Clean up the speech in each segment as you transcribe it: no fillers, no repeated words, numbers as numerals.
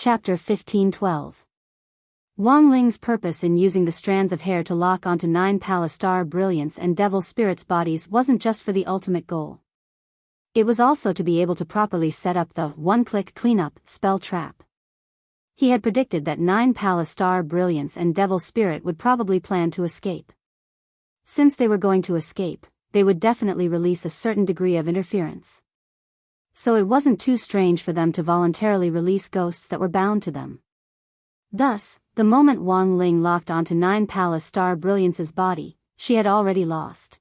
Chapter 1512. Wang Ling's purpose in using the strands of hair to lock onto 9 palace star brilliance and devil spirits' bodies wasn't just for the ultimate goal. It was also to be able to properly set up the one-click cleanup spell trap. He had predicted that 9 palace star brilliance and devil spirit would probably plan to escape. Since they were going to escape, they would definitely release a certain degree of interference. So it wasn't too strange for them to voluntarily release ghosts that were bound to them. Thus, the moment Wang Ling locked onto 9 palace star brilliance's body, she had already lost.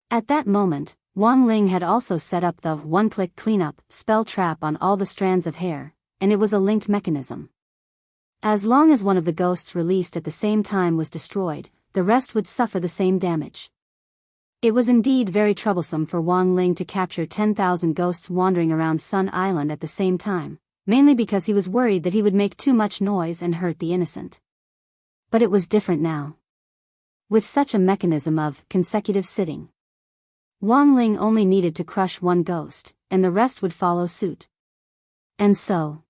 At that moment, Wang Ling had also set up the one-click cleanup spell trap on all the strands of hair, and it was a linked mechanism. As long as one of the ghosts released at the same time was destroyed, the rest would suffer the same damage. It was indeed very troublesome for Wang Ling to capture 10,000 ghosts wandering around Sun Island at the same time, mainly because he was worried that he would make too much noise and hurt the innocent. But it was different now. With such a mechanism of consecutive sitting, Wang Ling only needed to crush one ghost, and the rest would follow suit. And so,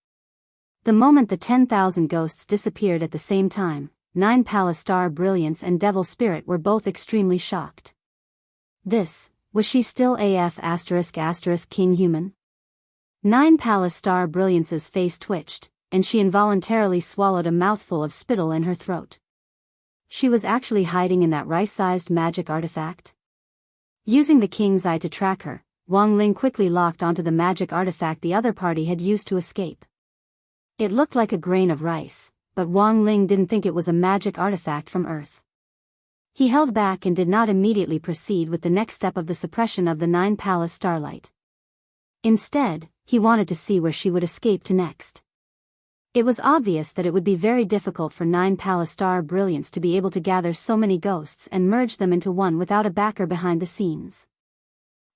the moment the 10,000 ghosts disappeared at the same time, 9 palace star brilliance and devil spirit were both extremely shocked. Was she still AF *** King Human? 9 palace star brilliance's face twitched, and she involuntarily swallowed a mouthful of spittle in her throat. She was actually hiding in that rice-sized magic artifact. Using the king's eye to track her, Wang Ling quickly locked onto the magic artifact the other party had used to escape. It looked like a grain of rice, but Wang Ling didn't think it was a magic artifact from Earth. He held back and did not immediately proceed with the next step of the suppression of the 9 palace starlight. Instead, he wanted to see where she would escape to next. It was obvious that it would be very difficult for 9 palace star brilliance to be able to gather so many ghosts and merge them into one without a backer behind the scenes.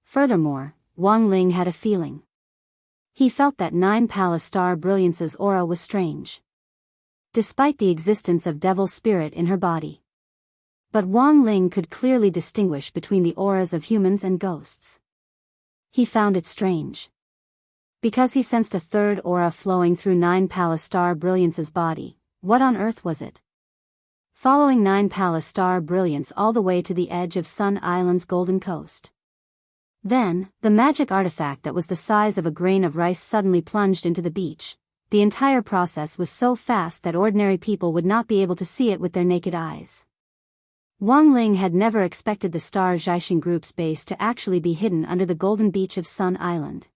Furthermore, Wang Ling had a feeling. He felt that 9 palace star brilliance's aura was strange, despite the existence of devil spirit in her body. But Wang Ling could clearly distinguish between the auras of humans and ghosts. He found it strange, because he sensed a third aura flowing through 9 palace star brilliance's body. What on earth was it? Following 9 palace star brilliance all the way to the edge of Sun Island's golden coast. Then, the magic artifact that was the size of a grain of rice suddenly plunged into the beach. The entire process was so fast that ordinary people would not be able to see it with their naked eyes. Wang Ling had never expected the Star Zhaixing Group's base to actually be hidden under the golden beach of Sun Island.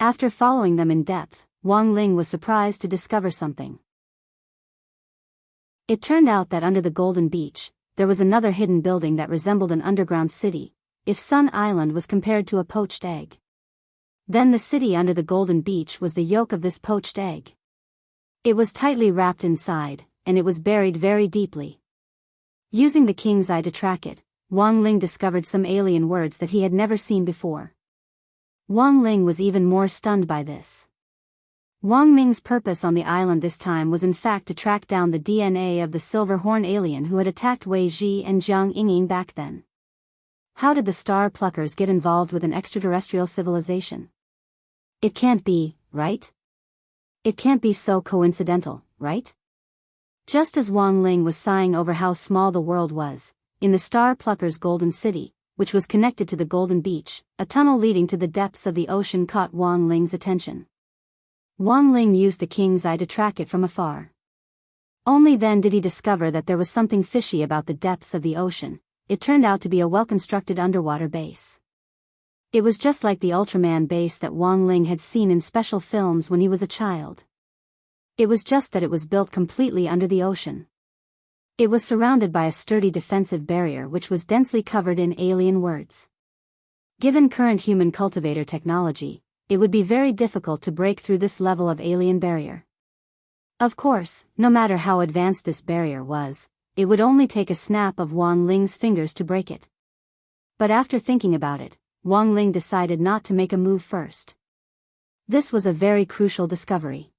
After following them in depth, Wang Ling was surprised to discover something. It turned out that under the golden beach, there was another hidden building that resembled an underground city, if Sun Island was compared to a poached egg. Then the city under the golden beach was the yolk of this poached egg. It was tightly wrapped inside, and it was buried very deeply. Using the king's eye to track it, Wang Ling discovered some alien words that he had never seen before. Wang Ling was even more stunned by this. Wang Ming's purpose on the island this time was in fact to track down the DNA of the silver horn alien who had attacked Wei Ji and Jiang Yingying back then. How did the star pluckers get involved with an extraterrestrial civilization? It can't be, right? It can't be so coincidental, right? Just as Wang Ling was sighing over how small the world was, in the Star Plucker's Golden City, which was connected to the Golden Beach, a tunnel leading to the depths of the ocean caught Wang Ling's attention. Wang Ling used the king's eye to track it from afar. Only then did he discover that there was something fishy about the depths of the ocean. It turned out to be a well-constructed underwater base. It was just like the Ultraman base that Wang Ling had seen in special films when he was a child. It was just that it was built completely under the ocean. It was surrounded by a sturdy defensive barrier which was densely covered in alien words. Given current human cultivator technology, it would be very difficult to break through this level of alien barrier. Of course, no matter how advanced this barrier was, it would only take a snap of Wang Ling's fingers to break it. But after thinking about it, Wang Ling decided not to make a move first. This was a very crucial discovery.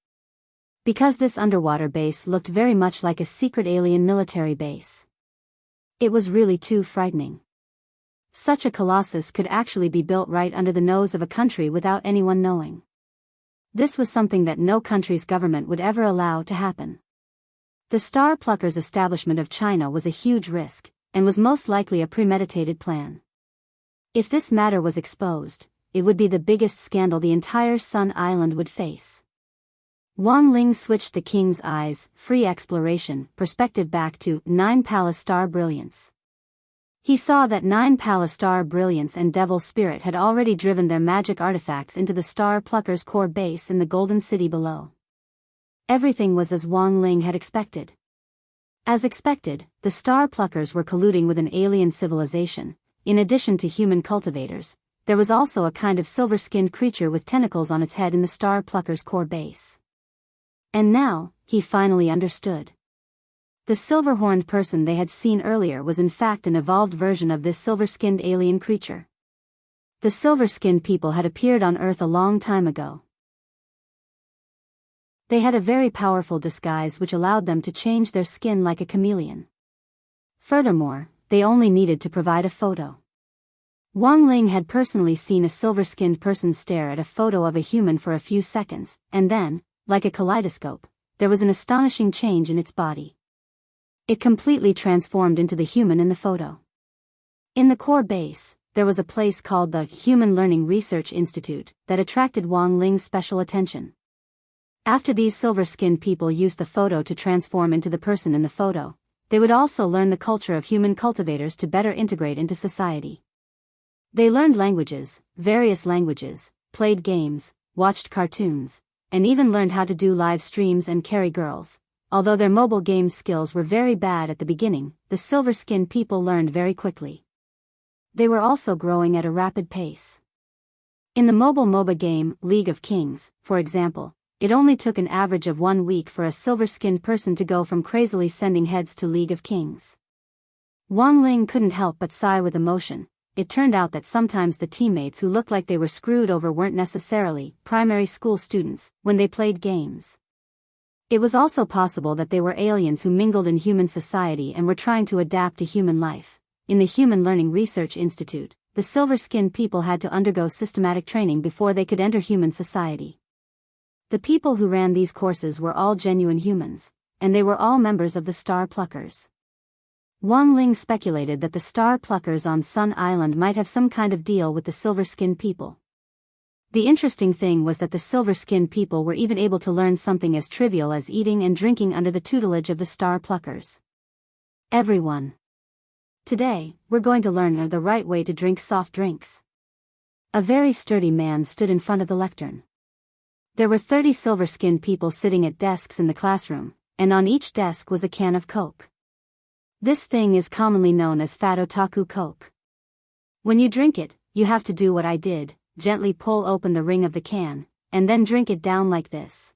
Because this underwater base looked very much like a secret alien military base. It was really too frightening. Such a colossus could actually be built right under the nose of a country without anyone knowing. This was something that no country's government would ever allow to happen. The Star Pluckers' establishment of China was a huge risk, and was most likely a premeditated plan. If this matter was exposed, it would be the biggest scandal the entire Sun Island would face. Wang Ling switched the king's eyes, free exploration, perspective back to 9 Palace Star Brilliance. He saw that 9 Palace Star Brilliance and Devil Spirit had already driven their magic artifacts into the Star Pluckers' core base in the Golden City below. Everything was as Wang Ling had expected. As expected, the Star Pluckers were colluding with an alien civilization. In addition to human cultivators, there was also a kind of silver-skinned creature with tentacles on its head in the Star Pluckers' core base. And now, he finally understood. The silver-horned person they had seen earlier was in fact an evolved version of this silver-skinned alien creature. The silver-skinned people had appeared on Earth a long time ago. They had a very powerful disguise which allowed them to change their skin like a chameleon. Furthermore, they only needed to provide a photo. Wang Ling had personally seen a silver-skinned person stare at a photo of a human for a few seconds, and then, like a kaleidoscope, there was an astonishing change in its body. It completely transformed into the human in the photo. In the core base, there was a place called the Human Learning Research Institute that attracted Wang Ling's special attention. After these silver-skinned people used the photo to transform into the person in the photo, they would also learn the culture of human cultivators to better integrate into society. They learned languages, various languages, played games, watched cartoons, and even learned how to do live streams and carry girls. Although their mobile game skills were very bad at the beginning, the silver-skinned people learned very quickly. They were also growing at a rapid pace. In the mobile MOBA game, League of Kings, for example, it only took an average of 1 week for a silver-skinned person to go from crazily sending heads to League of Kings. Wang Ling couldn't help but sigh with emotion. It turned out that sometimes the teammates who looked like they were screwed over weren't necessarily primary school students when they played games. It was also possible that they were aliens who mingled in human society and were trying to adapt to human life. In the Human Learning Research Institute, the silver-skinned people had to undergo systematic training before they could enter human society. The people who ran these courses were all genuine humans, and they were all members of the Star Pluckers. Wang Ling speculated that the Star Pluckers on Sun Island might have some kind of deal with the silver-skinned people. The interesting thing was that the silver-skinned people were even able to learn something as trivial as eating and drinking under the tutelage of the Star Pluckers. Everyone. Today, we're going to learn the right way to drink soft drinks. A very sturdy man stood in front of the lectern. There were 30 silver-skinned people sitting at desks in the classroom, and on each desk was a can of Coke. This thing is commonly known as Fat Otaku Coke. When you drink it, you have to do what I did, gently pull open the ring of the can, and then drink it down like this.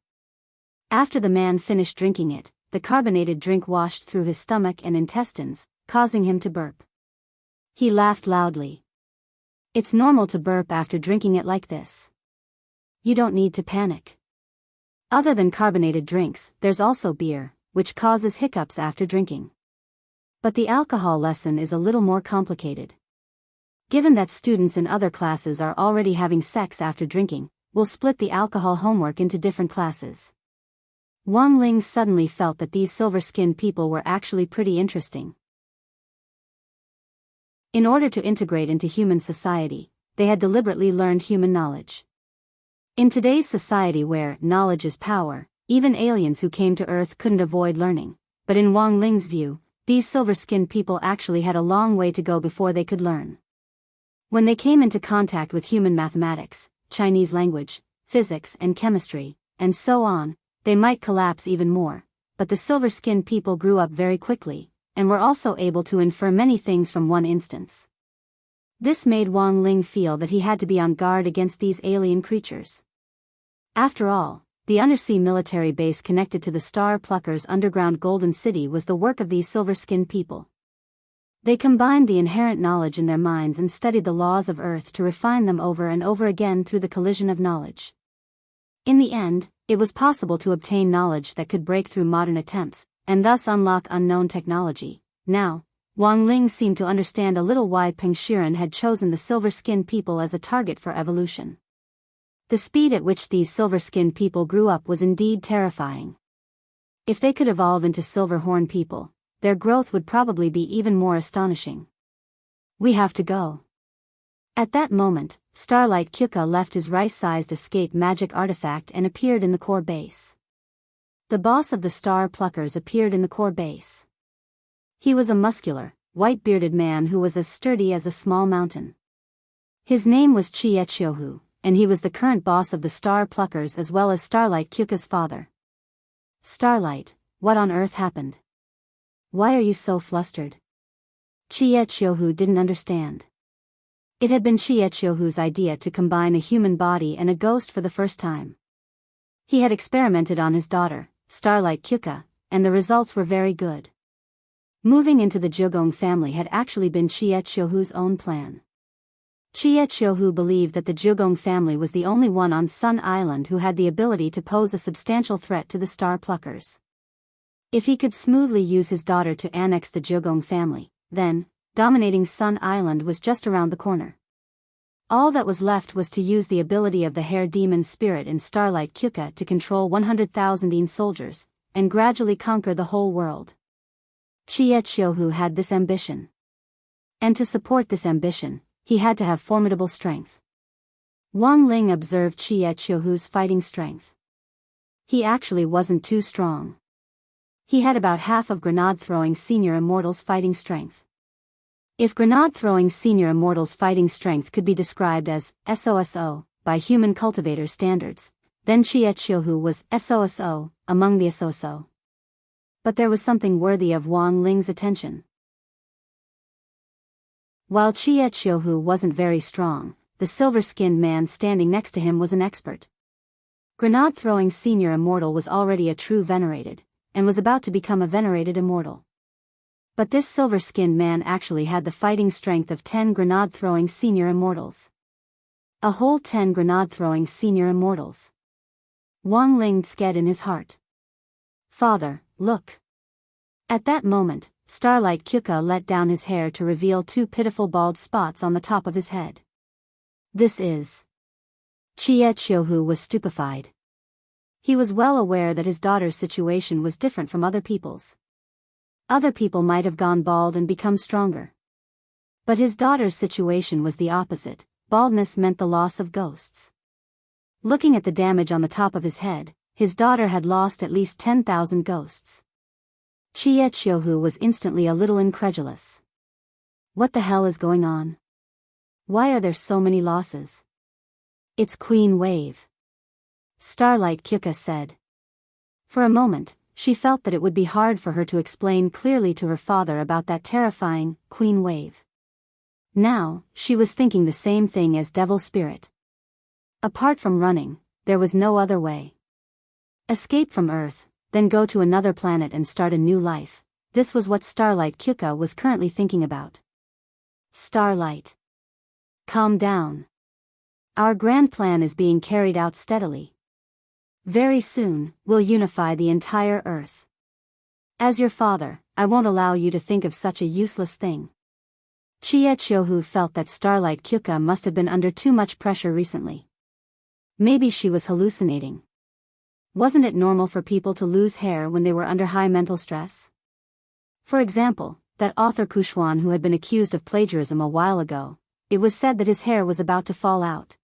After the man finished drinking it, the carbonated drink washed through his stomach and intestines, causing him to burp. He laughed loudly. It's normal to burp after drinking it like this. You don't need to panic. Other than carbonated drinks, there's also beer, which causes hiccups after drinking. But the alcohol lesson is a little more complicated. Given that students in other classes are already having sex after drinking, we'll split the alcohol homework into different classes. Wang Ling suddenly felt that these silver-skinned people were actually pretty interesting. In order to integrate into human society, they had deliberately learned human knowledge. In today's society where knowledge is power, even aliens who came to Earth couldn't avoid learning. But in Wang Ling's view, these silver-skinned people actually had a long way to go before they could learn. When they came into contact with human mathematics, Chinese language, physics and chemistry, and so on, they might collapse even more. But the silver-skinned people grew up very quickly, and were also able to infer many things from one instance. This made Wang Ling feel that he had to be on guard against these alien creatures. After all, the undersea military base connected to the Star Pluckers' underground Golden City was the work of these silver-skinned people. They combined the inherent knowledge in their minds and studied the laws of Earth to refine them over and over again through the collision of knowledge. In the end, it was possible to obtain knowledge that could break through modern attempts, and thus unlock unknown technology. Now, Wang Ling seemed to understand a little why Peng Shiren had chosen the silver-skinned people as a target for evolution. The speed at which these silver-skinned people grew up was indeed terrifying. If they could evolve into silver-horn people, their growth would probably be even more astonishing. We have to go. At that moment, Starlight Kyuka left his rice-sized escape magic artifact and appeared in the core base. The boss of the Star Pluckers appeared in the core base. He was a muscular, white-bearded man who was as sturdy as a small mountain. His name was Chiechiohu, and he was the current boss of the Star Pluckers as well as Starlight Kyuka's father. Starlight, what on earth happened? Why are you so flustered? Chiechiohu didn't understand. It had been Chiechiohu's idea to combine a human body and a ghost for the first time. He had experimented on his daughter, Starlight Kyuka, and the results were very good. Moving into the Jugong family had actually been Chiechiohu's own plan. Chiechiohu believed that the Jugong family was the only one on Sun Island who had the ability to pose a substantial threat to the Star Pluckers. If he could smoothly use his daughter to annex the Jugong family, then, dominating Sun Island was just around the corner. All that was left was to use the ability of the hair demon spirit in Starlight Kyuka to control 100,000 soldiers, and gradually conquer the whole world. Chiechiohu had this ambition. And to support this ambition, he had to have formidable strength. Wang Ling observed Chiechiohu's fighting strength. He actually wasn't too strong. He had about half of Grenade-throwing Senior Immortal's fighting strength. If Grenade-throwing Senior Immortal's fighting strength could be described as SOSO by human cultivator standards, then Chiechiohu was SOSO among the SOSO. But there was something worthy of Wang Ling's attention. While Chiechiohu wasn't very strong, the silver-skinned man standing next to him was an expert. Grenade-throwing Senior Immortal was already a true venerated, and was about to become a venerated immortal. But this silver-skinned man actually had the fighting strength of 10 grenade-throwing Senior Immortals. A whole 10 grenade-throwing Senior Immortals. Wang Ling sked in his heart. Father, look. At that moment, Starlight Kyuka let down his hair to reveal 2 pitiful bald spots on the top of his head. This is... Chiechiohu was stupefied. He was well aware that his daughter's situation was different from other people's. Other people might have gone bald and become stronger. But his daughter's situation was the opposite. Baldness meant the loss of ghosts. Looking at the damage on the top of his head, his daughter had lost at least 10,000 ghosts. Chiechiohu was instantly a little incredulous. What the hell is going on? Why are there so many losses? It's Queen Wave. Starlight Kyuka said. For a moment, she felt that it would be hard for her to explain clearly to her father about that terrifying Queen Wave. Now, she was thinking the same thing as Devil Spirit. Apart from running, there was no other way. Escape from Earth, then go to another planet and start a new life. This was what Starlight Kyuka was currently thinking about. Starlight. Calm down. Our grand plan is being carried out steadily. Very soon, we'll unify the entire Earth. As your father, I won't allow you to think of such a useless thing. Chiechiohu felt that Starlight Kyuka must have been under too much pressure recently. Maybe she was hallucinating. Wasn't it normal for people to lose hair when they were under high mental stress? For example, that author Kushwan who had been accused of plagiarism a while ago, it was said that his hair was about to fall out.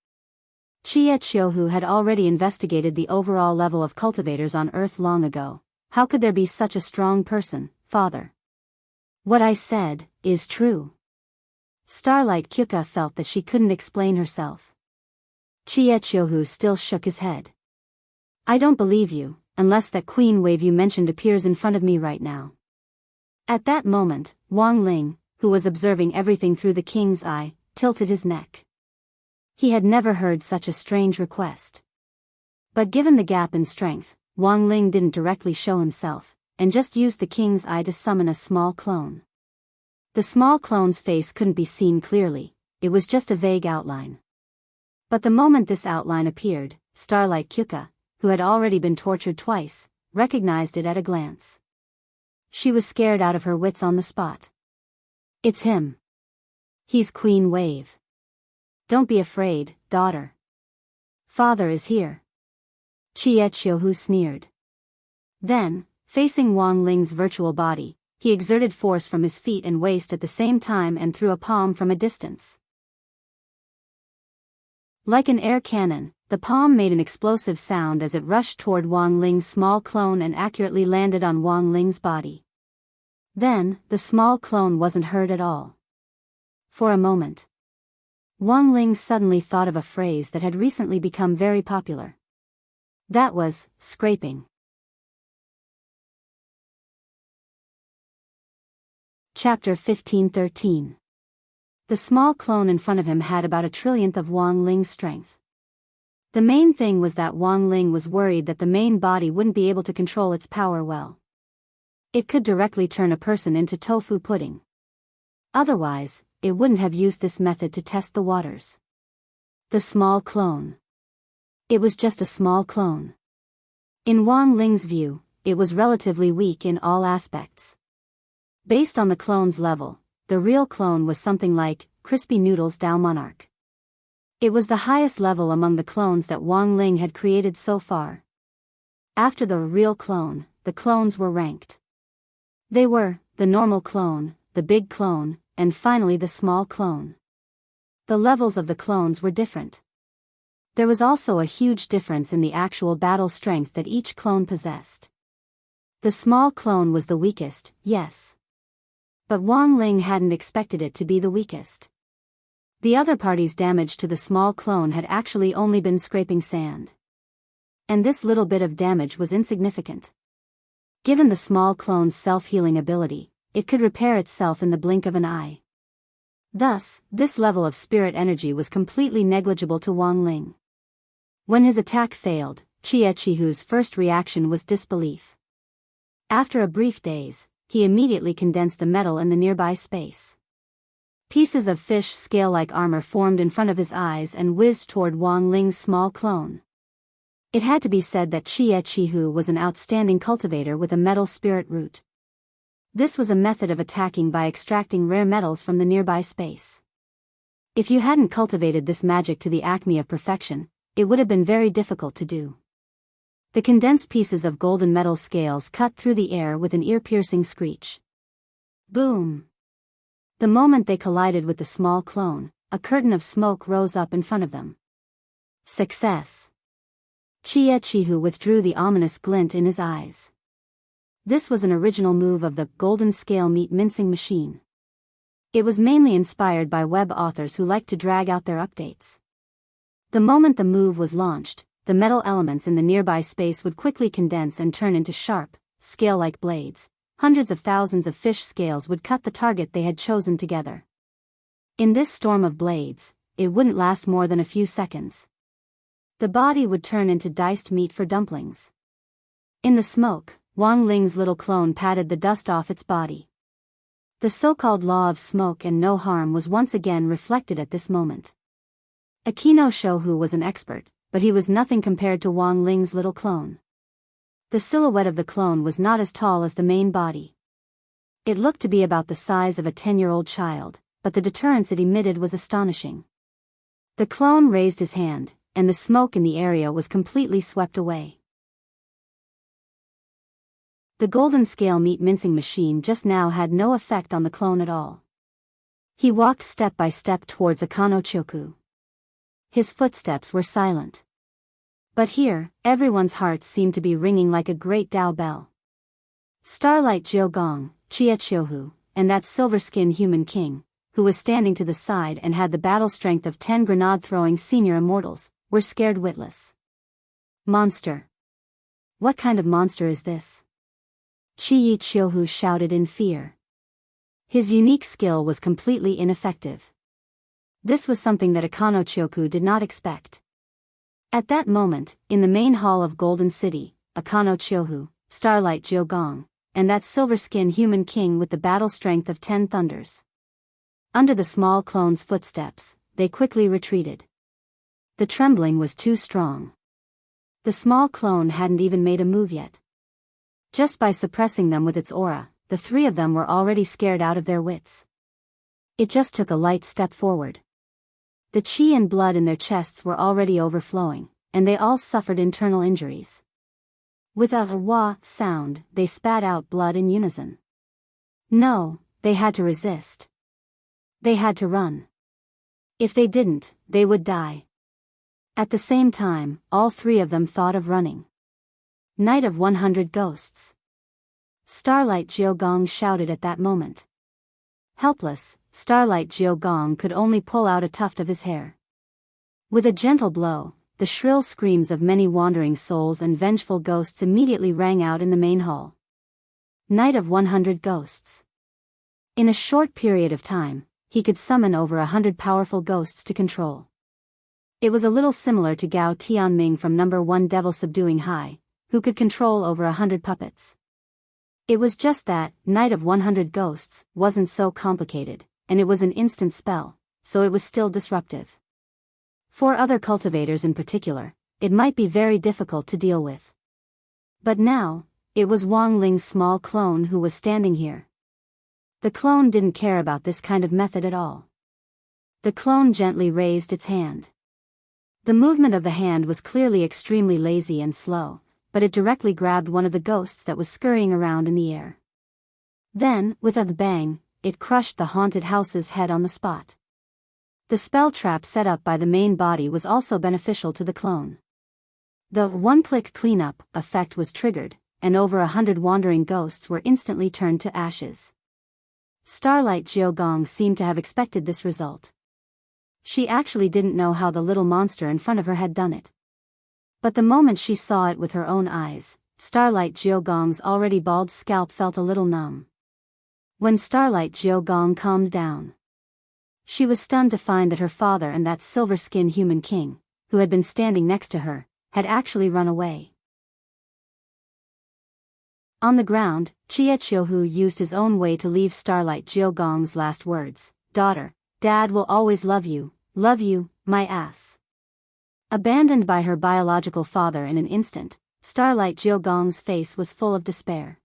Chiechiohu had already investigated the overall level of cultivators on Earth long ago. How could there be such a strong person, father? What I said is true. Starlight Kyuka felt that she couldn't explain herself. Chiechiohu still shook his head. I don't believe you, unless that Queen Wave you mentioned appears in front of me right now. At that moment, Wang Ling, who was observing everything through the king's eye, tilted his neck. He had never heard such a strange request. But given the gap in strength, Wang Ling didn't directly show himself, and just used the king's eye to summon a small clone. The small clone's face couldn't be seen clearly, it was just a vague outline. But the moment this outline appeared, Starlight Kyuka, who had already been tortured twice, recognized it at a glance. She was scared out of her wits on the spot. It's him. He's Queen Wave. Don't be afraid, daughter. Father is here. Qiechiohu sneered. Then, facing Wang Ling's virtual body, he exerted force from his feet and waist at the same time and threw a palm from a distance. Like an air cannon, the palm made an explosive sound as it rushed toward Wang Ling's small clone and accurately landed on Wang Ling's body. Then, the small clone wasn't hurt at all. For a moment, Wang Ling suddenly thought of a phrase that had recently become very popular. That was, scraping. Chapter 1513. The small clone in front of him had about a trillionth of Wang Ling's strength. The main thing was that Wang Ling was worried that the main body wouldn't be able to control its power well. It could directly turn a person into tofu pudding. Otherwise, it wouldn't have used this method to test the waters. The small clone. It was just a small clone. In Wang Ling's view, it was relatively weak in all aspects. Based on the clone's level, the real clone was something like Crispy Noodles Dao Monarch. It was the highest level among the clones that Wang Ling had created so far. After the real clone, the clones were ranked. They were the normal clone, the big clone, and finally the small clone. The levels of the clones were different. There was also a huge difference in the actual battle strength that each clone possessed. The small clone was the weakest, yes. But Wang Ling hadn't expected it to be the weakest. The other party's damage to the small clone had actually only been scraping sand. And this little bit of damage was insignificant. Given the small clone's self-healing ability, it could repair itself in the blink of an eye. Thus, this level of spirit energy was completely negligible to Wang Ling. When his attack failed, Qiechiehu's first reaction was disbelief. After a brief daze, he immediately condensed the metal in the nearby space. Pieces of fish scale-like armor formed in front of his eyes and whizzed toward Wang Ling's small clone. It had to be said that Qiechiehu was an outstanding cultivator with a metal spirit root. This was a method of attacking by extracting rare metals from the nearby space. If you hadn't cultivated this magic to the acme of perfection, it would have been very difficult to do. The condensed pieces of golden metal scales cut through the air with an ear-piercing screech. Boom! The moment they collided with the small clone, a curtain of smoke rose up in front of them. Success! Qiechiehu withdrew the ominous glint in his eyes. This was an original move of the golden scale meat mincing machine. It was mainly inspired by web authors who liked to drag out their updates. The moment the move was launched, the metal elements in the nearby space would quickly condense and turn into sharp, scale-like blades. Hundreds of thousands of fish scales would cut the target they had chosen together. In this storm of blades, it wouldn't last more than a few seconds. The body would turn into diced meat for dumplings. In the smoke, Wang Ling's little clone patted the dust off its body. The so-called law of smoke and no harm was once again reflected at this moment. Akino Shohu was an expert, but he was nothing compared to Wang Ling's little clone. The silhouette of the clone was not as tall as the main body. It looked to be about the size of a 10-year-old child, but the deterrence it emitted was astonishing. The clone raised his hand, and the smoke in the area was completely swept away. The golden scale meat mincing machine just now had no effect on the clone at all. He walked step by step towards Akano Choku. His footsteps were silent. But here, everyone's hearts seemed to be ringing like a great Dao bell. Starlight Jiogong, Qiechiohu, and that silver-skinned human king, who was standing to the side and had the battle strength of 10 grenade-throwing senior immortals, were scared witless. Monster! What kind of monster is this? Qiechiohu shouted in fear. His unique skill was completely ineffective. This was something that Akano Choku did not expect. At that moment, in the main hall of Golden City, Akano Chohu, Starlight Jiogong, and that silver-skinned human king with the battle strength of 10 thunders. Under the small clone's footsteps, they quickly retreated. The trembling was too strong. The small clone hadn't even made a move yet. Just by suppressing them with its aura, the three of them were already scared out of their wits. It just took a light step forward. The chi and blood in their chests were already overflowing, and they all suffered internal injuries. With a wah sound, they spat out blood in unison. No, they had to resist. They had to run. If they didn't, they would die. At the same time, all three of them thought of running. Night of 100 Ghosts. Starlight Jiogong shouted at that moment. Helpless, Starlight Jiogong could only pull out a tuft of his hair. With a gentle blow, the shrill screams of many wandering souls and vengeful ghosts immediately rang out in the main hall. Night of 100 Ghosts. In a short period of time, he could summon over 100 powerful ghosts to control. It was a little similar to Gao Tianming from number 1 Devil Subduing High, who could control over 100 puppets. It was just that, Night of 100 Ghosts wasn't so complicated, and it was an instant spell, so it was still disruptive. For other cultivators in particular, it might be very difficult to deal with. But now, it was Wang Ling's small clone who was standing here. The clone didn't care about this kind of method at all. The clone gently raised its hand. The movement of the hand was clearly extremely lazy and slow, but it directly grabbed one of the ghosts that was scurrying around in the air. Then, with a bang, it crushed the haunted house's head on the spot. The spell trap set up by the main body was also beneficial to the clone. The one-click cleanup effect was triggered, and over 100 wandering ghosts were instantly turned to ashes. Starlight Jiogong seemed to have expected this result. She actually didn't know how the little monster in front of her had done it. But the moment she saw it with her own eyes, Starlight Jiogong's already bald scalp felt a little numb. When Starlight Jiogong calmed down, she was stunned to find that her father and that silver-skinned human king, who had been standing next to her, had actually run away. On the ground, Chiechiohu used his own way to leave Starlight Jiogong's last words. "Daughter, Dad will always love you, my ass." Abandoned by her biological father in an instant, Starlight Jiogong's face was full of despair.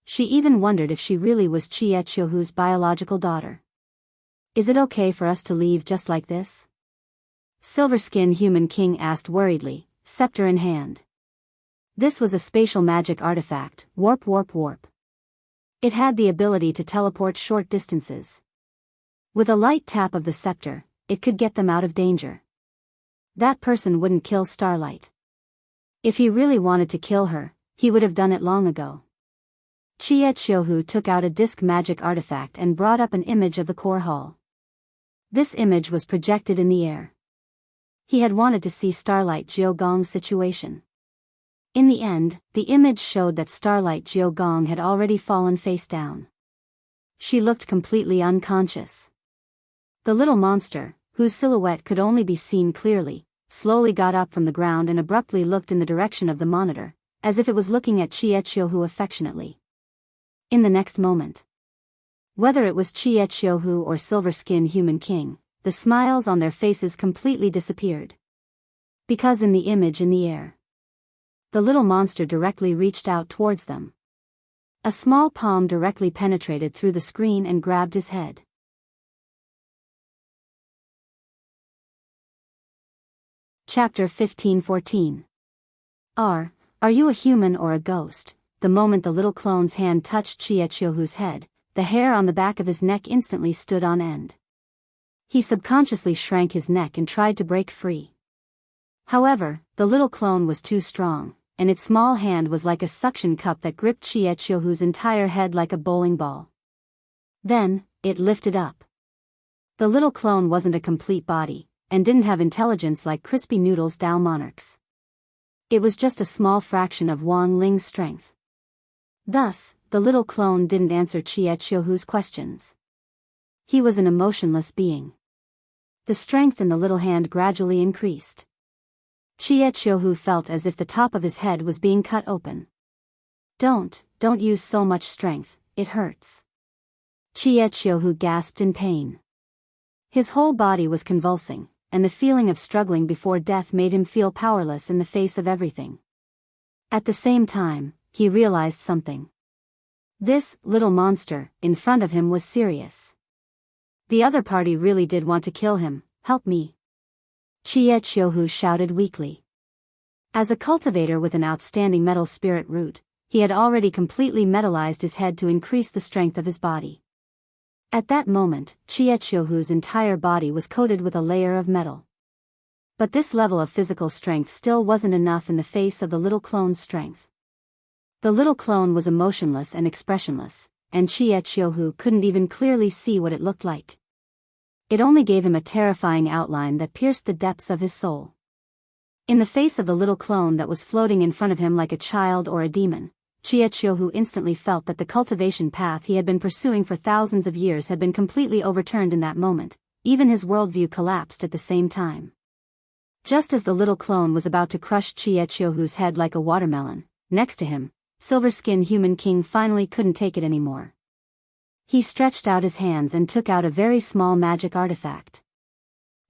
She even wondered if she really was Chiechiohu's biological daughter. "Is it okay for us to leave just like this?" Silver-skinned human king asked worriedly, scepter in hand. This was a spatial magic artifact, warp. It had the ability to teleport short distances. With a light tap of the scepter, it could get them out of danger. That person wouldn't kill Starlight. If he really wanted to kill her, he would have done it long ago. Chiechiohu took out a disc magic artifact and brought up an image of the core hall. This image was projected in the air. He had wanted to see Starlight Jiogong's situation. In the end, the image showed that Starlight Jiogong had already fallen face down. She looked completely unconscious. The little monster, whose silhouette could only be seen clearly, slowly got up from the ground and abruptly looked in the direction of the monitor, as if it was looking at Chiechiohu affectionately. In the next moment, whether it was Chiechiohu or silver-skinned human king, the smiles on their faces completely disappeared. Because in the image in the air, the little monster directly reached out towards them. A small palm directly penetrated through the screen and grabbed his head. Chapter 15:14. Are you a human or a ghost? The moment the little clone's hand touched Chiechiohu's head, the hair on the back of his neck instantly stood on end. He subconsciously shrank his neck and tried to break free. However, the little clone was too strong, and its small hand was like a suction cup that gripped Chiechiohu's entire head like a bowling ball. Then, it lifted up. The little clone wasn't a complete body, and didn't have intelligence like Crispy Noodle's Dao monarchs. It was just a small fraction of Wang Ling's strength. Thus, the little clone didn't answer Chiechiohu's questions. He was an emotionless being. The strength in the little hand gradually increased. Chiechiohu felt as if the top of his head was being cut open. Don't use so much strength, it hurts." Chiechiohu gasped in pain. His whole body was convulsing, and the feeling of struggling before death made him feel powerless in the face of everything. At the same time, he realized something. This little monster in front of him was serious. The other party really did want to kill him. "Help me!" Chiechiohu shouted weakly. As a cultivator with an outstanding metal spirit root, he had already completely metallized his head to increase the strength of his body. At that moment, Chiechiohu's entire body was coated with a layer of metal. But this level of physical strength still wasn't enough in the face of the little clone's strength. The little clone was emotionless and expressionless, and Chiechiohu couldn't even clearly see what it looked like. It only gave him a terrifying outline that pierced the depths of his soul. In the face of the little clone that was floating in front of him like a child or a demon, Chiechiohu instantly felt that the cultivation path he had been pursuing for thousands of years had been completely overturned in that moment. Even his worldview collapsed at the same time. Just as the little clone was about to crush Chiechiohu's head like a watermelon, next to him, Silver-Skin Human King finally couldn't take it anymore. He stretched out his hands and took out a very small magic artifact.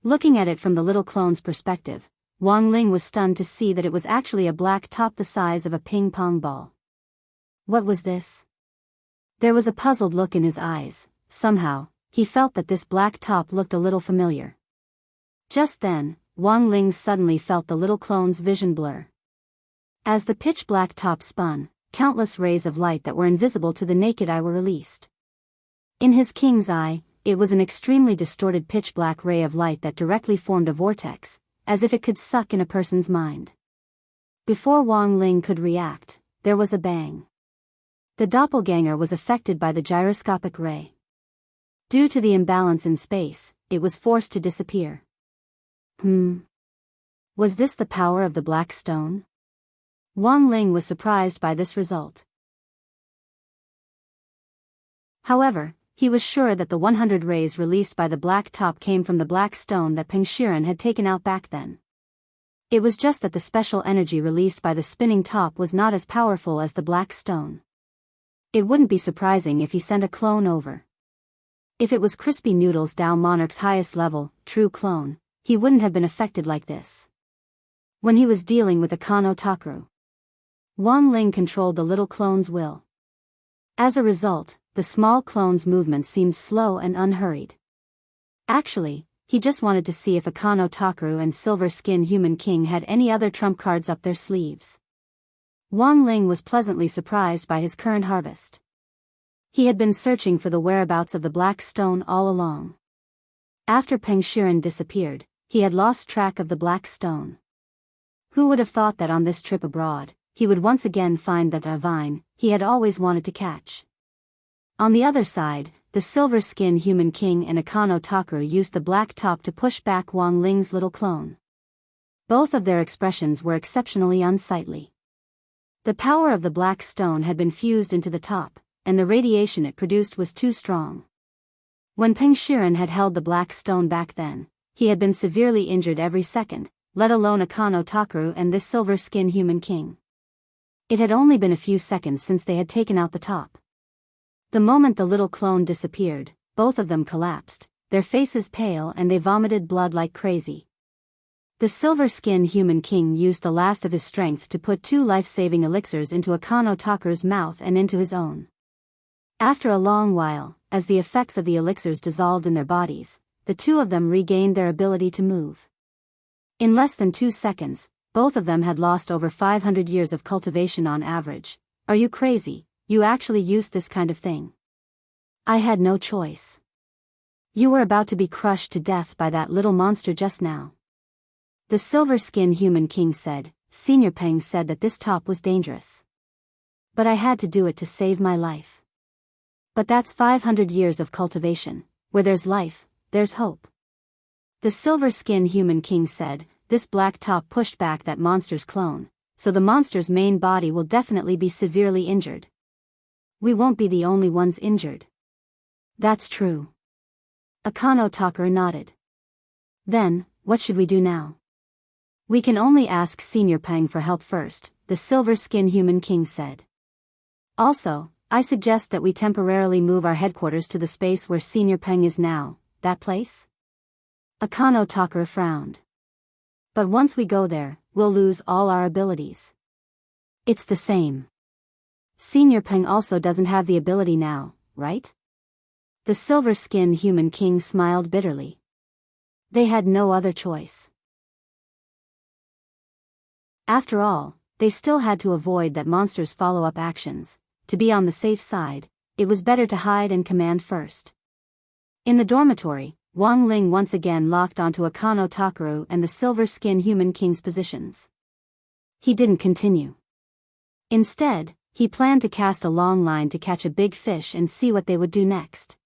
Looking at it from the little clone's perspective, Wang Ling was stunned to see that it was actually a black top the size of a ping-pong ball. What was this? There was a puzzled look in his eyes. Somehow, he felt that this black top looked a little familiar. Just then, Wang Ling suddenly felt the little clone's vision blur. As the pitch-black top spun, countless rays of light that were invisible to the naked eye were released. In his king's eye, it was an extremely distorted pitch-black ray of light that directly formed a vortex, as if it could suck in a person's mind. Before Wang Ling could react, there was a bang. The doppelganger was affected by the gyroscopic ray. Due to the imbalance in space, it was forced to disappear. Was this the power of the black stone? Wang Ling was surprised by this result. However, he was sure that the 100 rays released by the black top came from the black stone that Peng Shiren had taken out back then. It was just that the special energy released by the spinning top was not as powerful as the black stone. It wouldn't be surprising if he sent a clone over. If it was Crispy Noodles Dao Monarch's highest level, true clone, he wouldn't have been affected like this. When he was dealing with Akano Takaru, Wang Ling controlled the little clone's will. As a result, the small clone's movements seemed slow and unhurried. Actually, he just wanted to see if Akano Takaru and Silver-Skin Human King had any other trump cards up their sleeves. Wang Ling was pleasantly surprised by his current harvest. He had been searching for the whereabouts of the black stone all along. After Peng Shiren disappeared, he had lost track of the black stone. Who would have thought that on this trip abroad, he would once again find that vine he had always wanted to catch. On the other side, the Silver-Skin Human King and Akano Takaru used the black top to push back Wang Ling's little clone. Both of their expressions were exceptionally unsightly. The power of the black stone had been fused into the top, and the radiation it produced was too strong. When Peng Shiren had held the black stone back then, he had been severely injured every second, let alone Akano Takaru and this Silver-Skin Human King. It had only been a few seconds since they had taken out the top. The moment the little clone disappeared, both of them collapsed, their faces pale, and they vomited blood like crazy. The Silver-Skin Human King used the last of his strength to put 2 life-saving elixirs into Akano Takaru's mouth and into his own. After a long while, as the effects of the elixirs dissolved in their bodies, the two of them regained their ability to move. In less than 2 seconds, both of them had lost over 500 years of cultivation on average. Are you crazy? You actually used this kind of thing? I had no choice. You were about to be crushed to death by that little monster just now. The Silver-Skin Human King said. Senior Peng said that this top was dangerous. But I had to do it to save my life. But that's 500 years of cultivation. Where there's life, there's hope. The Silver-Skin Human King said. This black top pushed back that monster's clone, so the monster's main body will definitely be severely injured. We won't be the only ones injured. That's true. Akano Takaru nodded. Then, what should we do now? We can only ask Senior Peng for help first, the Silver-Skin Human King said. Also, I suggest that we temporarily move our headquarters to the space where Senior Peng is now. That place? Akano Takaru frowned. But once we go there, we'll lose all our abilities. It's the same. Senior Peng also doesn't have the ability now, right? The Silver-Skin Human King smiled bitterly. They had no other choice. After all, they still had to avoid that monster's follow-up actions. To be on the safe side, it was better to hide and command first. In the dormitory, Wang Ling once again locked onto Akano Takaru and the silver-skinned human king's positions. He didn't continue. Instead, he planned to cast a long line to catch a big fish and see what they would do next.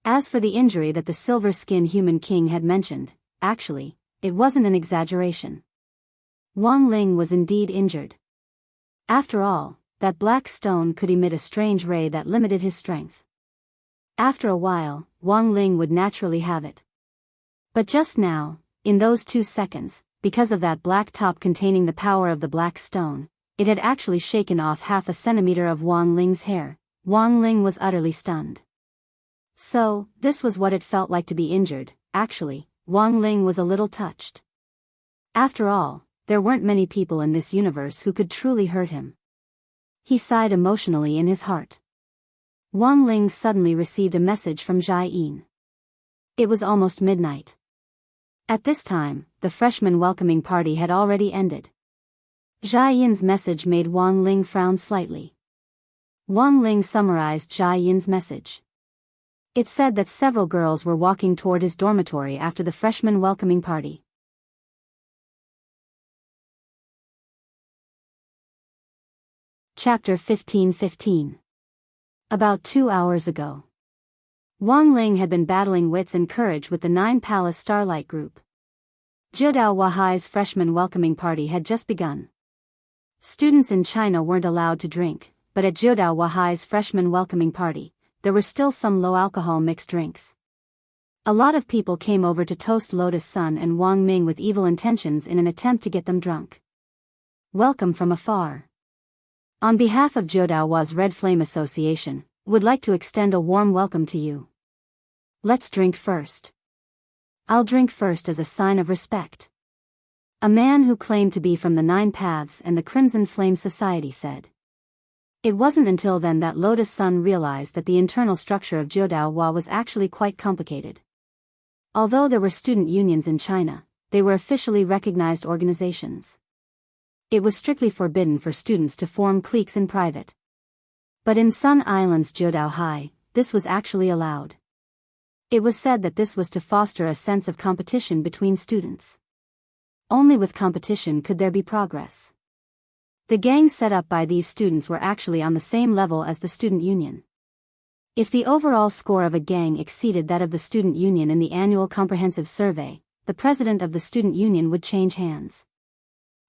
As for the injury that the silver-skinned human king had mentioned, actually, it wasn't an exaggeration. Wang Ling was indeed injured. After all, that black stone could emit a strange ray that limited his strength. After a while, Wang Ling would naturally have it. But just now, in those 2 seconds, because of that black top containing the power of the black stone, it had actually shaken off half a centimeter of Wang Ling's hair. Wang Ling was utterly stunned. So, this was what it felt like to be injured. Actually, Wang Ling was a little touched. After all, there weren't many people in this universe who could truly hurt him. He sighed emotionally in his heart. Wang Ling suddenly received a message from Jai Yin. It was almost midnight. At this time, the freshman welcoming party had already ended. Jai Yin's message made Wang Ling frown slightly. Wang Ling summarized Jai Yin's message. It said that several girls were walking toward his dormitory after the freshman welcoming party. Chapter 15:15. About 2 hours ago. Wang Ling had been battling wits and courage with the 9 Palace Starlight Group. Jiudao Wahai's freshman welcoming party had just begun. Students in China weren't allowed to drink, but at Jiudao Wahai's freshman welcoming party, there were still some low-alcohol mixed drinks. A lot of people came over to toast Lotus Sun and Wang Ming with evil intentions in an attempt to get them drunk. Welcome from afar. On behalf of Jiudao's Red Flame Association, would like to extend a warm welcome to you. Let's drink first. I'll drink first as a sign of respect. A man who claimed to be from the 9 Paths and the Crimson Flame Society said. It wasn't until then that Lotus Sun realized that the internal structure of Jiudao was actually quite complicated. Although there were student unions in China, they were officially recognized organizations. It was strictly forbidden for students to form cliques in private. But in Sun Island's Jiudao High, this was actually allowed. It was said that this was to foster a sense of competition between students. Only with competition could there be progress. The gangs set up by these students were actually on the same level as the student union. If the overall score of a gang exceeded that of the student union in the annual comprehensive survey, the president of the student union would change hands.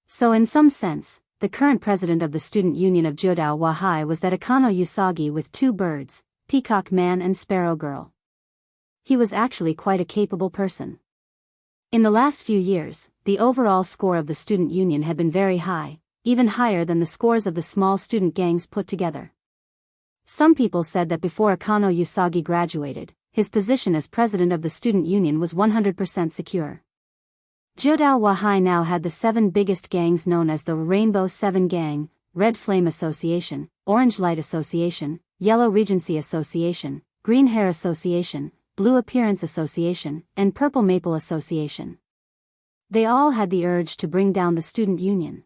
So in some sense, the current president of the student union of Jiudao Wahai was that Akano Usagi with 2 birds, Peacock Man and Sparrow Girl. He was actually quite a capable person. In the last few years, the overall score of the student union had been very high, even higher than the scores of the small student gangs put together. Some people said that before Akano Usagi graduated, his position as president of the student union was 100% secure. Jiudao Wahai now had the 7 biggest gangs known as the Rainbow 7 Gang, Red Flame Association, Orange Light Association, Yellow Regency Association, Green Hair Association, Blue Appearance Association, and Purple Maple Association. They all had the urge to bring down the student union.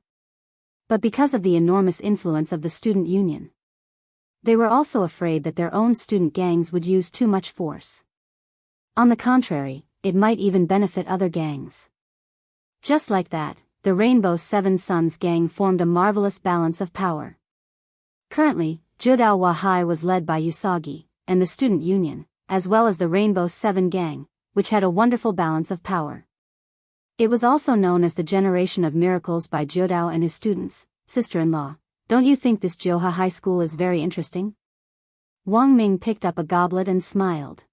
But because of the enormous influence of the student union, they were also afraid that their own student gangs would use too much force. On the contrary, it might even benefit other gangs. Just like that, the Rainbow 7 Suns gang formed a marvelous balance of power. Currently, Jiudao Wahai was led by Usagi, and the student union, as well as the Rainbow 7 gang, which had a wonderful balance of power. It was also known as the Generation of Miracles by Jiudao and his students. Sister-in-law, don't you think this Jiuha High School is very interesting? Wang Ming picked up a goblet and smiled.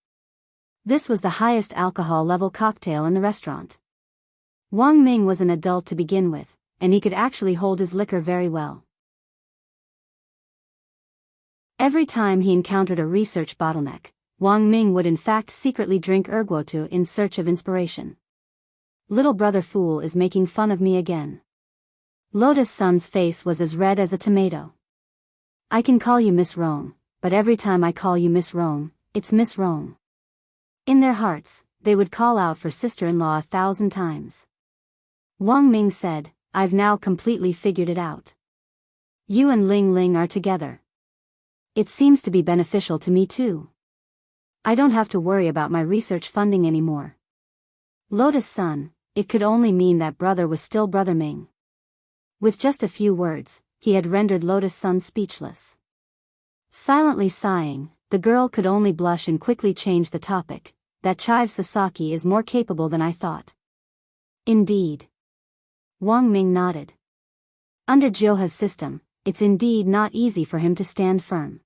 This was the highest alcohol level cocktail in the restaurant. Wang Ming was an adult to begin with, and he could actually hold his liquor very well. Every time he encountered a research bottleneck, Wang Ming would in fact secretly drink erguotu in search of inspiration. Little brother fool is making fun of me again. Lotus Sun's face was as red as a tomato. I can call you Miss Rome, but every time I call you Miss Rome, it's Miss Rome. In their hearts, they would call out for sister-in-law 1,000 times. Wang Ming said, I've now completely figured it out. You and Ling Ling are together. It seems to be beneficial to me too. I don't have to worry about my research funding anymore. Lotus Sun, it could only mean that brother was still Brother Ming. With just a few words, he had rendered Lotus Sun speechless. Silently sighing, the girl could only blush and quickly change the topic. That chive Sasaki is more capable than I thought. Indeed. Wang Ming nodded. Under Joha's system, it's indeed not easy for him to stand firm.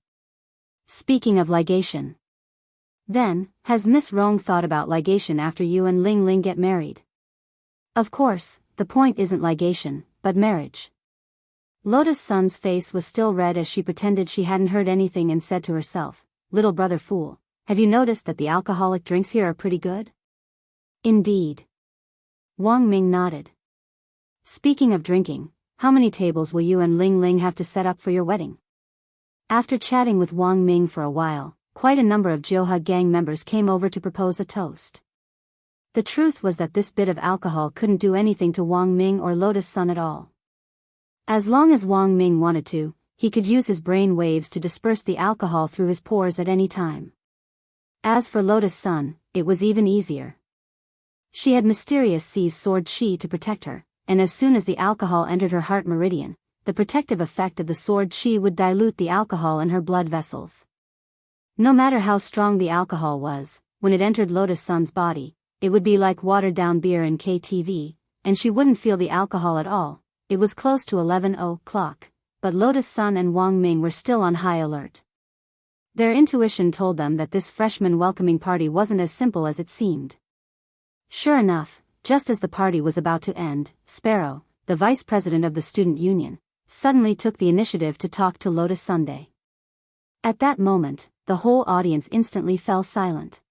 Speaking of ligation. Then, has Miss Rong thought about ligation after you and Ling Ling get married? Of course, the point isn't ligation, but marriage. Lotus Sun's face was still red as she pretended she hadn't heard anything and said to herself, "Little brother fool, have you noticed that the alcoholic drinks here are pretty good?" Indeed. Wang Ming nodded. Speaking of drinking, how many tables will you and Ling Ling have to set up for your wedding? After chatting with Wang Ming for a while, quite a number of Joha gang members came over to propose a toast. The truth was that this bit of alcohol couldn't do anything to Wang Ming or Lotus Sun at all. As long as Wang Ming wanted to, he could use his brain waves to disperse the alcohol through his pores at any time. As for Lotus Sun, it was even easier. She had Mysterious Sea's sword chi to protect her, and as soon as the alcohol entered her heart meridian, the protective effect of the sword chi would dilute the alcohol in her blood vessels. No matter how strong the alcohol was, when it entered Lotus Sun's body, it would be like watered-down beer in KTV, and she wouldn't feel the alcohol at all. It was close to 11 o'clock, but Lotus Sun and Wang Ming were still on high alert. Their intuition told them that this freshman welcoming party wasn't as simple as it seemed. Sure enough, just as the party was about to end, Sparrow, the vice president of the student union, suddenly took the initiative to talk to Lotus Sunday. At that moment, the whole audience instantly fell silent.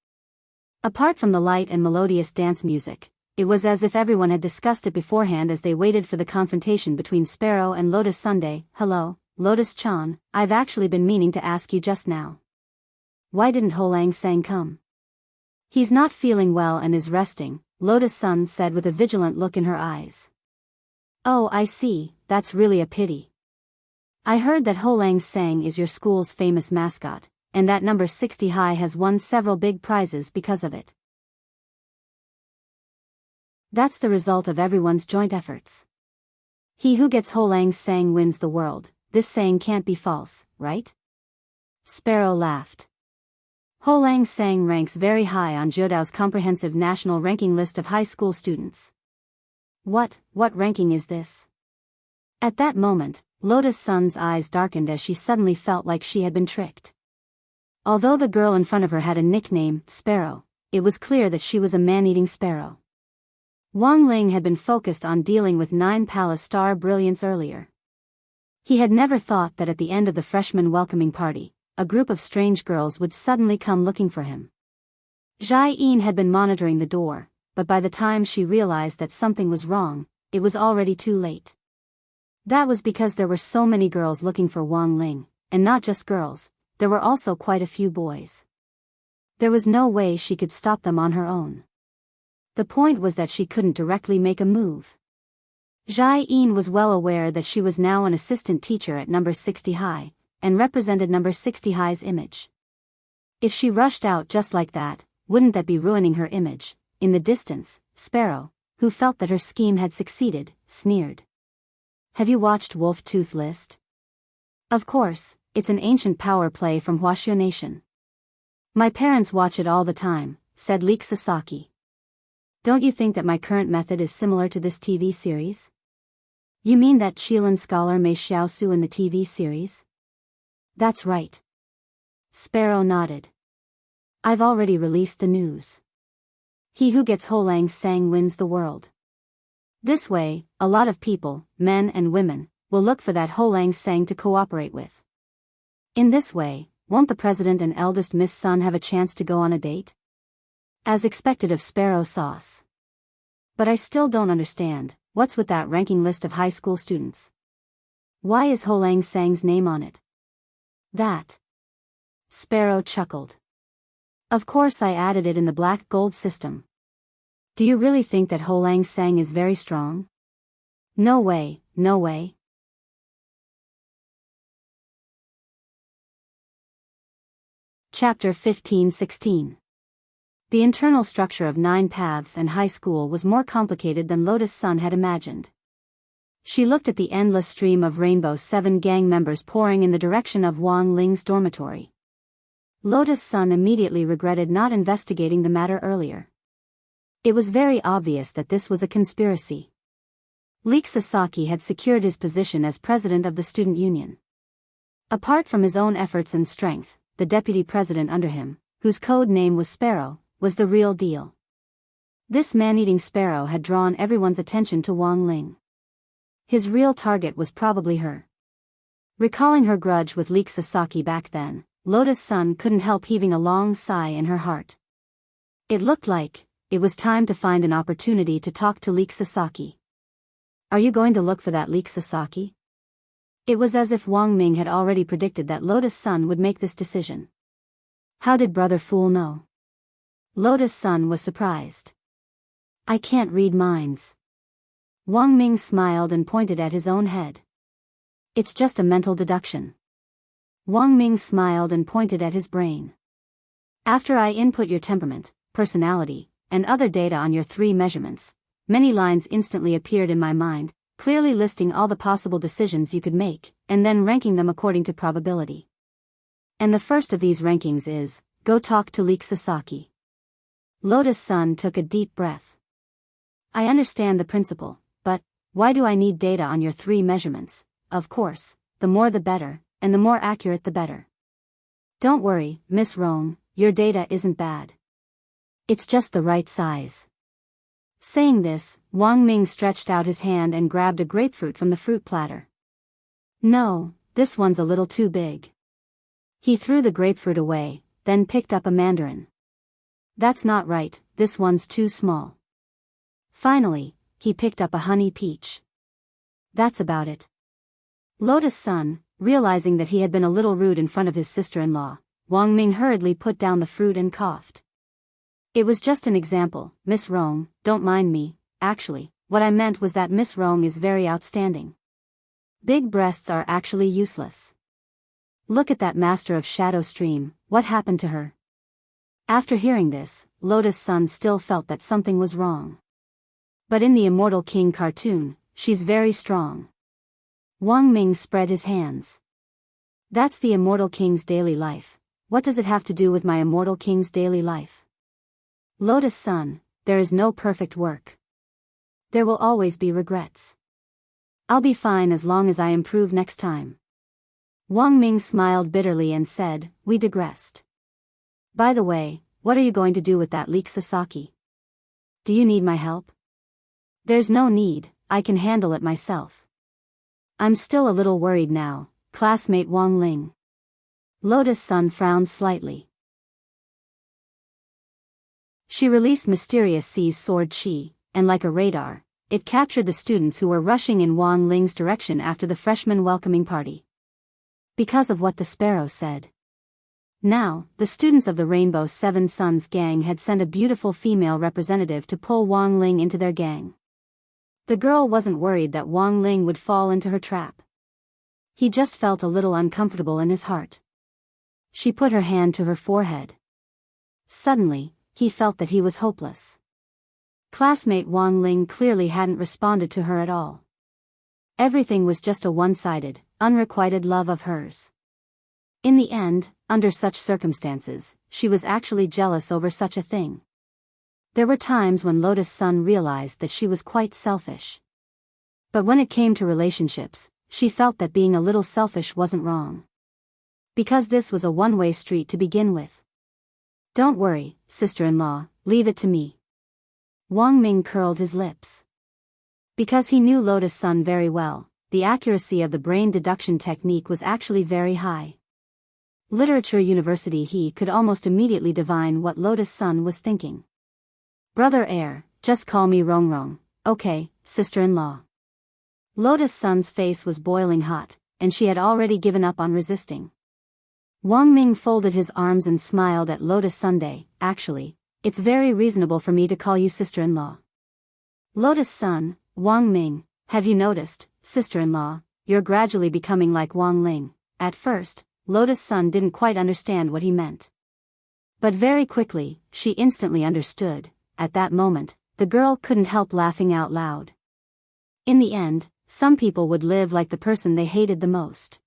Apart from the light and melodious dance music, it was as if everyone had discussed it beforehand as they waited for the confrontation between Sparrow and Lotus Sunday. "Hello, Lotus-chan, I've actually been meaning to ask you just now. Why didn't Ho Lang Sang come?" "He's not feeling well and is resting," Lotus Sun said with a vigilant look in her eyes. "Oh, I see, that's really a pity. I heard that Ho Lang Sang is your school's famous mascot, and that number 60 high has won several big prizes because of it. That's the result of everyone's joint efforts. He who gets Ho Lang Sang wins the world. This saying can't be false, right?" Sparrow laughed. Ho Lang Sang ranks very high on Jodao's comprehensive national ranking list of high school students. What ranking is this?" At that moment, Lotus Sun's eyes darkened as she suddenly felt like she had been tricked. Although the girl in front of her had a nickname, Sparrow, it was clear that she was a man-eating sparrow. Wang Ling had been focused on dealing with 9 Palace Star Brilliance earlier. He had never thought that at the end of the freshman welcoming party, a group of strange girls would suddenly come looking for him. Jai Yin had been monitoring the door, but by the time she realized that something was wrong, it was already too late. That was because there were so many girls looking for Wang Ling, and not just girls, there were also quite a few boys. There was no way she could stop them on her own. The point was that she couldn't directly make a move. Jai Yin was well aware that she was now an assistant teacher at number 60 high, and represented number 60 high's image. If she rushed out just like that, wouldn't that be ruining her image? In the distance, Sparrow, who felt that her scheme had succeeded, sneered. "Have you watched Wolf Tooth List?" "Of course, it's an ancient power play from Huaxiu Nation. My parents watch it all the time," said Leek Sasaki. "Don't you think that my current method is similar to this TV series?" "You mean that Qilin scholar Mei Xiaosu in the TV series?" "That's right." Sparrow nodded. "I've already released the news. He who gets Ho Lang Sang wins the world. This way, a lot of people, men and women, will look for that Ho Lang Sang to cooperate with. In this way, won't the president and eldest Miss Sun have a chance to go on a date?" As expected of Sparrow Sauce. "But I still don't understand, what's with that ranking list of high school students? Why is Ho Lang Sang's name on it?" "That." Sparrow chuckled. "Of course I added it in the black gold system. Do you really think that Ho Lang Sang is very strong?" No way, no way. Chapter 15-16. The internal structure of 9 Paths and high school was more complicated than Lotus Sun had imagined. She looked at the endless stream of Rainbow 7 gang members pouring in the direction of Wang Ling's dormitory. Lotus Sun immediately regretted not investigating the matter earlier. It was very obvious that this was a conspiracy. Leek Sasaki had secured his position as president of the student union. Apart from his own efforts and strength, the deputy president under him, whose code name was Sparrow, was the real deal. This man-eating sparrow had drawn everyone's attention to Wang Ling. His real target was probably her. Recalling her grudge with Leek Sasaki back then, Lotus Sun couldn't help heaving a long sigh in her heart. It looked like it was time to find an opportunity to talk to Leek Sasaki. Are you going to look for that Leek Sasaki? It was as if Wang Ming had already predicted that Lotus Sun would make this decision. How did Brother Fool know? Lotus Sun was surprised. I can't read minds. Wang Ming smiled and pointed at his own head. It's just a mental deduction. Wang Ming smiled and pointed at his brain. After I input your temperament, personality, and other data on your 3 measurements, many lines instantly appeared in my mind, clearly listing all the possible decisions you could make, and then ranking them according to probability. And the first of these rankings is, go talk to Leek Sasaki. Lotus Sun took a deep breath. I understand the principle, but why do I need data on your 3 measurements? Of course, the more the better, and the more accurate the better. Don't worry, Miss Rong, your data isn't bad. It's just the right size. Saying this, Wang Ming stretched out his hand and grabbed a grapefruit from the fruit platter. No, this one's a little too big. He threw the grapefruit away, then picked up a mandarin. That's not right, this one's too small. Finally, he picked up a honey peach. That's about it. Lotus Sun, realizing that he had been a little rude in front of his sister-in-law, Wang Ming hurriedly put down the fruit and coughed. It was just an example, Miss Rong, don't mind me. Actually, what I meant was that Miss Rong is very outstanding. Big breasts are actually useless. Look at that master of Shadow Stream, what happened to her? After hearing this, Lotus Sun still felt that something was wrong. But in the Immortal King cartoon, she's very strong. Wang Ming spread his hands. That's the Immortal King's daily life. What does it have to do with my Immortal King's daily life? Lotus Sun, there is no perfect work. There will always be regrets. I'll be fine as long as I improve next time. Wang Ming smiled bitterly and said, we digressed. By the way, what are you going to do with that Leek Sasaki? Do you need my help? There's no need, I can handle it myself. I'm still a little worried now, classmate Wang Ling. Lotus Sun frowned slightly. She released Mysterious Sea's sword chi, and like a radar, it captured the students who were rushing in Wang Ling's direction after the freshman welcoming party. Because of what the sparrow said. Now, the students of the Rainbow 7 Sons gang had sent a beautiful female representative to pull Wang Ling into their gang. The girl wasn't worried that Wang Ling would fall into her trap. He just felt a little uncomfortable in his heart. She put her hand to her forehead. Suddenly, he felt that he was hopeless. Classmate Wang Ling clearly hadn't responded to her at all. Everything was just a one-sided, unrequited love of hers. In the end, under such circumstances, she was actually jealous over such a thing. There were times when Lotus Sun realized that she was quite selfish. But when it came to relationships, she felt that being a little selfish wasn't wrong. Because this was a one-way street to begin with. Don't worry, sister-in-law, leave it to me. Wang Ming curled his lips. Because he knew Lotus Sun very well, the accuracy of the brain deduction technique was actually very high. Literature University, he could almost immediately divine what Lotus Sun was thinking. Brother Air, just call me Rong Rong, okay, sister-in-law. Lotus Sun's face was boiling hot, and she had already given up on resisting. Wang Ming folded his arms and smiled at Lotus Sunday. Actually, it's very reasonable for me to call you sister-in-law. Lotus Sun, Wang Ming, Have you noticed, sister-in-law, you're gradually becoming like Wang Ling? At first, Lotus Sun didn't quite understand what he meant. But very quickly, she instantly understood. At that moment, the girl couldn't help laughing out loud. In the end, some people would live like the person they hated the most.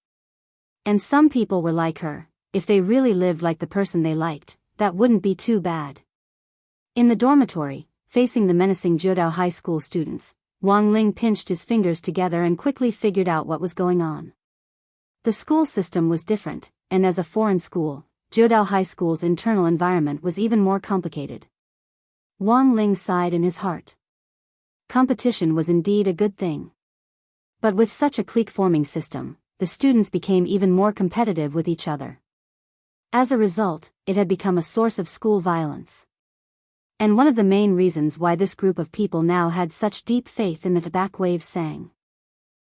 And some people were like her. If they really lived like the person they liked, that wouldn't be too bad. In the dormitory, facing the menacing Jiudao High School students, Wang Ling pinched his fingers together and quickly figured out what was going on. The school system was different, and as a foreign school, Jiudao High School's internal environment was even more complicated. Wang Ling sighed in his heart. Competition was indeed a good thing. But with such a clique-forming system, the students became even more competitive with each other. As a result, it had become a source of school violence. And one of the main reasons why this group of people now had such deep faith in the Back Wave sang.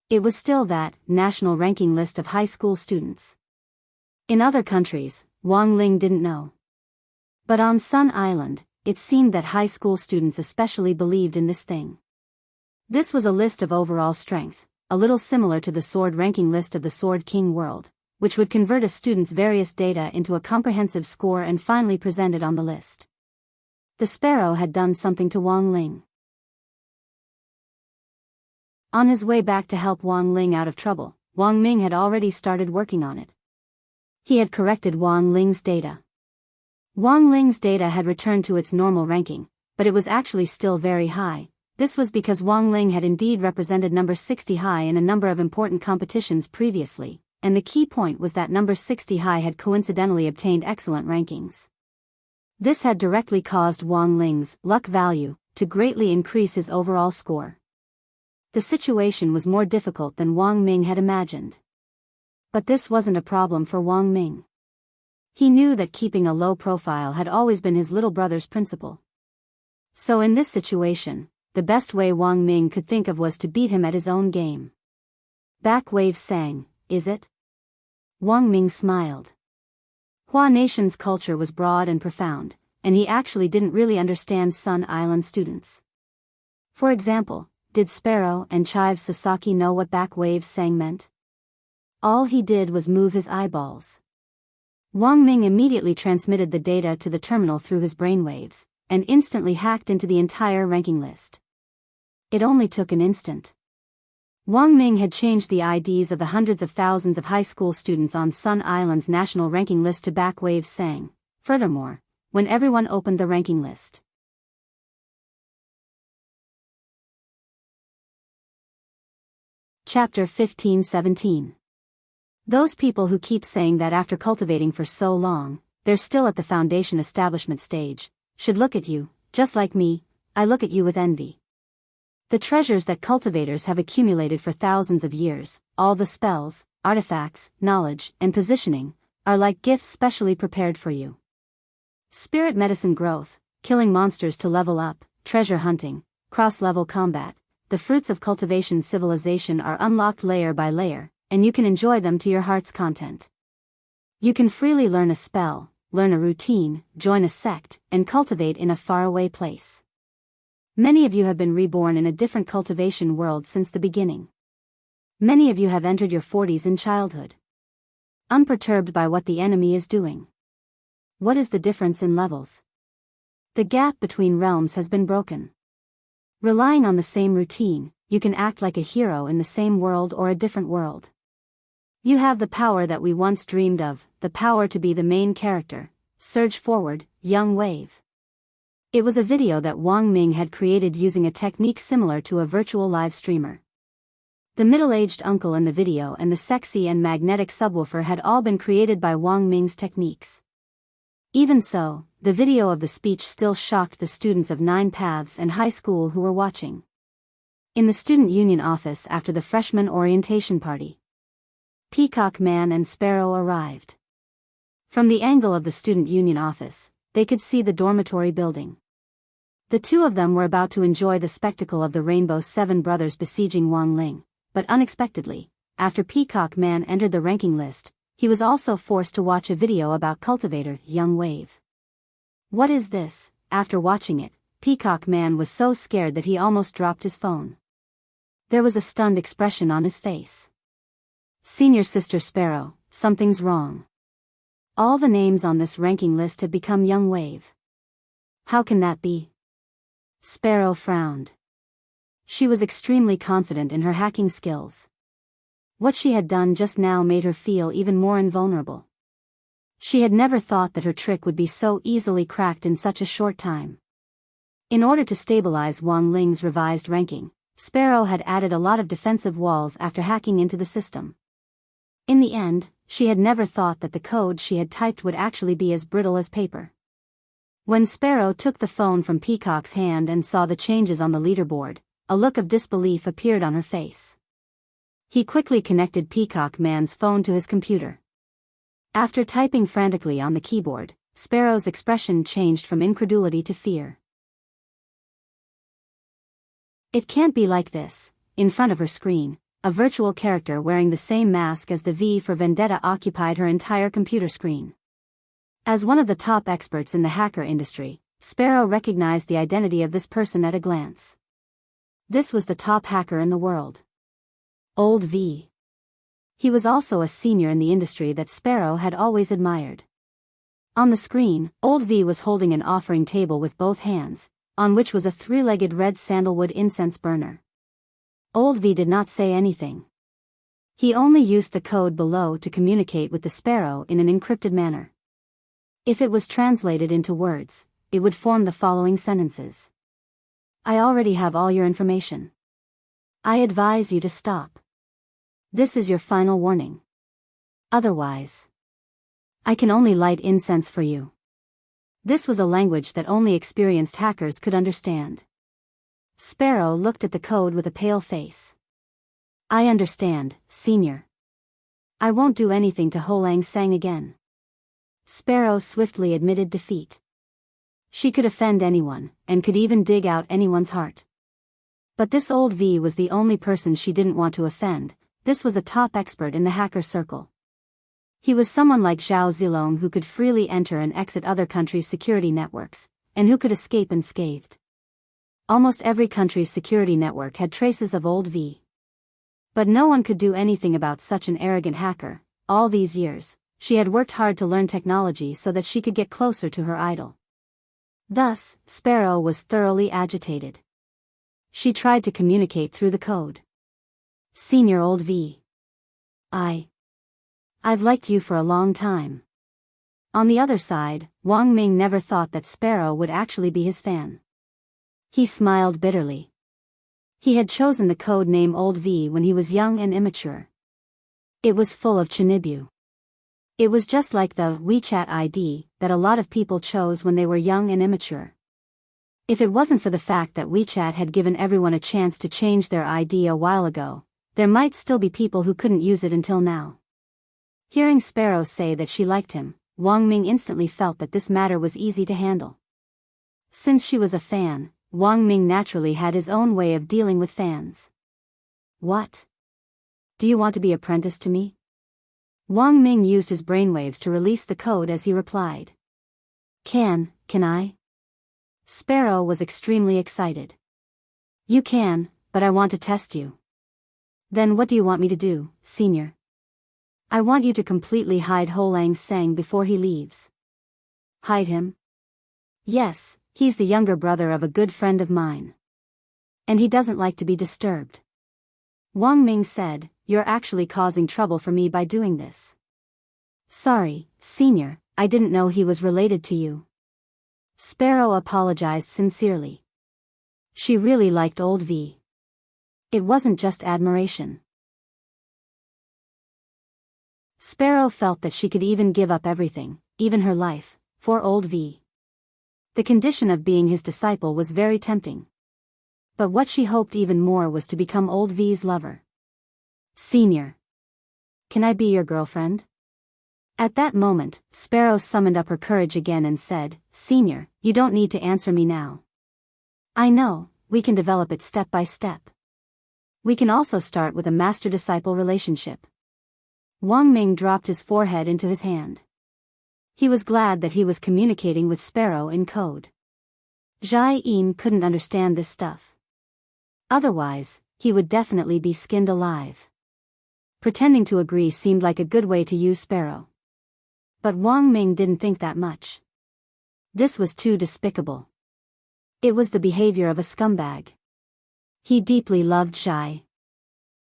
It was still that national ranking list of high school students. In other countries, Wang Ling didn't know. But on Sun Island, it seemed that high school students especially believed in this thing. This was a list of overall strength, a little similar to the sword ranking list of the Sword King world, which would convert a student's various data into a comprehensive score and finally present it on the list. The sparrow had done something to Wang Ling. On his way back to help Wang Ling out of trouble, Wang Ming had already started working on it. He had corrected Wang Ling's data. Wang Ling's data had returned to its normal ranking, but it was actually still very high. This was because Wang Ling had indeed represented number 60 high in a number of important competitions previously, and the key point was that number 60 high had coincidentally obtained excellent rankings. This had directly caused Wang Ling's luck value to greatly increase his overall score. The situation was more difficult than Wang Ming had imagined. But this wasn't a problem for Wang Ming. He knew that keeping a low profile had always been his little brother's principle. So in this situation, the best way Wang Ming could think of was to beat him at his own game. Back Wave sang, is it? Wang Ming smiled. Hua Nation's culture was broad and profound, and he actually didn't really understand Sun Island students. For example, did Sparrow and Chives Sasaki know what Back Wave sang meant? All he did was move his eyeballs. Wang Ming immediately transmitted the data to the terminal through his brainwaves, and instantly hacked into the entire ranking list. It only took an instant. Wang Ming had changed the IDs of the hundreds of thousands of high school students on Sun Island's national ranking list to Back Wave sang. Furthermore, when everyone opened the ranking list, Chapter 15-17. Those people who keep saying that after cultivating for so long, they're still at the foundation establishment stage, should look at you, just like me, I look at you with envy. The treasures that cultivators have accumulated for thousands of years, all the spells, artifacts, knowledge, and positioning, are like gifts specially prepared for you. Spirit medicine growth, killing monsters to level up, treasure hunting, cross-level combat, the fruits of cultivation civilization are unlocked layer by layer, and you can enjoy them to your heart's content. You can freely learn a spell, learn a routine, join a sect, and cultivate in a faraway place. Many of you have been reborn in a different cultivation world since the beginning. Many of you have entered your 40s in childhood, unperturbed by what the enemy is doing. What is the difference in levels? The gap between realms has been broken. Relying on the same routine, you can act like a hero in the same world or a different world. You have the power that we once dreamed of, the power to be the main character. Surge forward, young wave. It was a video that Wang Ming had created using a technique similar to a virtual live streamer. The middle-aged uncle in the video and the sexy and magnetic subwoofer had all been created by Wang Ming's techniques. Even so, the video of the speech still shocked the students of 9 Paths and high school who were watching. In the student union office after the freshman orientation party, Peacock Man and Sparrow arrived. From the angle of the student union office, they could see the dormitory building. The two of them were about to enjoy the spectacle of the Rainbow Seven brothers besieging Wang Ling, but unexpectedly, after Peacock Man entered the ranking list, he was also forced to watch a video about cultivator Young Wave. What is this? After watching it, Peacock Man was so scared that he almost dropped his phone. There was a stunned expression on his face. Senior Sister Sparrow, something's wrong. All the names on this ranking list have become Young Wave. How can that be? Sparrow frowned. She was extremely confident in her hacking skills. What she had done just now made her feel even more invulnerable. She had never thought that her trick would be so easily cracked in such a short time. In order to stabilize Wang Ling's revised ranking, Sparrow had added a lot of defensive walls after hacking into the system. In the end, she had never thought that the code she had typed would actually be as brittle as paper. When Sparrow took the phone from Peacock's hand and saw the changes on the leaderboard, a look of disbelief appeared on her face. He quickly connected Peacock Man's phone to his computer. After typing frantically on the keyboard, Sparrow's expression changed from incredulity to fear. It can't be like this. In front of her screen, a virtual character wearing the same mask as the V for Vendetta occupied her entire computer screen. As one of the top experts in the hacker industry, Sparrow recognized the identity of this person at a glance. This was the top hacker in the world. Old V. He was also a senior in the industry that Sparrow had always admired. On the screen, Old V was holding an offering table with both hands, on which was a three-legged red sandalwood incense burner. Old V did not say anything. He only used the code below to communicate with the Sparrow in an encrypted manner. If it was translated into words, it would form the following sentences. I already have all your information. I advise you to stop. This is your final warning. Otherwise, I can only light incense for you. This was a language that only experienced hackers could understand. Sparrow looked at the code with a pale face. I understand, Senior. I won't do anything to Ho Lang Sang again. Sparrow swiftly admitted defeat. She could offend anyone, and could even dig out anyone's heart. But this Old V was the only person she didn't want to offend. This was a top expert in the hacker circle. He was someone like Zhao Zilong who could freely enter and exit other countries' security networks, and who could escape unscathed. Almost every country's security network had traces of Old V. But no one could do anything about such an arrogant hacker. All these years, she had worked hard to learn technology so that she could get closer to her idol. Thus, Sparrow was thoroughly agitated. She tried to communicate through the code. Senior Old V. I've liked you for a long time. On the other side, Wang Ming never thought that Sparrow would actually be his fan. He smiled bitterly. He had chosen the code name Old V when he was young and immature. It was full of chinibu. It was just like the WeChat ID that a lot of people chose when they were young and immature. If it wasn't for the fact that WeChat had given everyone a chance to change their ID a while ago, there might still be people who couldn't use it until now. Hearing Sparrow say that she liked him, Wang Ming instantly felt that this matter was easy to handle. Since she was a fan, Wang Ming naturally had his own way of dealing with fans. What? Do you want to be apprenticed to me? Wang Ming used his brainwaves to release the code as he replied. Can I? Sparrow was extremely excited. You can, but I want to test you. Then what do you want me to do, Senior? I want you to completely hide Ho Lang Sang before he leaves. Hide him? Yes, he's the younger brother of a good friend of mine. And he doesn't like to be disturbed. Wang Ming said, You're actually causing trouble for me by doing this. Sorry, Senior, I didn't know he was related to you. Sparrow apologized sincerely. She really liked Old V. It wasn't just admiration. Sparrow felt that she could even give up everything, even her life, for Old V. The condition of being his disciple was very tempting. But what she hoped even more was to become Old V's lover. Senior. Can I be your girlfriend? At that moment, Sparrow summoned up her courage again and said, Senior, you don't need to answer me now. I know, we can develop it step by step. We can also start with a master-disciple relationship. Wang Ming dropped his forehead into his hand. He was glad that he was communicating with Sparrow in code. Jai Yin couldn't understand this stuff. Otherwise, he would definitely be skinned alive. Pretending to agree seemed like a good way to use Sparrow. But Wang Ming didn't think that much. This was too despicable. It was the behavior of a scumbag. He deeply loved Zhai.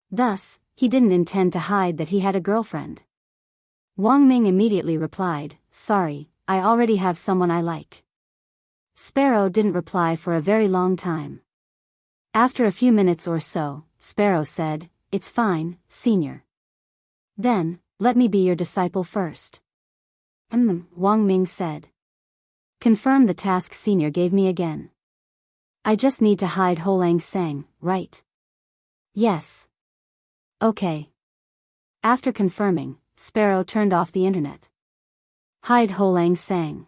Thus, he didn't intend to hide that he had a girlfriend. Wang Ming immediately replied, "Sorry, I already have someone I like." Sparrow didn't reply for a very long time. After a few minutes or so, Sparrow said, "It's fine, Senior. Then, let me be your disciple first." Wang Ming said. "Confirm the task Senior gave me again. I just need to hide Ho Lang Sang, right?" "Yes." "Okay." After confirming, Sparrow turned off the internet. Hide Ho Lang Sang.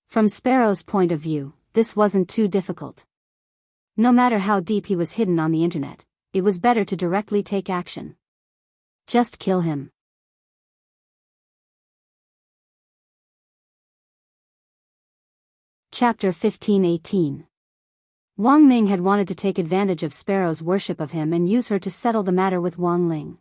From Sparrow's point of view, this wasn't too difficult. No matter how deep he was hidden on the internet, it was better to directly take action. Just kill him. Chapter 15:18. Wang Ming had wanted to take advantage of Sparrow's worship of him and use her to settle the matter with Wang Ling.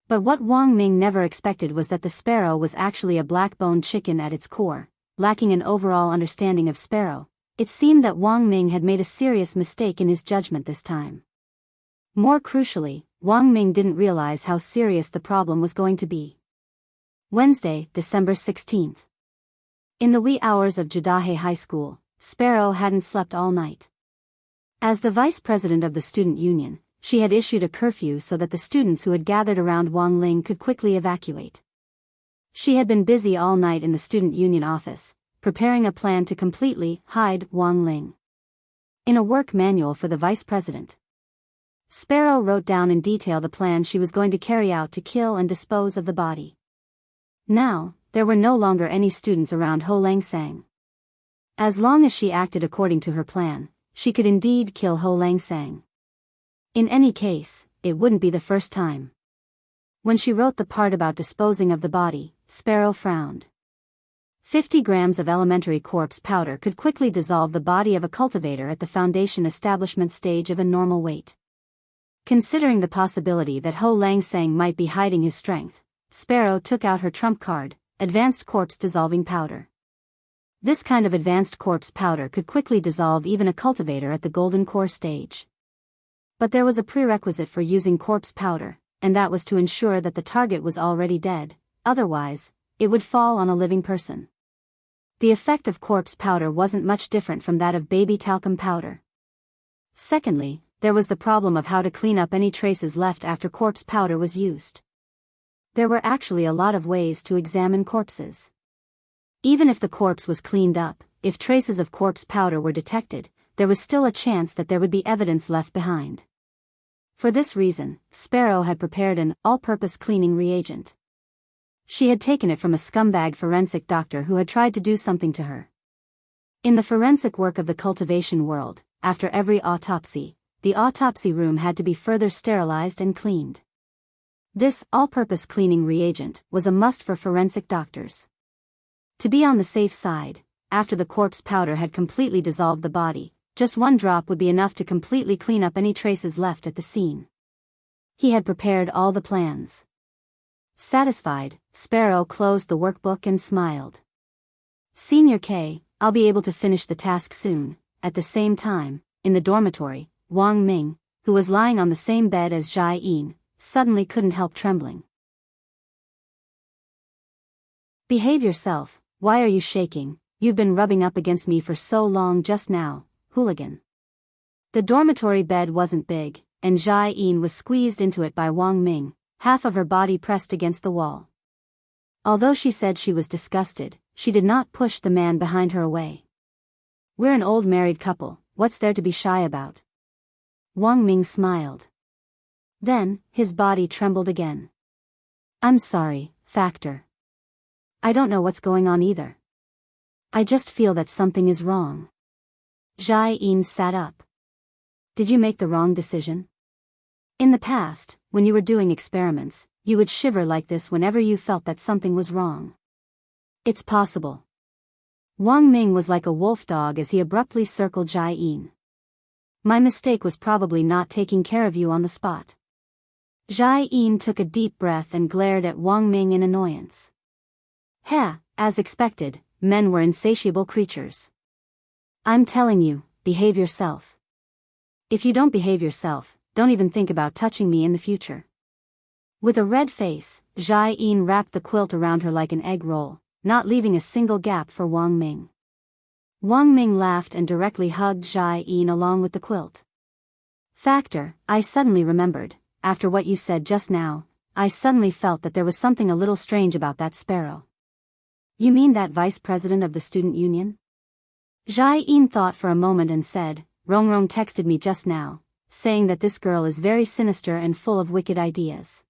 But what Wang Ming never expected was that the Sparrow was actually a black-boned chicken at its core. Lacking an overall understanding of Sparrow, it seemed that Wang Ming had made a serious mistake in his judgment this time. More crucially, Wang Ming didn't realize how serious the problem was going to be. Wednesday, December 16th. In the wee hours of Judahe High School, Sparrow hadn't slept all night. As the vice president of the student union, she had issued a curfew so that the students who had gathered around Wang Ling could quickly evacuate. She had been busy all night in the student union office, preparing a plan to completely hide Wang Ling. In a work manual for the vice president, Sparrow wrote down in detail the plan she was going to carry out to kill and dispose of the body. Now, there were no longer any students around Ho Lang Sang. As long as she acted according to her plan, she could indeed kill Ho Lang Sang. In any case, it wouldn't be the first time. When she wrote the part about disposing of the body, Sparrow frowned. 50 grams of elementary corpse powder could quickly dissolve the body of a cultivator at the foundation establishment stage of a normal weight. Considering the possibility that Ho Lang Sang might be hiding his strength, Sparrow took out her trump card, advanced corpse dissolving powder. This kind of advanced corpse powder could quickly dissolve even a cultivator at the golden core stage. But there was a prerequisite for using corpse powder, and that was to ensure that the target was already dead, otherwise, it would fall on a living person. The effect of corpse powder wasn't much different from that of baby talcum powder. Secondly, there was the problem of how to clean up any traces left after corpse powder was used. There were actually a lot of ways to examine corpses. Even if the corpse was cleaned up, if traces of corpse powder were detected, there was still a chance that there would be evidence left behind. For this reason, Sparrow had prepared an all-purpose cleaning reagent. She had taken it from a scumbag forensic doctor who had tried to do something to her. In the forensic work of the cultivation world, after every autopsy, the autopsy room had to be further sterilized and cleaned. This all-purpose cleaning reagent was a must for forensic doctors. To be on the safe side, after the corpse powder had completely dissolved the body, just one drop would be enough to completely clean up any traces left at the scene. He had prepared all the plans. Satisfied, Sparrow closed the workbook and smiled. "Senior K, I'll be able to finish the task soon." At the same time, in the dormitory, Wang Ming, who was lying on the same bed as Zhai Yin, suddenly couldn't help trembling. "Behave yourself, why are you shaking? You've been rubbing up against me for so long just now, hooligan." The dormitory bed wasn't big, and Zhai Yin was squeezed into it by Wang Ming, half of her body pressed against the wall. Although she said she was disgusted, she did not push the man behind her away. "We're an old married couple, what's there to be shy about?" Wang Ming smiled. Then, his body trembled again. "I'm sorry, Factor. I don't know what's going on either. I just feel that something is wrong." Zhai Yin sat up. "Did you make the wrong decision? In the past, when you were doing experiments, you would shiver like this whenever you felt that something was wrong." "It's possible." Wang Ming was like a wolf dog as he abruptly circled Zhai Yin. My mistake was probably not taking care of you on the spot. Jai Yin took a deep breath and glared at Wang Ming in annoyance. Heh, as expected, men were insatiable creatures. I'm telling you, behave yourself. If you don't behave yourself, don't even think about touching me in the future. With a red face, Jai Yin wrapped the quilt around her like an egg roll, not leaving a single gap for Wang Ming. Wang Ming laughed and directly hugged Jai Yin along with the quilt. Factor, I suddenly remembered, after what you said just now, I suddenly felt that there was something a little strange about that sparrow. You mean that vice president of the student union? Jai Yin thought for a moment and said, Rongrong texted me just now, saying that this girl is very sinister and full of wicked ideas.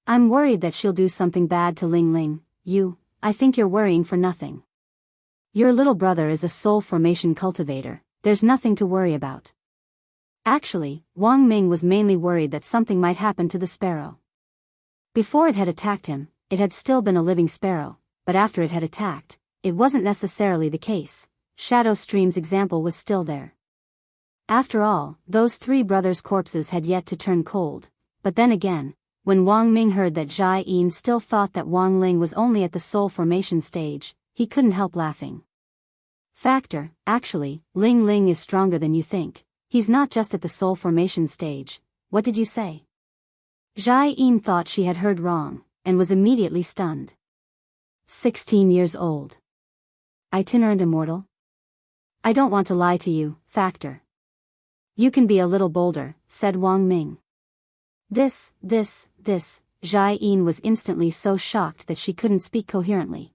I'm worried that she'll do something bad to Ling Ling. I think you're worrying for nothing. Your little brother is a soul formation cultivator, there's nothing to worry about. Actually, Wang Ming was mainly worried that something might happen to the sparrow. Before it had attacked him, it had still been a living sparrow, but after it had attacked, it wasn't necessarily the case. Shadow Stream's example was still there. After all, those three brothers' corpses had yet to turn cold, but then again, when Wang Ming heard that Jai Yin still thought that Wang Ling was only at the soul formation stage, he couldn't help laughing. Factor, actually, Ling Ling is stronger than you think, he's not just at the soul formation stage. What did you say? Jai Yin thought she had heard wrong, and was immediately stunned. 16 years old. Itinerant immortal? I don't want to lie to you, Factor. You can be a little bolder, said Wang Ming. This, Jai Yin was instantly so shocked that she couldn't speak coherently.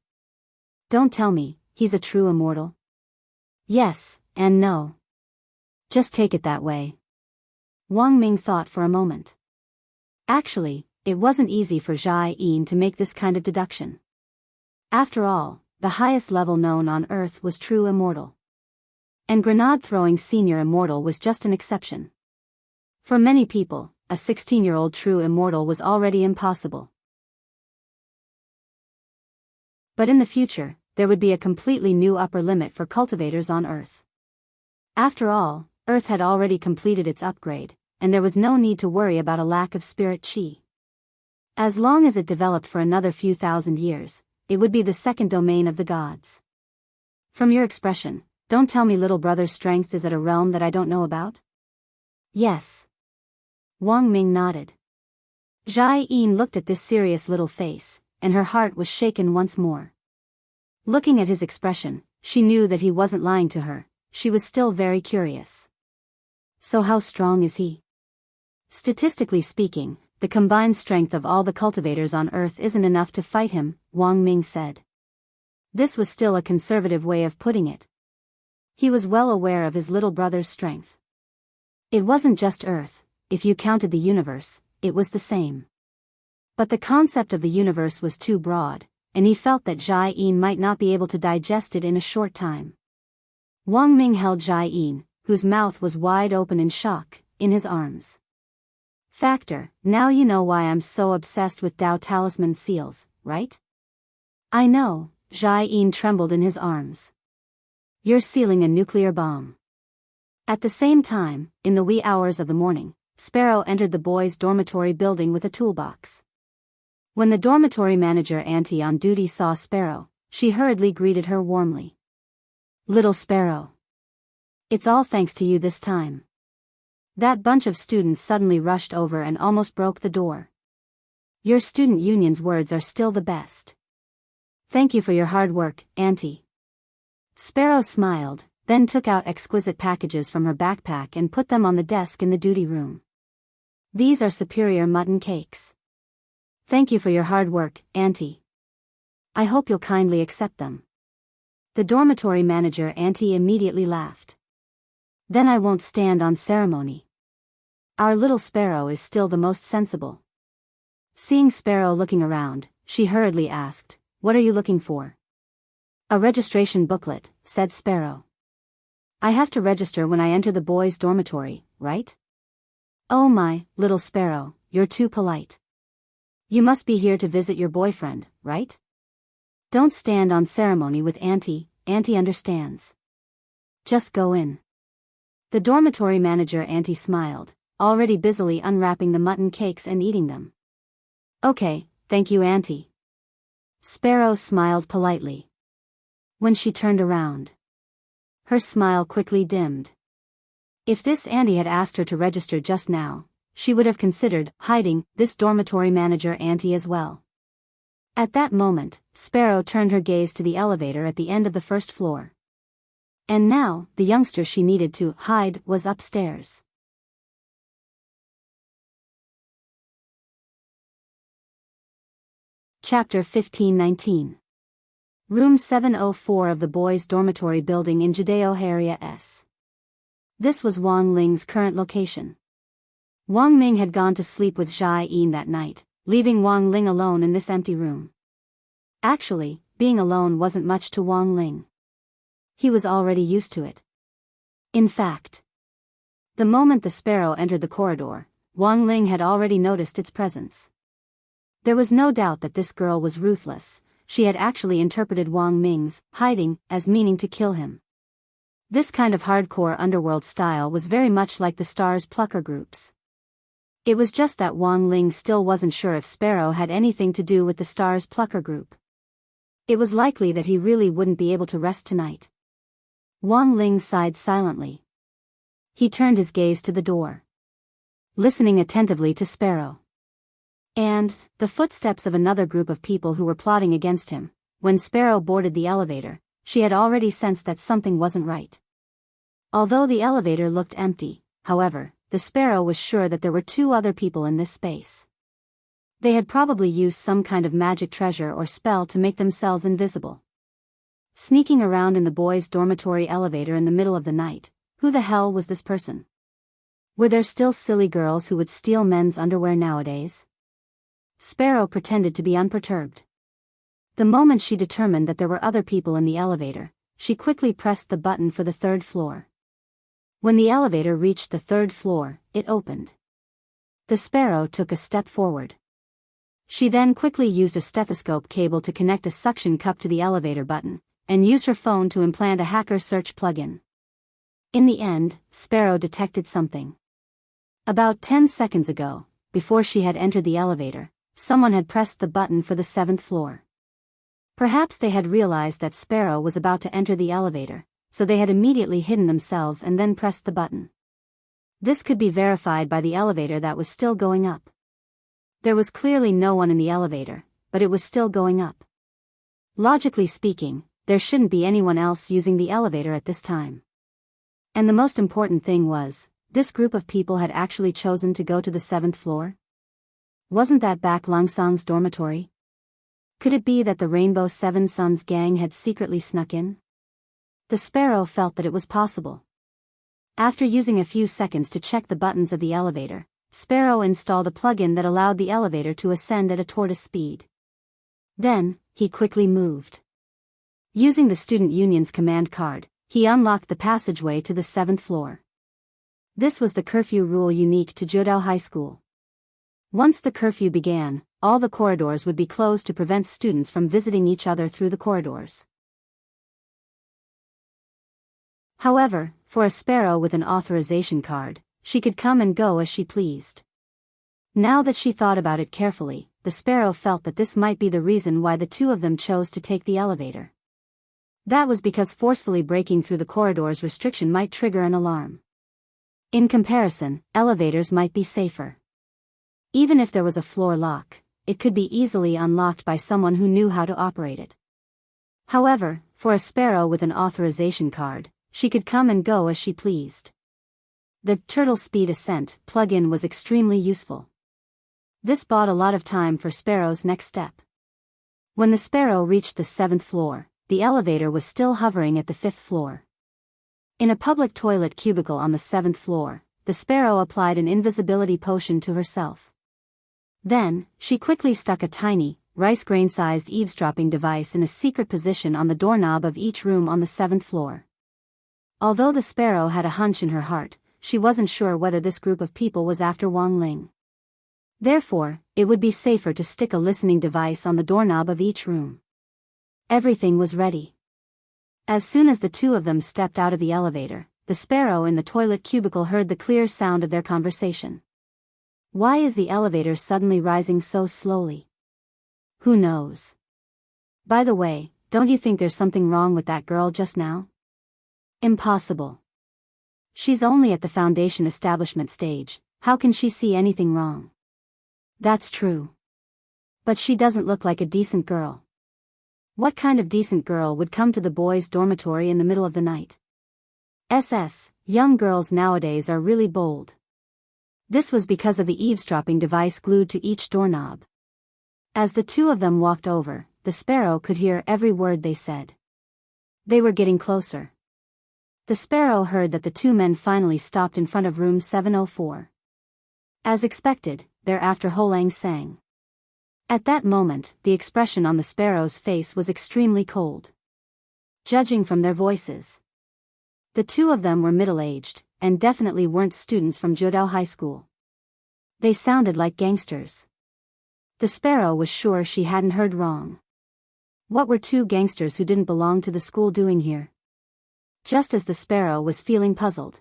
Don't tell me, he's a true immortal? Yes, and no. Just take it that way. Wang Ming thought for a moment. Actually, it wasn't easy for Jai Yin to make this kind of deduction. After all, the highest level known on Earth was true immortal. And grenade-throwing senior immortal was just an exception. For many people, a 16-year-old true immortal was already impossible. But in the future, there would be a completely new upper limit for cultivators on Earth. After all, Earth had already completed its upgrade, and there was no need to worry about a lack of spirit chi. As long as it developed for another few thousand years, it would be the second domain of the gods. From your expression, don't tell me little brother's strength is at a realm that I don't know about? Yes. Wang Ming nodded. Jai Yin looked at this serious little face, and her heart was shaken once more. Looking at his expression, she knew that he wasn't lying to her. She was still very curious. So how strong is he? Statistically speaking, the combined strength of all the cultivators on Earth isn't enough to fight him, Wang Ming said. This was still a conservative way of putting it. He was well aware of his little brother's strength. It wasn't just Earth. If you counted the universe, it was the same. But the concept of the universe was too broad, and he felt that Jai Yin might not be able to digest it in a short time. Wang Ming held Jai Yin, whose mouth was wide open in shock, in his arms. Factor, now you know why I'm so obsessed with Tao talisman seals, right? I know, Jai Yin trembled in his arms. You're sealing a nuclear bomb. At the same time, in the wee hours of the morning, Sparrow entered the boys' dormitory building with a toolbox. When the dormitory manager Auntie on duty saw Sparrow, she hurriedly greeted her warmly. Little Sparrow. It's all thanks to you this time. That bunch of students suddenly rushed over and almost broke the door. Your student union's words are still the best. Thank you for your hard work, Auntie. Sparrow smiled, then took out exquisite packages from her backpack and put them on the desk in the duty room. These are superior mutton cakes. Thank you for your hard work, Auntie. I hope you'll kindly accept them. The dormitory manager Auntie immediately laughed. Then I won't stand on ceremony. Our little Sparrow is still the most sensible. Seeing Sparrow looking around, she hurriedly asked, What are you looking for? A registration booklet, said Sparrow. I have to register when I enter the boys' dormitory, right? Oh my, little Sparrow, you're too polite. You must be here to visit your boyfriend, right? Don't stand on ceremony with Auntie, Auntie understands. Just go in. The dormitory manager auntie smiled, already busily unwrapping the mutton cakes and eating them. Okay, thank you, auntie. Sparrow smiled politely. When she turned around, her smile quickly dimmed. If this auntie had asked her to register just now, she would have considered hiding this dormitory manager auntie as well. At that moment, Sparrow turned her gaze to the elevator at the end of the first floor. And now, the youngster she needed to hide was upstairs. Chapter 15-19. Room 704 of the boys' dormitory building in Judeo area S. This was Wang Ling's current location. Wang Ming had gone to sleep with Zhai Yin that night, leaving Wang Ling alone in this empty room. Actually, being alone wasn't much to Wang Ling. He was already used to it. In fact, the moment the sparrow entered the corridor, Wang Ling had already noticed its presence. There was no doubt that this girl was ruthless. She had actually interpreted Wang Ming's hiding as meaning to kill him. This kind of hardcore underworld style was very much like the Stars Plucker groups. It was just that Wang Ling still wasn't sure if Sparrow had anything to do with the Stars Plucker group. It was likely that he really wouldn't be able to rest tonight. Wang Ling sighed silently. He turned his gaze to the door, listening attentively to Sparrow. And the footsteps of another group of people who were plotting against him. When Sparrow boarded the elevator, she had already sensed that something wasn't right. Although the elevator looked empty, however, the sparrow was sure that there were two other people in this space. They had probably used some kind of magic treasure or spell to make themselves invisible. Sneaking around in the boys' dormitory elevator in the middle of the night, who the hell was this person? Were there still silly girls who would steal men's underwear nowadays? Sparrow pretended to be unperturbed. The moment she determined that there were other people in the elevator, she quickly pressed the button for the third floor. When the elevator reached the third floor, it opened. The sparrow took a step forward. She then quickly used a stethoscope cable to connect a suction cup to the elevator button, and used her phone to implant a hacker search plugin. In the end, Sparrow detected something. About 10 seconds ago, before she had entered the elevator, someone had pressed the button for the 7th floor. Perhaps they had realized that Sparrow was about to enter the elevator, so they had immediately hidden themselves and then pressed the button. This could be verified by the elevator that was still going up. There was clearly no one in the elevator, but it was still going up. Logically speaking, there shouldn't be anyone else using the elevator at this time. And the most important thing was, this group of people had actually chosen to go to the 7th floor? Wasn't that Bak Langsang's dormitory? Could it be that the Rainbow Seven Suns gang had secretly snuck in? The sparrow felt that it was possible. After using a few seconds to check the buttons of the elevator, Sparrow installed a plugin that allowed the elevator to ascend at a tortoise speed. Then, he quickly moved. Using the student union's command card, he unlocked the passageway to the 7th floor. This was the curfew rule unique to Judeo High School. Once the curfew began, all the corridors would be closed to prevent students from visiting each other through the corridors. However, for a sparrow with an authorization card, she could come and go as she pleased. Now that she thought about it carefully, the sparrow felt that this might be the reason why the two of them chose to take the elevator. That was because forcefully breaking through the corridor's restriction might trigger an alarm. In comparison, elevators might be safer. Even if there was a floor lock, it could be easily unlocked by someone who knew how to operate it. However, for a sparrow with an authorization card, she could come and go as she pleased. The turtle speed ascent plugin was extremely useful. This bought a lot of time for Sparrow's next step. When the sparrow reached the 7th floor, the elevator was still hovering at the 5th floor. In a public toilet cubicle on the 7th floor, the sparrow applied an invisibility potion to herself. Then, she quickly stuck a tiny, rice grain-sized eavesdropping device in a secret position on the doorknob of each room on the 7th floor. Although the sparrow had a hunch in her heart, she wasn't sure whether this group of people was after Wang Ling. Therefore, it would be safer to stick a listening device on the doorknob of each room. Everything was ready. As soon as the two of them stepped out of the elevator, the sparrow in the toilet cubicle heard the clear sound of their conversation. Why is the elevator suddenly rising so slowly? Who knows? By the way, don't you think there's something wrong with that girl just now? Impossible. She's only at the foundation establishment stage, how can she see anything wrong? That's true. But she doesn't look like a decent girl. What kind of decent girl would come to the boys' dormitory in the middle of the night? Young girls nowadays are really bold. This was because of the eavesdropping device glued to each doorknob. As the two of them walked over, the sparrow could hear every word they said. They were getting closer. The sparrow heard that the two men finally stopped in front of room 704. As expected, thereafter Ho Lang sang. At that moment, the expression on the sparrow's face was extremely cold. Judging from their voices, the two of them were middle-aged, and definitely weren't students from Jiudao High School. They sounded like gangsters. The sparrow was sure she hadn't heard wrong. What were two gangsters who didn't belong to the school doing here? Just as the sparrow was feeling puzzled,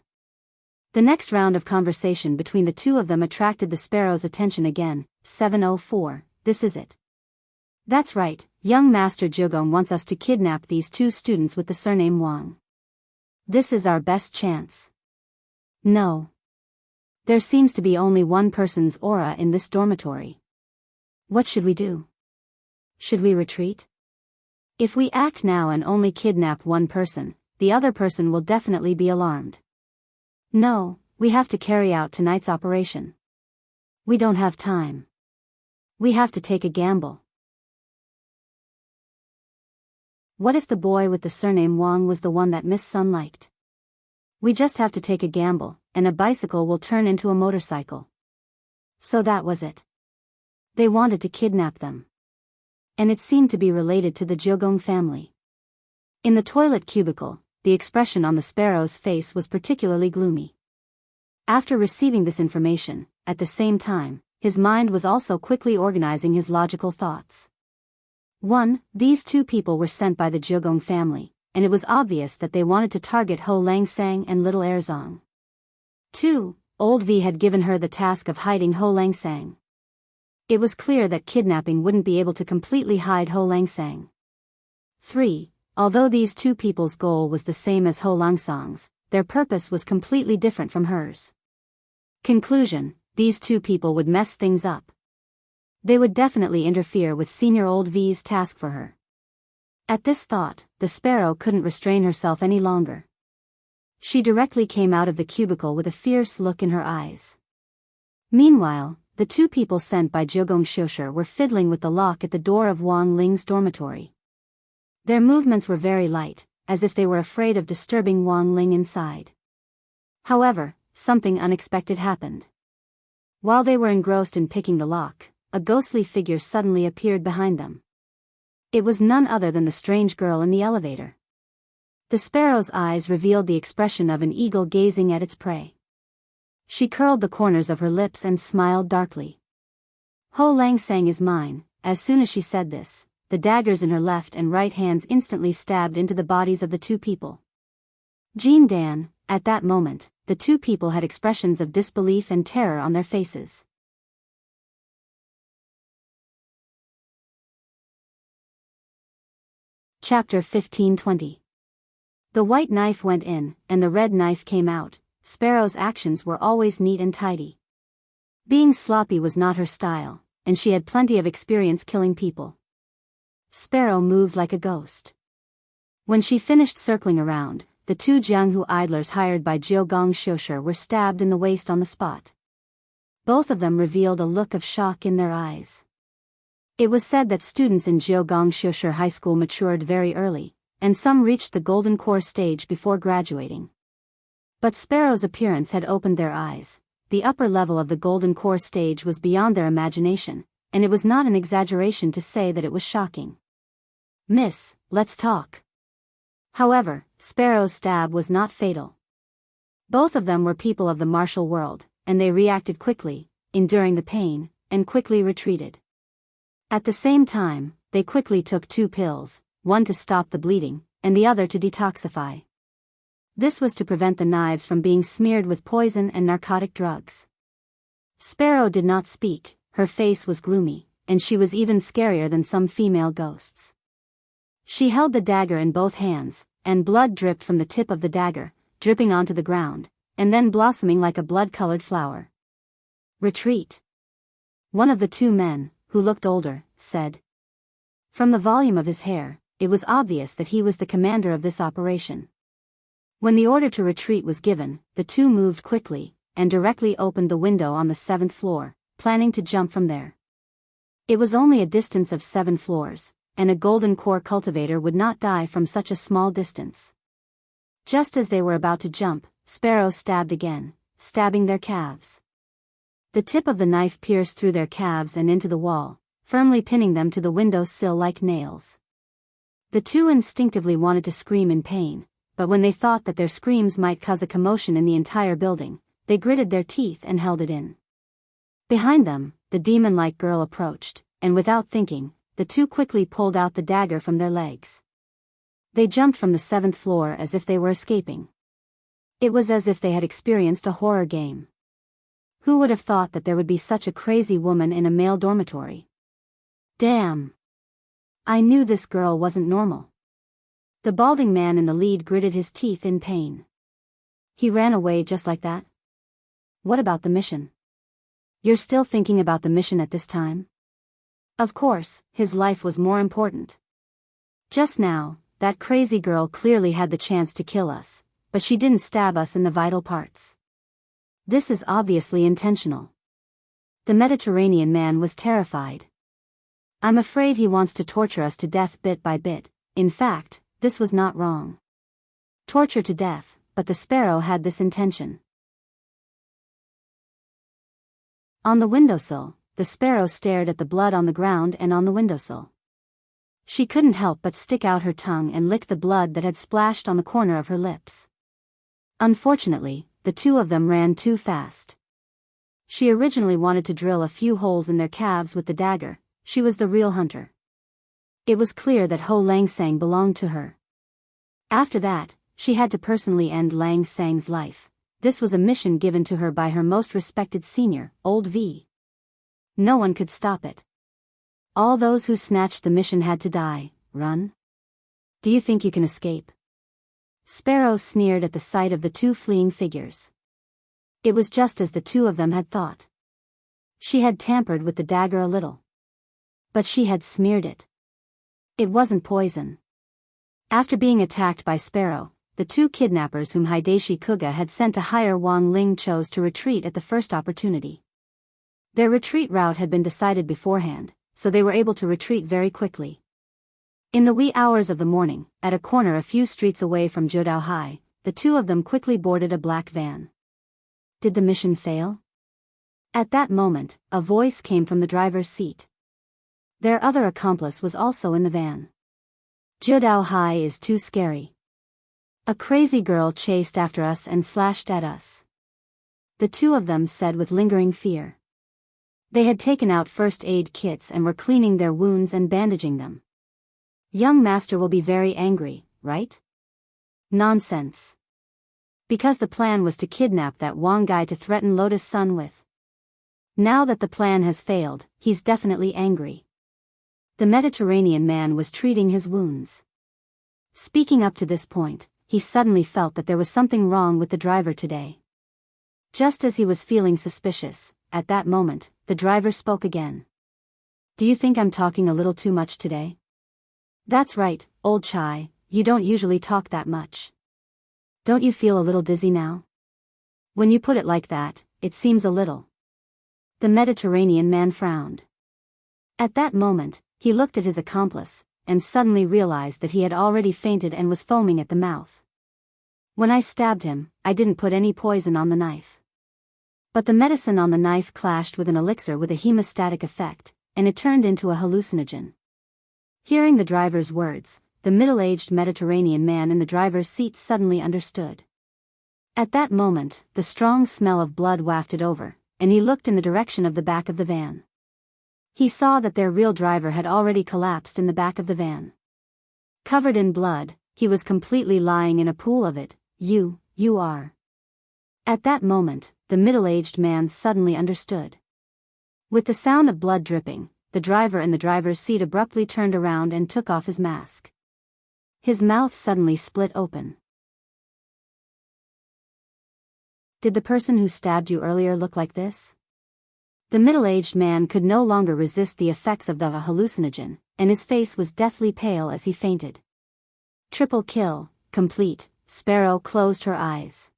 the next round of conversation between the two of them attracted the sparrow's attention again. 704, this is it. That's right, young Master Jiugong wants us to kidnap these two students with the surname Wang. This is our best chance. No. There seems to be only one person's aura in this dormitory. What should we do? Should we retreat? If we act now and only kidnap one person, the other person will definitely be alarmed. No, we have to carry out tonight's operation. We don't have time. We have to take a gamble. What if the boy with the surname Wang was the one that Miss Sun liked? We just have to take a gamble, and a bicycle will turn into a motorcycle. So that was it. They wanted to kidnap them. And it seemed to be related to the Jiugong family. In the toilet cubicle, the expression on the sparrow's face was particularly gloomy. After receiving this information, at the same time, his mind was also quickly organizing his logical thoughts. 1. These two people were sent by the Jiugong family, and it was obvious that they wanted to target Ho Langsang and little Erzong. 2. Old V had given her the task of hiding Ho Langsang. It was clear that kidnapping wouldn't be able to completely hide Ho Langsang. 3. Although these two people's goal was the same as Ho Langsang's, their purpose was completely different from hers. Conclusion: these two people would mess things up. They would definitely interfere with Senior Old V's task for her. At this thought, the sparrow couldn't restrain herself any longer. She directly came out of the cubicle with a fierce look in her eyes. Meanwhile, the two people sent by Jiugong Shosher were fiddling with the lock at the door of Wang Ling's dormitory. Their movements were very light, as if they were afraid of disturbing Wang Ling inside. However, something unexpected happened. While they were engrossed in picking the lock, a ghostly figure suddenly appeared behind them. It was none other than the strange girl in the elevator. The sparrow's eyes revealed the expression of an eagle gazing at its prey. She curled the corners of her lips and smiled darkly. Ho Langsang is mine. As soon as she said this, the daggers in her left and right hands instantly stabbed into the bodies of the two people. Jean Dan, at that moment, the two people had expressions of disbelief and terror on their faces. Chapter 15-20. The white knife went in, and the red knife came out. Sparrow's actions were always neat and tidy. Being sloppy was not her style, and she had plenty of experience killing people. Sparrow moved like a ghost. When she finished circling around, the two Jianghu idlers hired by Jiugong Shosher were stabbed in the waist on the spot. Both of them revealed a look of shock in their eyes. It was said that students in Jiugong Shosher High School matured very early, and some reached the golden core stage before graduating. But Sparrow's appearance had opened their eyes. The upper level of the golden core stage was beyond their imagination, and it was not an exaggeration to say that it was shocking. "Miss, let's talk." However, Sparrow's stab was not fatal. Both of them were people of the martial world, and they reacted quickly, enduring the pain, and quickly retreated. At the same time, they quickly took 2 pills, one to stop the bleeding, and the other to detoxify. This was to prevent the knives from being smeared with poison and narcotic drugs. Sparrow did not speak, her face was gloomy, and she was even scarier than some female ghosts. She held the dagger in both hands, and blood dripped from the tip of the dagger, dripping onto the ground, and then blossoming like a blood-colored flower. "Retreat," one of the two men, who looked older, said. From the volume of his hair, it was obvious that he was the commander of this operation. When the order to retreat was given, the two moved quickly, and directly opened the window on the 7th floor, planning to jump from there. It was only a distance of 7 floors, and a golden core cultivator would not die from such a small distance. Just as they were about to jump, Sparrow stabbed again, stabbing their calves. The tip of the knife pierced through their calves and into the wall, firmly pinning them to the window sill like nails. The two instinctively wanted to scream in pain, but when they thought that their screams might cause a commotion in the entire building, they gritted their teeth and held it in. Behind them, the demon-like girl approached, and without thinking, the two quickly pulled out the dagger from their legs. They jumped from the 7th floor as if they were escaping. It was as if they had experienced a horror game. Who would have thought that there would be such a crazy woman in a male dormitory? Damn! I knew this girl wasn't normal. The balding man in the lead gritted his teeth in pain. He ran away just like that? What about the mission? You're still thinking about the mission at this time? Of course, his life was more important. Just now, that crazy girl clearly had the chance to kill us, but she didn't stab us in the vital parts. This is obviously intentional. The Mediterranean man was terrified. I'm afraid he wants to torture us to death bit by bit. In fact, this was not wrong. Torture to death, but the sparrow had this intention. On the windowsill, the sparrow stared at the blood on the ground and on the windowsill. She couldn't help but stick out her tongue and lick the blood that had splashed on the corner of her lips. Unfortunately, the two of them ran too fast. She originally wanted to drill a few holes in their calves with the dagger. She was the real hunter. It was clear that Ho Lang Sang belonged to her. After that, she had to personally end Lang Sang's life. This was a mission given to her by her most respected senior, Old V. No one could stop it. All those who snatched the mission had to die. Run? Do you think you can escape? Sparrow sneered at the sight of the two fleeing figures. It was just as the two of them had thought. She had tampered with the dagger a little. But she had smeared it. It wasn't poison. After being attacked by Sparrow, the two kidnappers whom Hideshi Kuga had sent to hire Wang Ling chose to retreat at the first opportunity. Their retreat route had been decided beforehand, so they were able to retreat very quickly. In the wee hours of the morning, at a corner a few streets away from Jiudao High, the two of them quickly boarded a black van. Did the mission fail? At that moment, a voice came from the driver's seat. Their other accomplice was also in the van. Jiudao High is too scary. A crazy girl chased after us and slashed at us. The two of them said with lingering fear. They had taken out first aid kits and were cleaning their wounds and bandaging them. Young master will be very angry, right? Nonsense. Because the plan was to kidnap that Wang guy to threaten Lotus Sun with. Now that the plan has failed, he's definitely angry. The Mediterranean man was treating his wounds. Speaking up to this point, he suddenly felt that there was something wrong with the driver today. Just as he was feeling suspicious, at that moment, the driver spoke again. Do you think I'm talking a little too much today? That's right, old Chai, you don't usually talk that much. Don't you feel a little dizzy now? When you put it like that, it seems a little. The Mediterranean man frowned. At that moment, he looked at his accomplice, and suddenly realized that he had already fainted and was foaming at the mouth. When I stabbed him, I didn't put any poison on the knife. But the medicine on the knife clashed with an elixir with a hemostatic effect, and it turned into a hallucinogen. Hearing the driver's words, the middle-aged Mediterranean man in the driver's seat suddenly understood. At that moment, the strong smell of blood wafted over, and he looked in the direction of the back of the van. He saw that their real driver had already collapsed in the back of the van. Covered in blood, he was completely lying in a pool of it, You are. At that moment, the middle-aged man suddenly understood. With the sound of blood dripping, the driver in the driver's seat abruptly turned around and took off his mask. His mouth suddenly split open. Did the person who stabbed you earlier look like this? The middle-aged man could no longer resist the effects of the hallucinogen, and his face was deathly pale as he fainted. Triple kill, complete. Sparrow closed her eyes.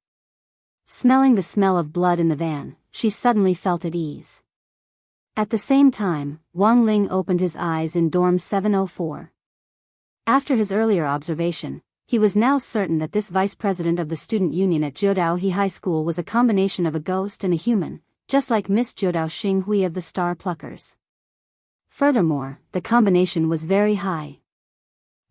Smelling the smell of blood in the van, she suddenly felt at ease. At the same time, Wang Ling opened his eyes in dorm 704. After his earlier observation, he was now certain that this vice president of the student union at Jiudaohe High School was a combination of a ghost and a human, just like Miss Jiudao Xinghui of the Star Pluckers. Furthermore, the combination was very high.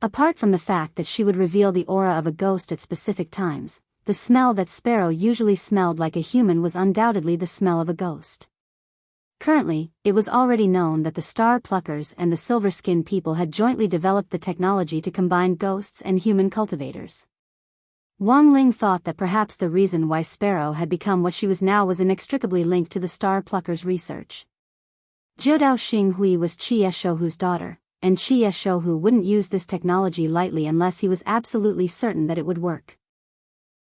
Apart from the fact that she would reveal the aura of a ghost at specific times, the smell that Sparrow usually smelled like a human was undoubtedly the smell of a ghost. Currently, it was already known that the Star Pluckers and the Silver Skin people had jointly developed the technology to combine ghosts and human cultivators. Wang Ling thought that perhaps the reason why Sparrow had become what she was now was inextricably linked to the Star Pluckers' research. Jiudao Xinghui was Qi Shouhu's daughter, and Qi Shouhu wouldn't use this technology lightly unless he was absolutely certain that it would work.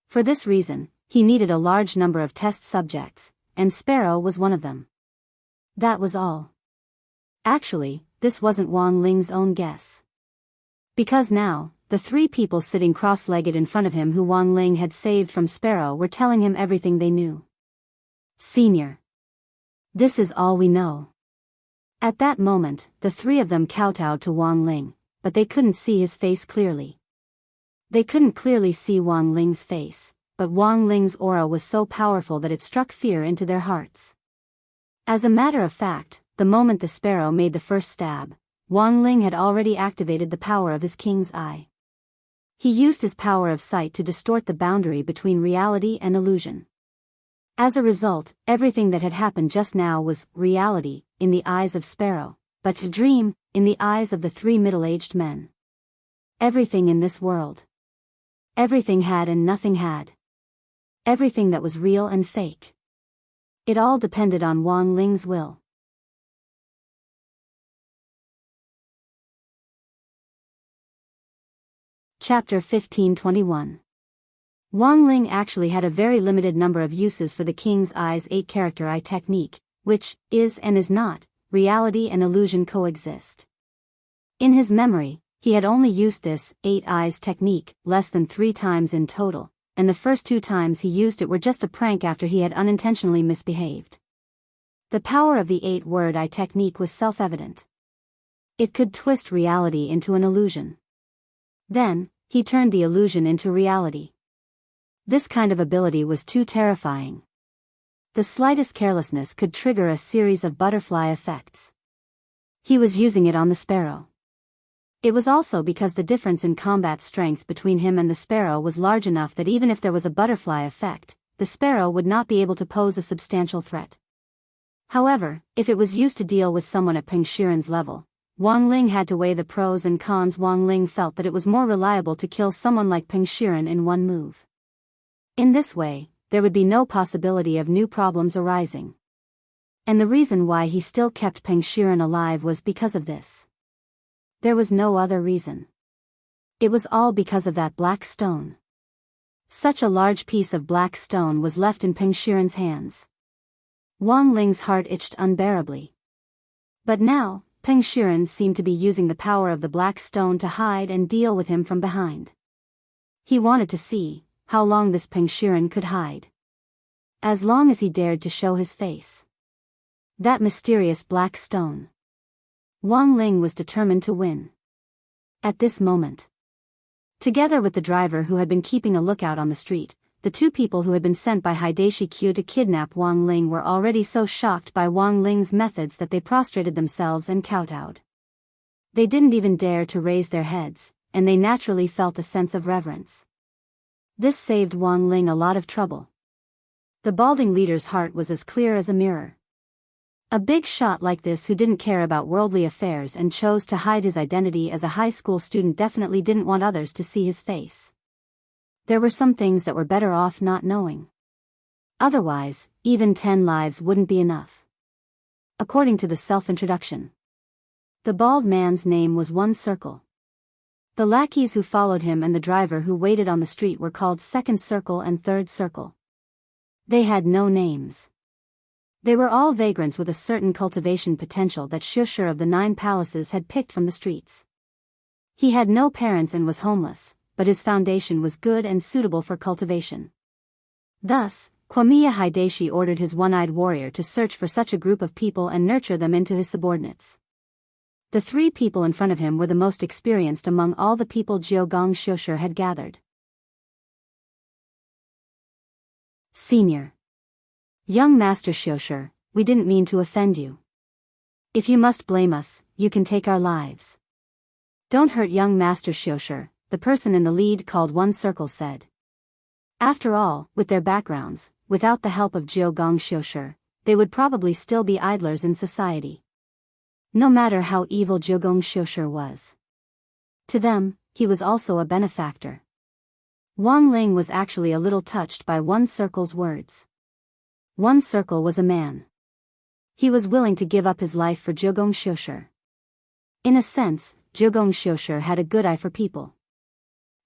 For this reason, he needed a large number of test subjects, and Sparrow was one of them. That was all. Actually, this wasn't Wang Ling's own guess. Because now, the three people sitting cross-legged in front of him who Wang Ling had saved from Sparrow were telling him everything they knew. Senior. This is all we know. At that moment, the three of them kowtowed to Wang Ling, but they couldn't see his face clearly. They couldn't clearly see Wang Ling's face, but Wang Ling's aura was so powerful that it struck fear into their hearts. As a matter of fact, the moment the Sparrow made the first stab, Wang Ling had already activated the power of his king's eye. He used his power of sight to distort the boundary between reality and illusion. As a result, everything that had happened just now was reality in the eyes of Sparrow, but a dream in the eyes of the three middle-aged men. Everything in this world. Everything had and nothing had. Everything that was real and fake. It all depended on Wang Ling's will. Chapter 1521. Wang Ling actually had a very limited number of uses for the King's Eye's 8-character eye technique, which is and is not, reality and illusion coexist. In his memory, he had only used this 8 eyes technique less than 3 times in total, and the first 2 times he used it were just a prank after he had unintentionally misbehaved. The power of the 8-word eye technique was self-evident. It could twist reality into an illusion. Then, he turned the illusion into reality. This kind of ability was too terrifying. The slightest carelessness could trigger a series of butterfly effects. He was using it on the Sparrow. It was also because the difference in combat strength between him and the Sparrow was large enough that even if there was a butterfly effect, the Sparrow would not be able to pose a substantial threat. However, if it was used to deal with someone at Peng Shiren's level, Wang Ling had to weigh the pros and cons. Wang Ling felt that it was more reliable to kill someone like Peng Shiren in one move. In this way, there would be no possibility of new problems arising. And the reason why he still kept Peng Shiren alive was because of this. There was no other reason. It was all because of that black stone. Such a large piece of black stone was left in Peng Shiren's hands. Wang Ling's heart itched unbearably. But now, Peng Shiren seemed to be using the power of the black stone to hide and deal with him from behind. He wanted to see how long this Peng Shiren could hide. As long as he dared to show his face. That mysterious black stone. Wang Ling was determined to win. At this moment. Together with the driver who had been keeping a lookout on the street, the 2 people who had been sent by Hideshi Q to kidnap Wang Ling were already so shocked by Wang Ling's methods that they prostrated themselves and kowtowed. They didn't even dare to raise their heads, and they naturally felt a sense of reverence. This saved Wang Ling a lot of trouble. The balding leader's heart was as clear as a mirror. A big shot like this who didn't care about worldly affairs and chose to hide his identity as a high school student definitely didn't want others to see his face. There were some things that were better off not knowing. Otherwise, even 10 lives wouldn't be enough. According to the self-introduction, the bald man's name was One Circle. The lackeys who followed him and the driver who waited on the street were called Second Circle and Third Circle. They had no names. They were all vagrants with a certain cultivation potential that Shushur of the 9 palaces had picked from the streets. He had no parents and was homeless, but his foundation was good and suitable for cultivation. Thus, Kwamiya Hideshi ordered his one-eyed warrior to search for such a group of people and nurture them into his subordinates. The 3 people in front of him were the most experienced among all the people Jiogong Shushur had gathered. Senior. Young Master Shushur, we didn't mean to offend you. If you must blame us, you can take our lives. Don't hurt young Master Shushur, the person in the lead called One Circle said. After all, with their backgrounds, without the help of Jiogong Shushur, they would probably still be idlers in society. No matter how evil Jiogong Shushur was. To them, he was also a benefactor. Wang Ling was actually a little touched by One Circle's words. One Circle was a man. He was willing to give up his life for Jiogong Shushur. In a sense, Jiogong Shushur had a good eye for people.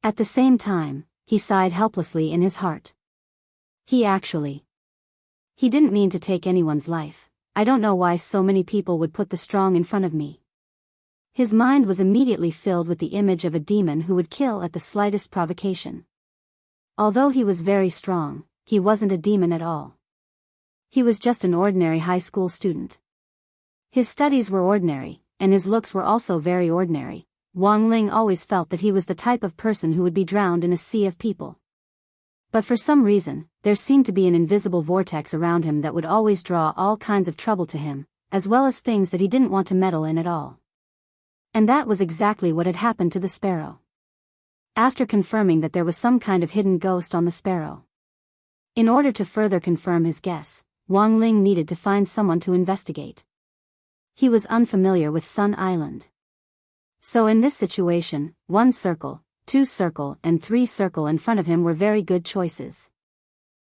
At the same time, he sighed helplessly in his heart. He didn't mean to take anyone's life. I don't know why so many people would put the strong in front of me. His mind was immediately filled with the image of a demon who would kill at the slightest provocation. Although he was very strong, he wasn't a demon at all. He was just an ordinary high school student. His studies were ordinary, and his looks were also very ordinary. Wang Ling always felt that he was the type of person who would be drowned in a sea of people. But for some reason, there seemed to be an invisible vortex around him that would always draw all kinds of trouble to him, as well as things that he didn't want to meddle in at all. And that was exactly what had happened to the sparrow. After confirming that there was some kind of hidden ghost on the sparrow. In order to further confirm his guess, Wang Ling needed to find someone to investigate. He was unfamiliar with Sun Island. So in this situation, 1 Circle, 2 Circle and 3 Circle in front of him were very good choices.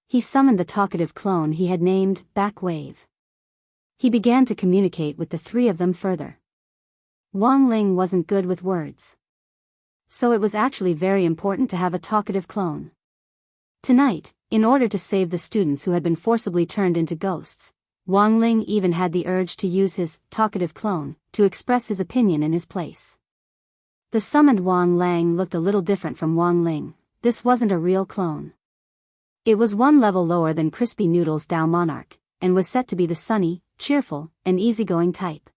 He summoned the talkative clone he had named Backwave. He began to communicate with the 3 of them further. Wang Ling wasn't good with words. So it was actually very important to have a talkative clone. Tonight, in order to save the students who had been forcibly turned into ghosts, Wang Ling even had the urge to use his talkative clone to express his opinion in his place. The summoned Wang Lang looked a little different from Wang Ling. This wasn't a real clone. It was 1 level lower than Crispy Noodle's Dao Monarch, and was set to be the sunny, cheerful, and easygoing type.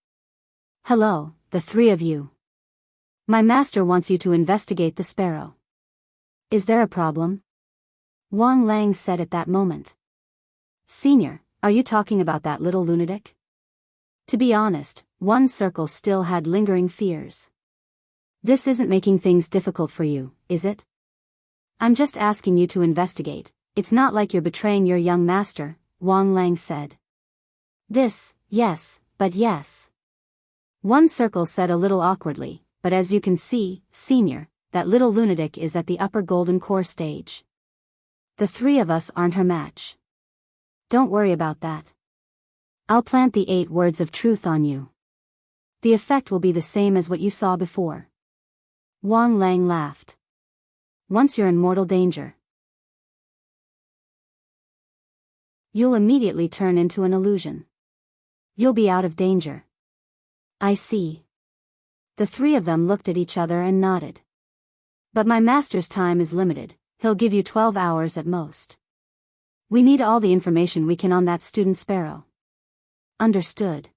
Hello, the 3 of you. My master wants you to investigate the sparrow. Is there a problem? Wang Lang said at that moment. Senior, are you talking about that little lunatic? To be honest, 1 Circle still had lingering fears. This isn't making things difficult for you, is it? I'm just asking you to investigate. It's not like you're betraying your young master, Wang Lang said. Yes, but yes. 1 Circle said a little awkwardly, but as you can see, Senior, that little lunatic is at the upper golden core stage. The 3 of us aren't her match. Don't worry about that. I'll plant the 8 words of truth on you. The effect will be the same as what you saw before. Wang Lang laughed. Once you're in mortal danger, you'll immediately turn into an illusion. You'll be out of danger. I see. The 3 of them looked at each other and nodded. But my master's time is limited. He'll give you 12 hours at most. We need all the information we can on that student sparrow. Understood.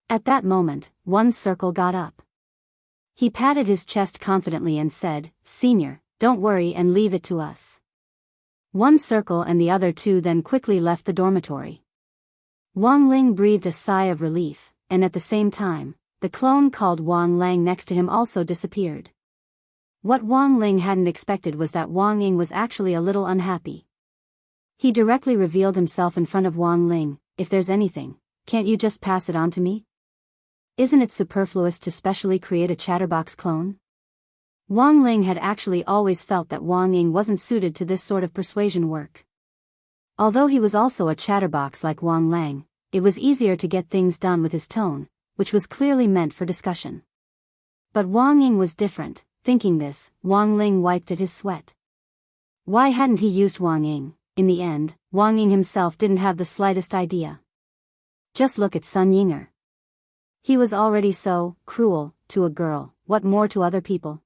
At that moment, 1 Circle got up. He patted his chest confidently and said, Senior, don't worry and leave it to us. 1 Circle and the other 2 then quickly left the dormitory. Wang Ling breathed a sigh of relief, and at the same time, the clone called Wang Lang next to him also disappeared. What Wang Ling hadn't expected was that Wang Ying was actually a little unhappy. He directly revealed himself in front of Wang Ling. If there's anything, can't you just pass it on to me? Isn't it superfluous to specially create a chatterbox clone? Wang Ling had actually always felt that Wang Ying wasn't suited to this sort of persuasion work. Although he was also a chatterbox like Wang Lang, it was easier to get things done with his tone, which was clearly meant for discussion. But Wang Ying was different. Thinking this, Wang Ling wiped at his sweat. Why hadn't he used Wang Ying? In the end, Wang Ying himself didn't have the slightest idea. Just look at Sun Yinger. He was already so cruel to a girl, what more to other people?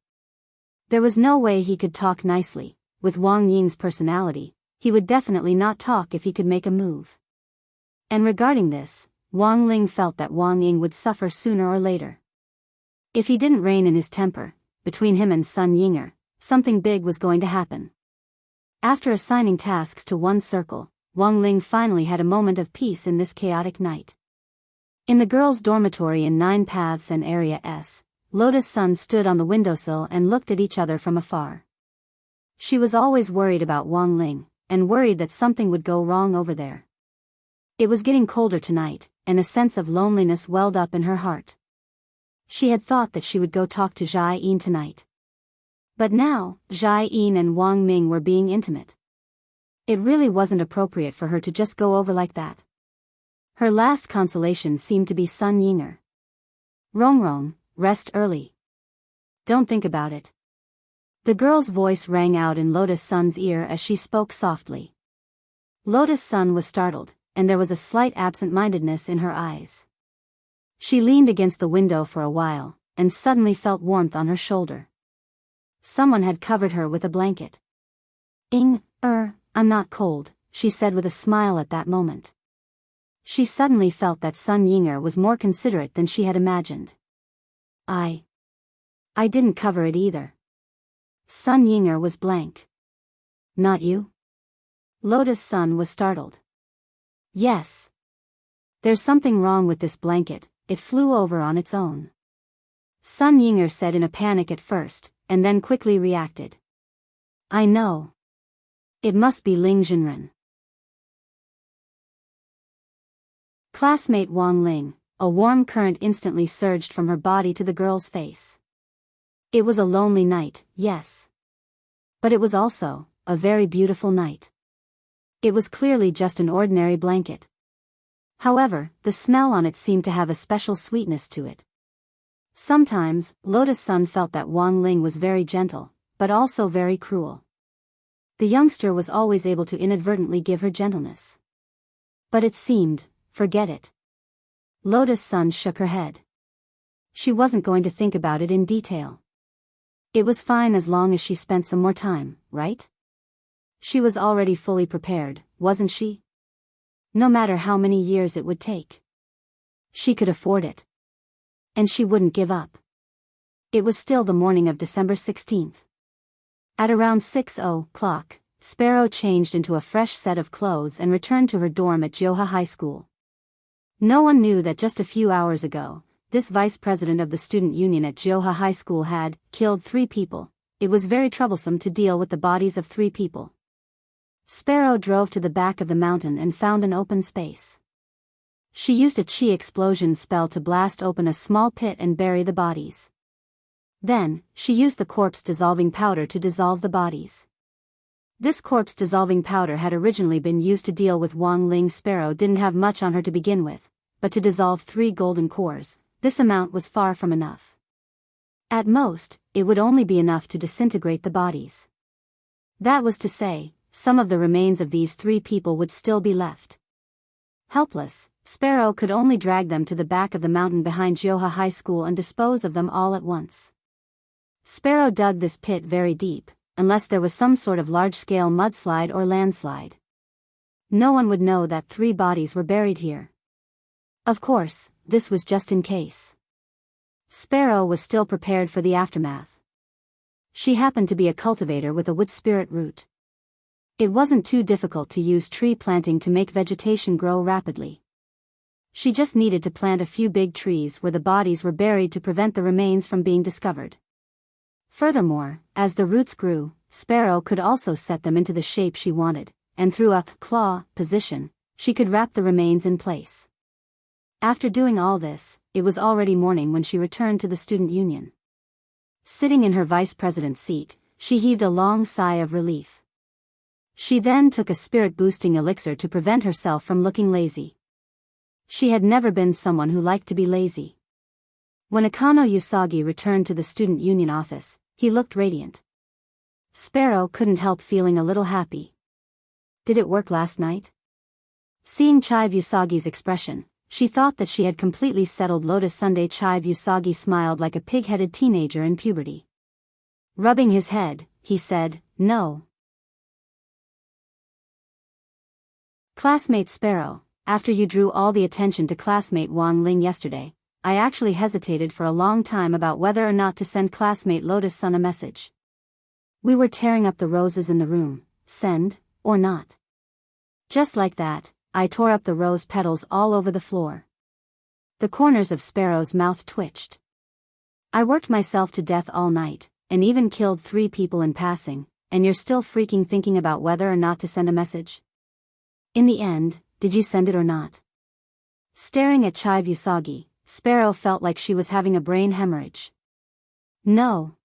There was no way he could talk nicely. With Wang Ying's personality, he would definitely not talk if he could make a move. And regarding this, Wang Ling felt that Wang Ying would suffer sooner or later. If he didn't rein in his temper, between him and Sun Yinger, something big was going to happen. After assigning tasks to one circle, Wang Ling finally had a moment of peace in this chaotic night. In the girls' dormitory in 9 Paths and Area S, Lotus Sun stood on the windowsill and looked at each other from afar. She was always worried about Wang Ling, and worried that something would go wrong over there. It was getting colder tonight, and a sense of loneliness welled up in her heart. She had thought that she would go talk to Jai Yin tonight. But now, Jai Yin and Wang Ming were being intimate. It really wasn't appropriate for her to just go over like that. Her last consolation seemed to be Sun Yinger. Rongrong, rest early. Don't think about it. The girl's voice rang out in Lotus Sun's ear as she spoke softly. Lotus Sun was startled, and there was a slight absent-mindedness in her eyes. She leaned against the window for a while, and suddenly felt warmth on her shoulder. Someone had covered her with a blanket. I'm not cold, she said with a smile at that moment. She suddenly felt that Sun Yinger was more considerate than she had imagined. I didn't cover it either. Sun Yinger was blank. Not you? Lotus Sun was startled. Yes. There's something wrong with this blanket, it flew over on its own. Sun Yinger said in a panic at first, and then quickly reacted. I know. It must be Ling Jinren. Classmate Wang Ling, a warm current instantly surged from her body to the girl's face. It was a lonely night, yes. But it was also a very beautiful night. It was clearly just an ordinary blanket. However, the smell on it seemed to have a special sweetness to it. Sometimes, Lotus Sun felt that Wang Ling was very gentle, but also very cruel. The youngster was always able to inadvertently give her gentleness. But it seemed, forget it. Lotus Sun shook her head. She wasn't going to think about it in detail. It was fine as long as she spent some more time, right? She was already fully prepared, wasn't she? No matter how many years it would take. She could afford it. And she wouldn't give up. It was still the morning of December 16th. At around 6:00, Sparrow changed into a fresh set of clothes and returned to her dorm at Johha High School. No one knew that just a few hours ago, this vice president of the student union at Johha High School had killed 3 people. It was very troublesome to deal with the bodies of 3 people. Sparrow drove to the back of the mountain and found an open space. She used a chi explosion spell to blast open a small pit and bury the bodies. Then, she used the corpse-dissolving powder to dissolve the bodies. This corpse-dissolving powder had originally been used to deal with Wang Ling. Sparrow didn't have much on her to begin with, but to dissolve 3 golden cores, this amount was far from enough. At most, it would only be enough to disintegrate the bodies. That was to say, some of the remains of these 3 people would still be left. Helpless, Sparrow could only drag them to the back of the mountain behind Johha High School and dispose of them all at once. Sparrow dug this pit very deep, unless there was some sort of large-scale mudslide or landslide. No one would know that 3 bodies were buried here. Of course, this was just in case. Sparrow was still prepared for the aftermath. She happened to be a cultivator with a wood spirit root. It wasn't too difficult to use tree planting to make vegetation grow rapidly. She just needed to plant a few big trees where the bodies were buried to prevent the remains from being discovered. Furthermore, as the roots grew, Sparrow could also set them into the shape she wanted, and through a claw position, she could wrap the remains in place. After doing all this, it was already morning when she returned to the student union. Sitting in her vice president's seat, she heaved a long sigh of relief. She then took a spirit-boosting elixir to prevent herself from looking lazy. She had never been someone who liked to be lazy. When Akano Usagi returned to the student union office, he looked radiant. Sparrow couldn't help feeling a little happy. Did it work last night? Seeing Chive Usagi's expression, she thought that she had completely settled Lotus Sunday. Chive Usagi smiled like a pig-headed teenager in puberty. Rubbing his head, he said, "No." Classmate Sparrow, after you drew all the attention to classmate Wang Ling yesterday, I actually hesitated for a long time about whether or not to send classmate Lotus Sun a message. We were tearing up the roses in the room, send, or not. Just like that, I tore up the rose petals all over the floor. The corners of Sparrow's mouth twitched. I worked myself to death all night, and even killed 3 people in passing, and you're still freaking thinking about whether or not to send a message? In the end, did you send it or not? Staring at Chive Usagi, Sparrow felt like she was having a brain hemorrhage. No.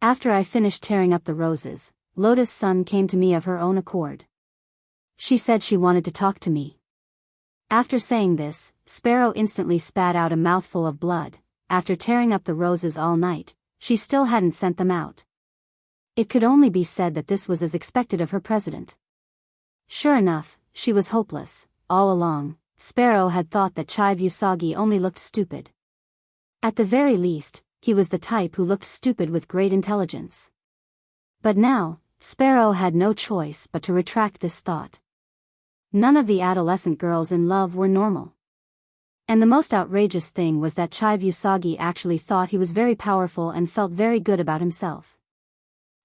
After I finished tearing up the roses, Lotus Sun came to me of her own accord. She said she wanted to talk to me. After saying this, Sparrow instantly spat out a mouthful of blood. After tearing up the roses all night, she still hadn't sent them out. It could only be said that this was as expected of her president. Sure enough, she was hopeless. All along, Sparrow had thought that Chive Usagi only looked stupid. At the very least, he was the type who looked stupid with great intelligence. But now, Sparrow had no choice but to retract this thought. None of the adolescent girls in love were normal. And the most outrageous thing was that Chive Usagi actually thought he was very powerful and felt very good about himself.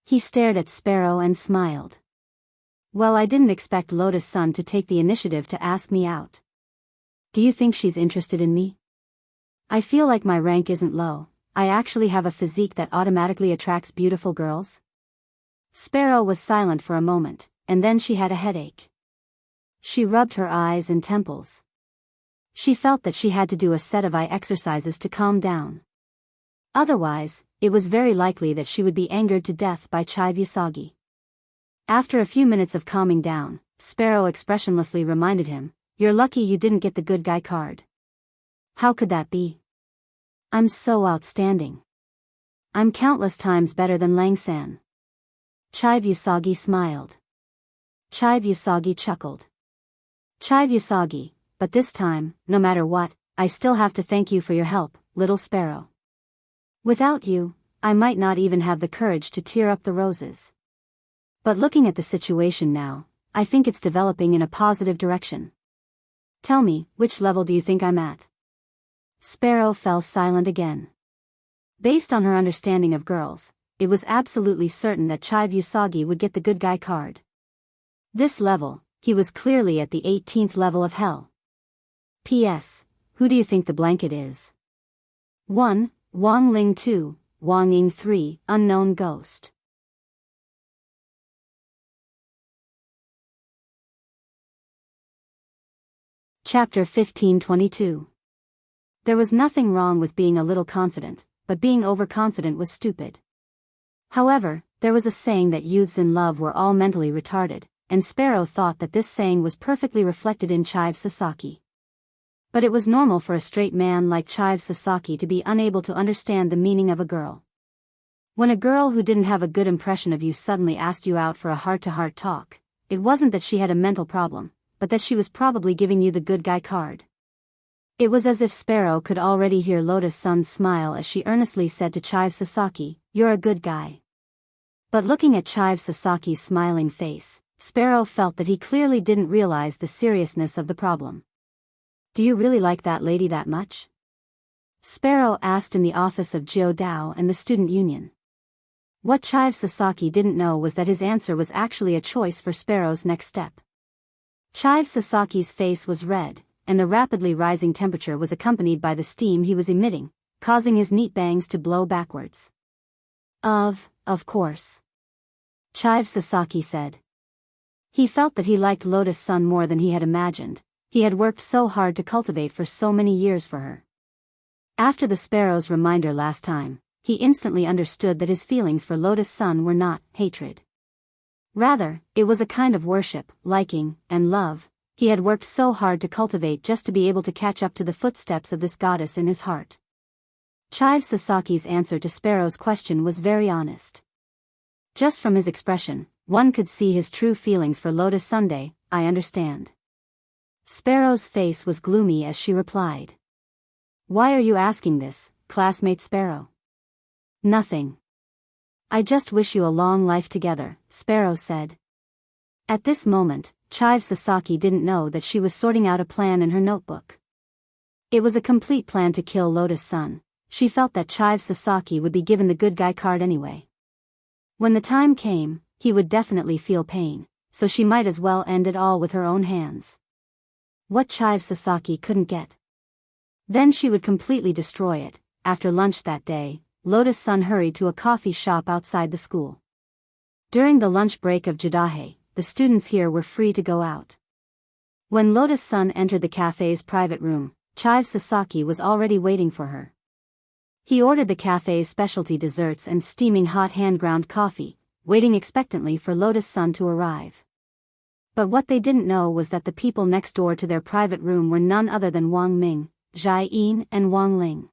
He stared at Sparrow and smiled. Well, I didn't expect Lotus Sun to take the initiative to ask me out. Do you think she's interested in me? I feel like my rank isn't low. I actually have a physique that automatically attracts beautiful girls. Sparrow was silent for a moment, and then she had a headache. She rubbed her eyes and temples. She felt that she had to do a set of eye exercises to calm down. Otherwise, it was very likely that she would be angered to death by Chive Usagi. After a few minutes of calming down, Sparrow expressionlessly reminded him, "You're lucky you didn't get the good guy card." How could that be? I'm so outstanding. I'm countless times better than Lang-san. Chive Usagi smiled. Chive Usagi chuckled. Chive Usagi, but this time, no matter what, I still have to thank you for your help, little Sparrow. Without you, I might not even have the courage to tear up the roses. But looking at the situation now, I think it's developing in a positive direction. Tell me, which level do you think I'm at? Sparrow fell silent again. Based on her understanding of girls, it was absolutely certain that Chive Usagi would get the good guy card. This level, he was clearly at the 18th level of hell. P.S. Who do you think the blanket is? 1. Wang Ling. 2. Wang Ying. 3. Unknown ghost. Chapter 1522. There was nothing wrong with being a little confident, but being overconfident was stupid. However, there was a saying that youths in love were all mentally retarded, and Sparrow thought that this saying was perfectly reflected in Chive Sasaki. But it was normal for a straight man like Chive Sasaki to be unable to understand the meaning of a girl. When a girl who didn't have a good impression of you suddenly asked you out for a heart-to-heart talk, it wasn't that she had a mental problem, but that she was probably giving you the good guy card. It was as if Sparrow could already hear Lotus Sun's smile as she earnestly said to Chive Sasaki, "You're a good guy." But looking at Chive Sasaki's smiling face, Sparrow felt that he clearly didn't realize the seriousness of the problem. "Do you really like that lady that much?" Sparrow asked in the office of Jiu Dao and the student union. What Chive Sasaki didn't know was that his answer was actually a choice for Sparrow's next step. Chive Sasaki's face was red, and the rapidly rising temperature was accompanied by the steam he was emitting, causing his neat bangs to blow backwards. Of course. Chive Sasaki said. He felt that he liked Lotus Sun more than he had imagined. He had worked so hard to cultivate for so many years for her. After the Sparrow's reminder last time, he instantly understood that his feelings for Lotus Sun were not hatred. Rather, it was a kind of worship, liking, and love he had worked so hard to cultivate just to be able to catch up to the footsteps of this goddess in his heart. Chive Sasaki's answer to Sparrow's question was very honest. Just from his expression, one could see his true feelings for Lotus Sunday. I understand. Sparrow's face was gloomy as she replied. Why are you asking this, classmate Sparrow? Nothing. I just wish you a long life together, Sparrow said. At this moment, Chive Sasaki didn't know that she was sorting out a plan in her notebook. It was a complete plan to kill Lotus Sun. She felt that Chive Sasaki would be given the good guy card anyway. When the time came, he would definitely feel pain, so she might as well end it all with her own hands. What Chive Sasaki couldn't get. Then she would completely destroy it. After lunch that day, Lotus Sun hurried to a coffee shop outside the school. During the lunch break of Judahe, the students here were free to go out. When Lotus Sun entered the cafe's private room, Chive Sasaki was already waiting for her. He ordered the cafe's specialty desserts and steaming hot hand-ground coffee, waiting expectantly for Lotus Sun to arrive. But what they didn't know was that the people next door to their private room were none other than Wang Ming, Jai Yin and Wang Ling.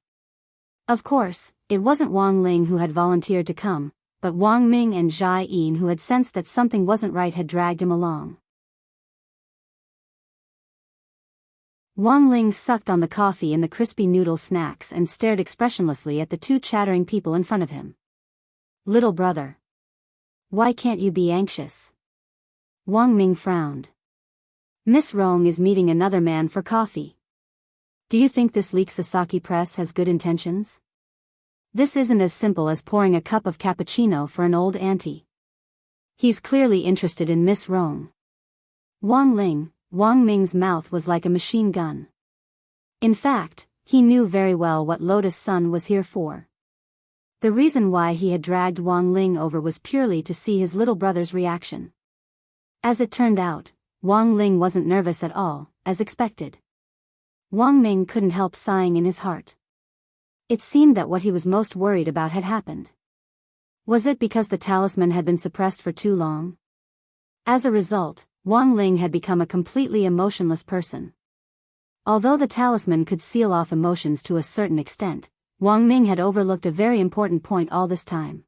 Of course, it wasn't Wang Ling who had volunteered to come, but Wang Ming and Jai Yin, who had sensed that something wasn't right, had dragged him along. Wang Ling sucked on the coffee and the crispy noodle snacks and stared expressionlessly at the two chattering people in front of him. Little brother. Why can't you be anxious? Wang Ming frowned. Miss Rong is meeting another man for coffee. Do you think this Leek Sasaki press has good intentions? This isn't as simple as pouring a cup of cappuccino for an old auntie. He's clearly interested in Miss Rong. Wang Ming's mouth was like a machine gun. In fact, he knew very well what Lotus Sun was here for. The reason why he had dragged Wang Ling over was purely to see his little brother's reaction. As it turned out, Wang Ling wasn't nervous at all, as expected. Wang Ming couldn't help sighing in his heart. It seemed that what he was most worried about had happened. Was it because the talisman had been suppressed for too long? As a result, Wang Ling had become a completely emotionless person. Although the talisman could seal off emotions to a certain extent, Wang Ming had overlooked a very important point all this time.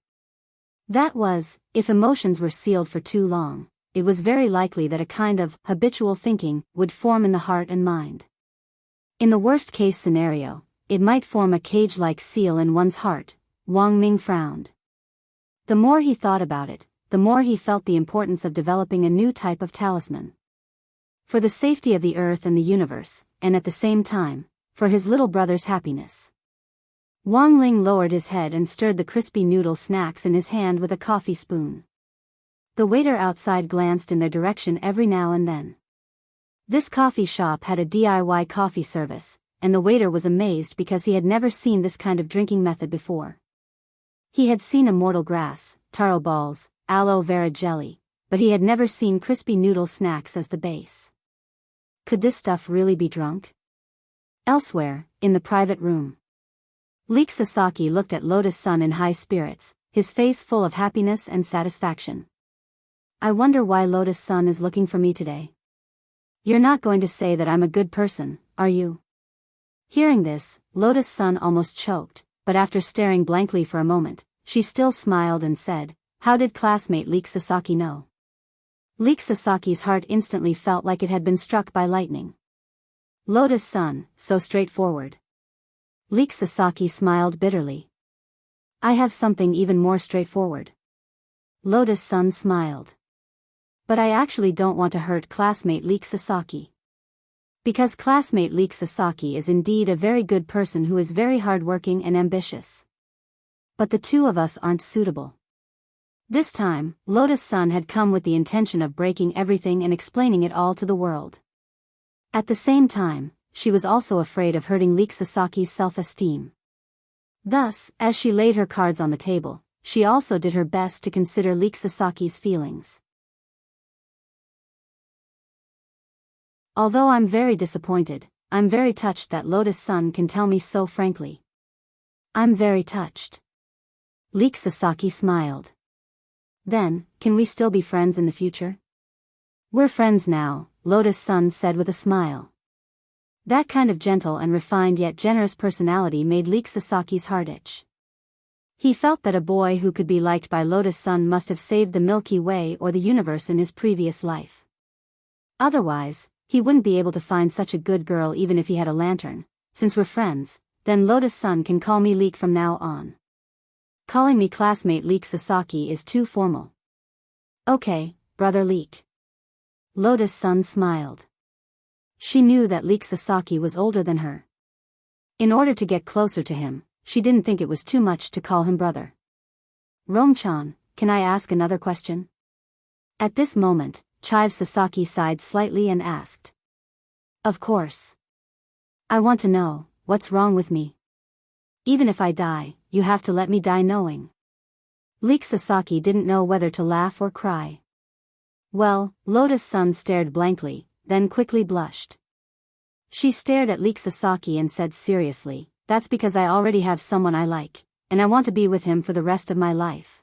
That was, if emotions were sealed for too long, it was very likely that a kind of habitual thinking would form in the heart and mind. In the worst-case scenario, it might form a cage-like seal in one's heart. Wang Ming frowned. The more he thought about it, the more he felt the importance of developing a new type of talisman. For the safety of the earth and the universe, and at the same time, for his little brother's happiness. Wang Ling lowered his head and stirred the crispy noodle snacks in his hand with a coffee spoon. The waiter outside glanced in their direction every now and then. This coffee shop had a DIY coffee service, and the waiter was amazed because he had never seen this kind of drinking method before. He had seen immortal grass, taro balls, aloe vera jelly, but he had never seen crispy noodle snacks as the base. Could this stuff really be drunk? Elsewhere, in the private room, Leek Sasaki looked at Lotus Sun in high spirits, his face full of happiness and satisfaction. I wonder why Lotus Sun is looking for me today. You're not going to say that I'm a good person, are you? Hearing this, Lotus Sun almost choked, but after staring blankly for a moment, she still smiled and said, how did classmate Leek Sasaki know? Leek Sasaki's heart instantly felt like it had been struck by lightning. Lotus Sun, so straightforward. Leek Sasaki smiled bitterly. I have something even more straightforward. Lotus Sun smiled. But I actually don't want to hurt classmate Leek Sasaki. Because classmate Leek Sasaki is indeed a very good person who is very hardworking and ambitious. But the two of us aren't suitable. This time, Lotus Sun had come with the intention of breaking everything and explaining it all to the world. At the same time, she was also afraid of hurting Leek Sasaki's self-esteem. Thus, as she laid her cards on the table, she also did her best to consider Leek Sasaki's feelings. Although I'm very disappointed, I'm very touched that Lotus Sun can tell me so frankly. I'm very touched. Leek Sasaki smiled. Then, can we still be friends in the future? We're friends now, Lotus Sun said with a smile. That kind of gentle and refined yet generous personality made Leek Sasaki's heart itch. He felt that a boy who could be liked by Lotus Sun must have saved the Milky Way or the universe in his previous life. Otherwise, he wouldn't be able to find such a good girl even if he had a lantern. Since we're friends, then Lotus Sun can call me Leek from now on. Calling me classmate Leek Sasaki is too formal. Okay, brother Leek. Lotus Sun smiled. She knew that Leek Sasaki was older than her. In order to get closer to him, she didn't think it was too much to call him brother. Rome-chan, can I ask another question? At this moment, Chive Sasaki sighed slightly and asked. Of course. I want to know, what's wrong with me? Even if I die, you have to let me die knowing. Leek Sasaki didn't know whether to laugh or cry. Well, Lotus Sun stared blankly, then quickly blushed. She stared at Leek Sasaki and said seriously, that's because I already have someone I like, and I want to be with him for the rest of my life.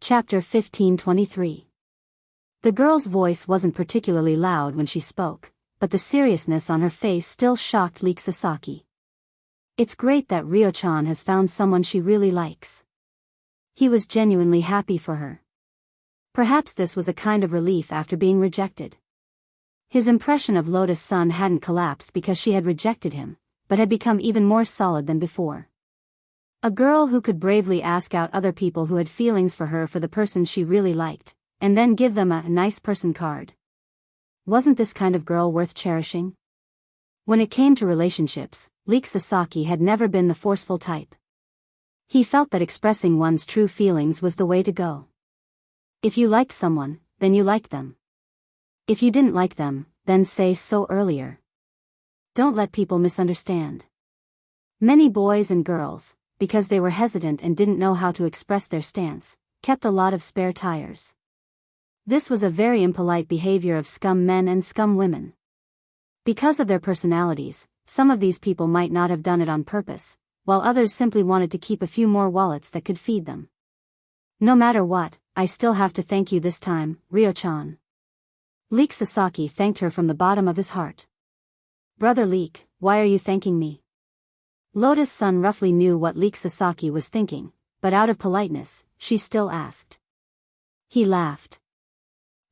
Chapter 1523. The girl's voice wasn't particularly loud when she spoke, but the seriousness on her face still shocked Leek Sasaki. It's great that Ryo-chan has found someone she really likes. He was genuinely happy for her. Perhaps this was a kind of relief after being rejected. His impression of Lotus Sun hadn't collapsed because she had rejected him, but had become even more solid than before. A girl who could bravely ask out other people who had feelings for her for the person she really liked, and then give them a nice person card. Wasn't this kind of girl worth cherishing? When it came to relationships, Leek Sasaki had never been the forceful type. He felt that expressing one's true feelings was the way to go. If you liked someone, then you liked them. If you didn't like them, then say so earlier. Don't let people misunderstand. Many boys and girls, because they were hesitant and didn't know how to express their stance, kept a lot of spare tires. This was a very impolite behavior of scum men and scum women. Because of their personalities, some of these people might not have done it on purpose, while others simply wanted to keep a few more wallets that could feed them. No matter what, I still have to thank you this time, Ryo-chan. Leek Sasaki thanked her from the bottom of his heart. Brother Leek, why are you thanking me? Lotus Sun roughly knew what Leek Sasaki was thinking, but out of politeness, she still asked. He laughed.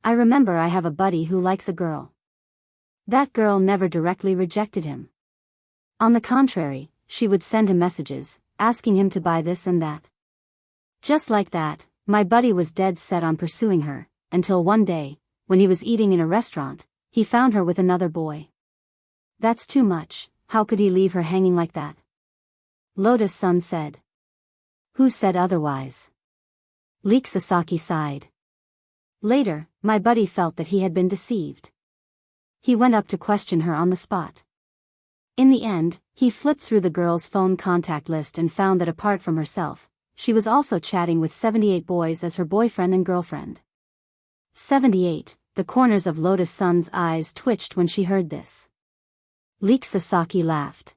I remember I have a buddy who likes a girl. That girl never directly rejected him. On the contrary, she would send him messages, asking him to buy this and that. Just like that, my buddy was dead set on pursuing her, until one day, when he was eating in a restaurant, he found her with another boy. That's too much, how could he leave her hanging like that? Lotus Sun said. Who said otherwise? Leek Sasaki sighed. Later, my buddy felt that he had been deceived. He went up to question her on the spot. In the end, he flipped through the girl's phone contact list and found that apart from herself, she was also chatting with 78 boys as her boyfriend and girlfriend. 78, the corners of Lotus Sun's eyes twitched when she heard this. Leek Sasaki laughed.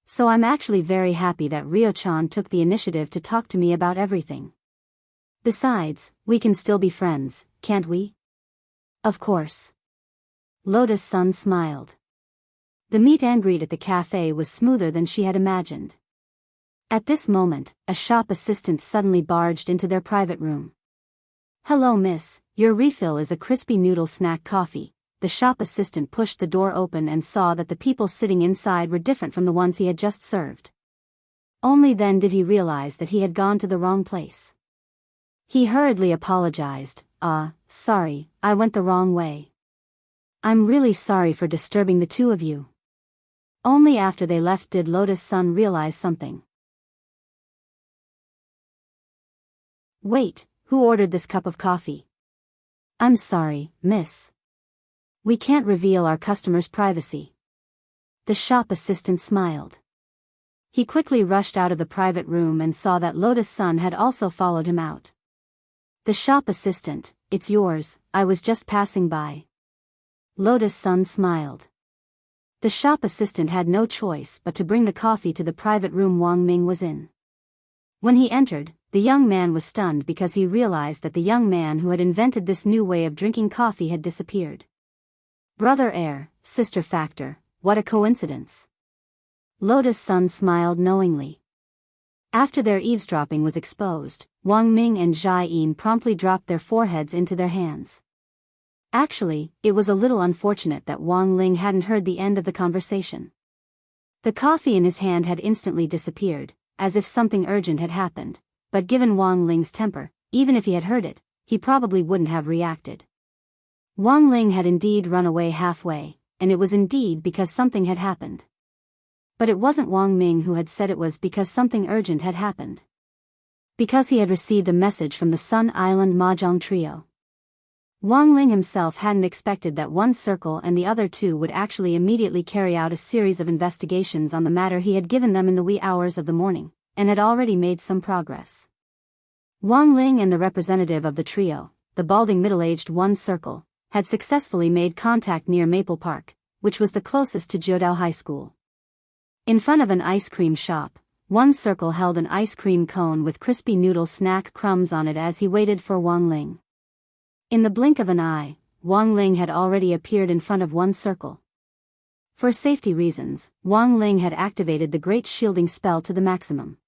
So I'm actually very happy that Ryo-chan took the initiative to talk to me about everything. Besides, we can still be friends, can't we? Of course. Lotus Sun smiled. The meet and greet at the cafe was smoother than she had imagined. At this moment, a shop assistant suddenly barged into their private room. Hello miss, your refill is a crispy noodle snack coffee. The shop assistant pushed the door open and saw that the people sitting inside were different from the ones he had just served. Only then did he realize that he had gone to the wrong place. He hurriedly apologized. Sorry, I went the wrong way. I'm really sorry for disturbing the two of you. Only after they left did Lotus Sun realize something. Wait, who ordered this cup of coffee? I'm sorry, miss. We can't reveal our customers' privacy. The shop assistant smiled. He quickly rushed out of the private room and saw that Lotus Sun had also followed him out. The shop assistant, it's yours, I was just passing by. Lotus Sun smiled. The shop assistant had no choice but to bring the coffee to the private room Wang Ming was in. When he entered, the young man was stunned because he realized that the young man who had invented this new way of drinking coffee had disappeared. Brother heir, sister factor, what a coincidence. Lotus Sun smiled knowingly. After their eavesdropping was exposed, Wang Ming and Jai Yin promptly dropped their foreheads into their hands. Actually, it was a little unfortunate that Wang Ling hadn't heard the end of the conversation. The coffee in his hand had instantly disappeared, as if something urgent had happened, but given Wang Ling's temper, even if he had heard it, he probably wouldn't have reacted. Wang Ling had indeed run away halfway, and it was indeed because something had happened. But it wasn't Wang Ming who had said it was because something urgent had happened. Because he had received a message from the Sun Island Mahjong trio. Wang Ling himself hadn't expected that one circle and the other two would actually immediately carry out a series of investigations on the matter he had given them in the wee hours of the morning, and had already made some progress. Wang Ling and the representative of the trio, the balding middle-aged one circle, had successfully made contact near Maple Park, which was the closest to Jiudao High School. In front of an ice cream shop, one circle held an ice cream cone with crispy noodle snack crumbs on it as he waited for Wang Ling. In the blink of an eye, Wang Ling had already appeared in front of one circle. For safety reasons, Wang Ling had activated the Great Shielding spell to the maximum.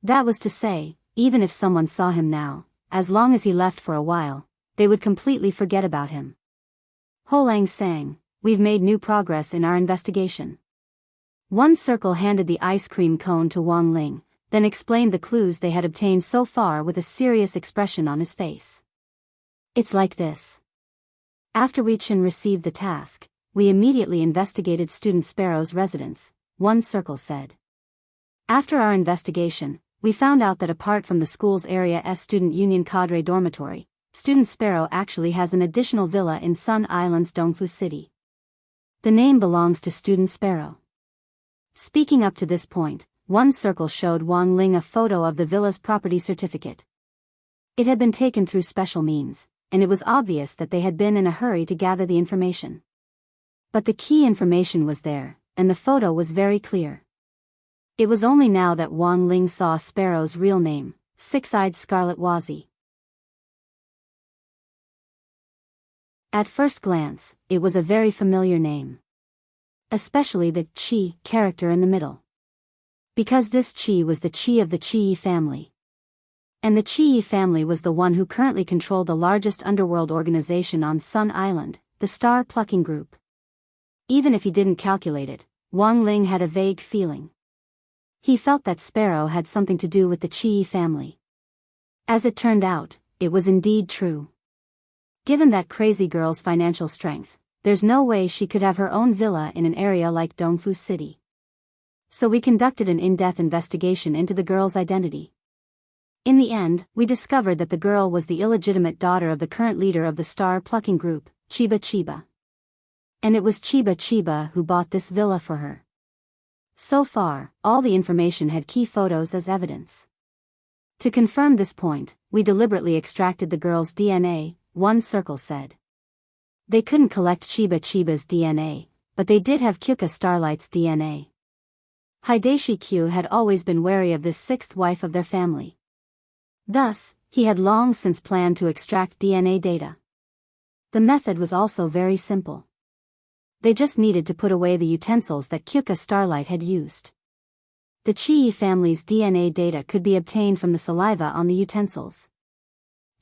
That was to say, even if someone saw him now, as long as he left for a while, they would completely forget about him. Ho Lang sang, "We've made new progress in our investigation." One circle handed the ice cream cone to Wang Ling, then explained the clues they had obtained so far with a serious expression on his face. "It's like this. After Wei Chen received the task, we immediately investigated Student Sparrow's residence," one circle said. "After our investigation, we found out that apart from the school's Area S Student Union Cadre dormitory, Student Sparrow actually has an additional villa in Sun Island's Dongfu City. The name belongs to Student Sparrow." Speaking up to this point, one circle showed Wang Ling a photo of the villa's property certificate. It had been taken through special means, and it was obvious that they had been in a hurry to gather the information. But the key information was there, and the photo was very clear. It was only now that Wang Ling saw Sparrow's real name, Six-Eyed Scarlet Wazi. At first glance, it was a very familiar name. Especially the Qi character in the middle. Because this Qi was the Qi of the Qi family. And the Qi family was the one who currently controlled the largest underworld organization on Sun Island, the Star Plucking Group. Even if he didn't calculate it, Wang Ling had a vague feeling. He felt that Sparrow had something to do with the Qi family. As it turned out, it was indeed true. Given that crazy girl's financial strength, there's no way she could have her own villa in an area like Dongfu City. So we conducted an in-depth investigation into the girl's identity. In the end, we discovered that the girl was the illegitimate daughter of the current leader of the Star Plucking Group, Chiba Chiba. And it was Chiba Chiba who bought this villa for her. So far, all the information had key photos as evidence. To confirm this point, we deliberately extracted the girl's DNA, one circle said. They couldn't collect Chiba Chiba's DNA, but they did have Kyuka Starlight's DNA. Hideshi Q had always been wary of this sixth wife of their family. Thus, he had long since planned to extract DNA data. The method was also very simple. They just needed to put away the utensils that Kyuka Starlight had used. The Chi family's DNA data could be obtained from the saliva on the utensils.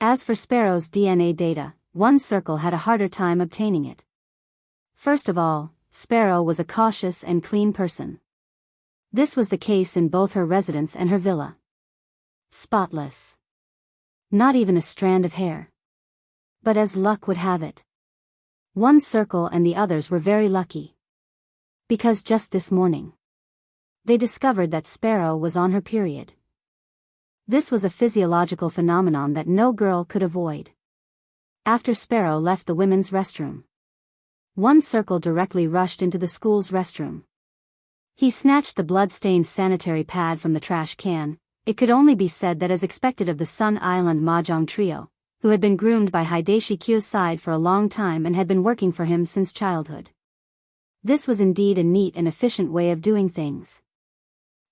As for Sparrow's DNA data, one circle had a harder time obtaining it. First of all, Sparrow was a cautious and clean person. This was the case in both her residence and her villa. Spotless. Not even a strand of hair. But as luck would have it, one circle and the others were very lucky. Because just this morning, they discovered that Sparrow was on her period. This was a physiological phenomenon that no girl could avoid. After Sparrow left the women's restroom, one circle directly rushed into the school's restroom. He snatched the blood-stained sanitary pad from the trash can. It could only be said that as expected of the Sun Island Mahjong trio, who had been groomed by Hideshi Q's side for a long time and had been working for him since childhood. This was indeed a neat and efficient way of doing things.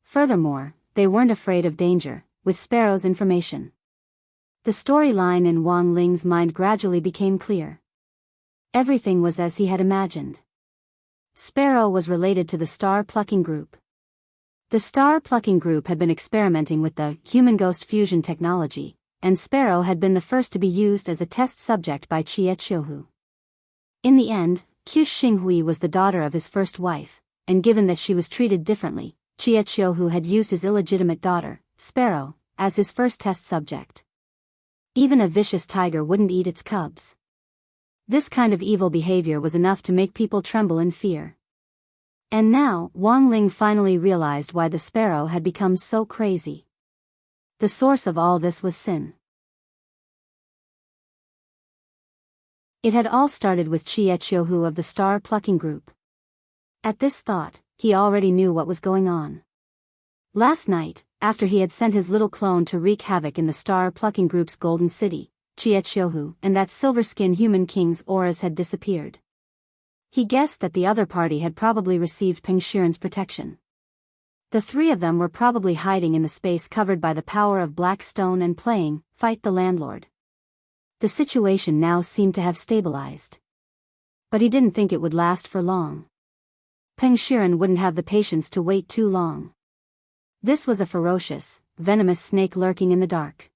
Furthermore, they weren't afraid of danger, with Sparrow's information. The storyline in Wang Ling's mind gradually became clear. Everything was as he had imagined. Sparrow was related to the star-plucking group. The star-plucking group had been experimenting with the human-ghost fusion technology, and Sparrow had been the first to be used as a test subject by Jie Qiuhu. In the end, Qu Xinghui was the daughter of his first wife, and given that she was treated differently, Jie Qiuhu had used his illegitimate daughter, Sparrow, as his first test subject. Even a vicious tiger wouldn't eat its cubs. This kind of evil behavior was enough to make people tremble in fear. And now, Wang Ling finally realized why the Sparrow had become so crazy. The source of all this was sin. It had all started with Jie Qiuhu of the star-plucking group. At this thought, he already knew what was going on. Last night, after he had sent his little clone to wreak havoc in the star-plucking group's golden city, Jie Qiuhu and that silver-skinned human king's auras had disappeared. He guessed that the other party had probably received Peng Shiren's protection. The three of them were probably hiding in the space covered by the power of black stone and playing Fight the Landlord. The situation now seemed to have stabilized. But he didn't think it would last for long. Peng Shiren wouldn't have the patience to wait too long. This was a ferocious, venomous snake lurking in the dark.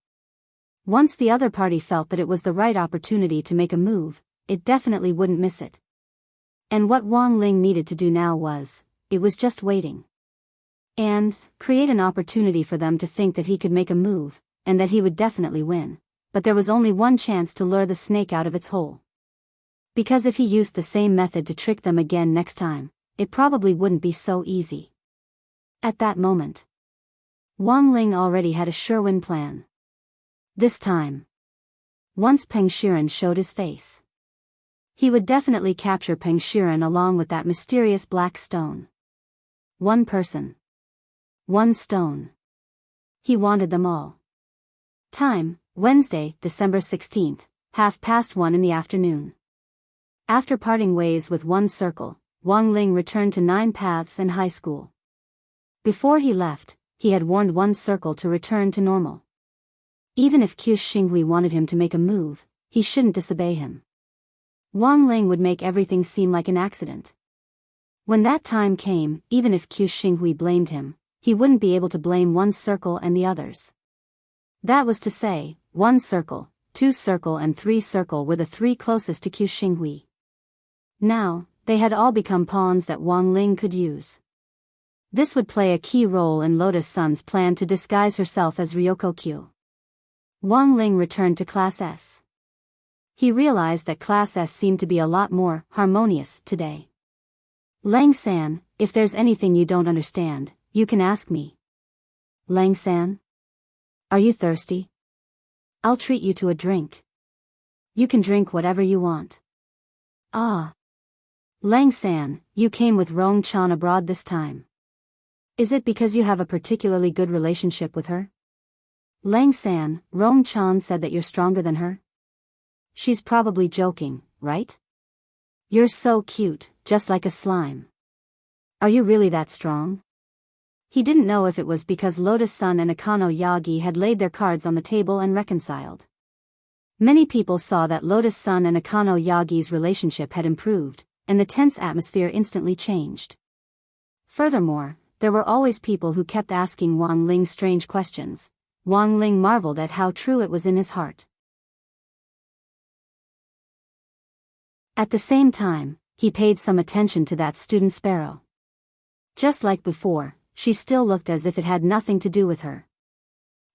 Once the other party felt that it was the right opportunity to make a move, it definitely wouldn't miss it. And what Wang Ling needed to do now was just waiting. And create an opportunity for them to think that he could make a move, and that he would definitely win. But there was only one chance to lure the snake out of its hole. Because if he used the same method to trick them again next time, it probably wouldn't be so easy. At that moment, Wang Ling already had a sure-win plan. This time, once Peng Shiren showed his face, he would definitely capture Peng Shiren along with that mysterious black stone. One person. One stone. He wanted them all. Time, Wednesday, December 16th, 1:30 in the afternoon. After parting ways with One Circle, Wang Ling returned to Nine Paths and high school. Before he left, he had warned One Circle to return to normal. Even if Qu Xinghui wanted him to make a move, he shouldn't disobey him. Wang Ling would make everything seem like an accident. When that time came, even if Qu Xinghui blamed him, he wouldn't be able to blame One Circle and the others. That was to say, One Circle, Two Circle and Three Circle were the three closest to Qu Xinghui. Now, they had all become pawns that Wang Ling could use. This would play a key role in Lotus Sun's plan to disguise herself as Ryoko Q. Wang Ling returned to Class S. He realized that Class S seemed to be a lot more harmonious today. Lang-san, if there's anything you don't understand, you can ask me. Lang-san? Are you thirsty? I'll treat you to a drink. You can drink whatever you want. Ah. Lang-san, you came with Rong-chan abroad this time. Is it because you have a particularly good relationship with her? Lang-san, Rong-chan said that you're stronger than her? She's probably joking, right? You're so cute, just like a slime. Are you really that strong? He didn't know if it was because Lotus Sun and Akano Yagi had laid their cards on the table and reconciled. Many people saw that Lotus Sun and Akano Yagi's relationship had improved, and the tense atmosphere instantly changed. Furthermore, there were always people who kept asking Wang Ling strange questions. Wang Ling marveled at how true it was in his heart. At the same time, he paid some attention to that student Sparrow. Just like before, she still looked as if it had nothing to do with her.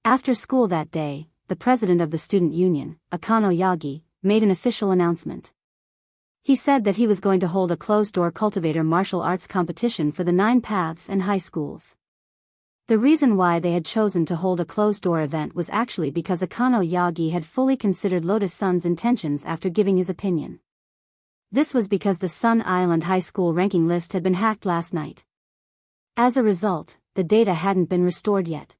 After school that day, the president of the student union, Akano Yagi, made an official announcement. He said that he was going to hold a closed-door cultivator martial arts competition for the 9 paths and high schools. The reason why they had chosen to hold a closed-door event was actually because Akano Yagi had fully considered Lotus Sun's intentions after giving his opinion. This was because the Sun Island High School ranking list had been hacked last night. As a result, the data hadn't been restored yet.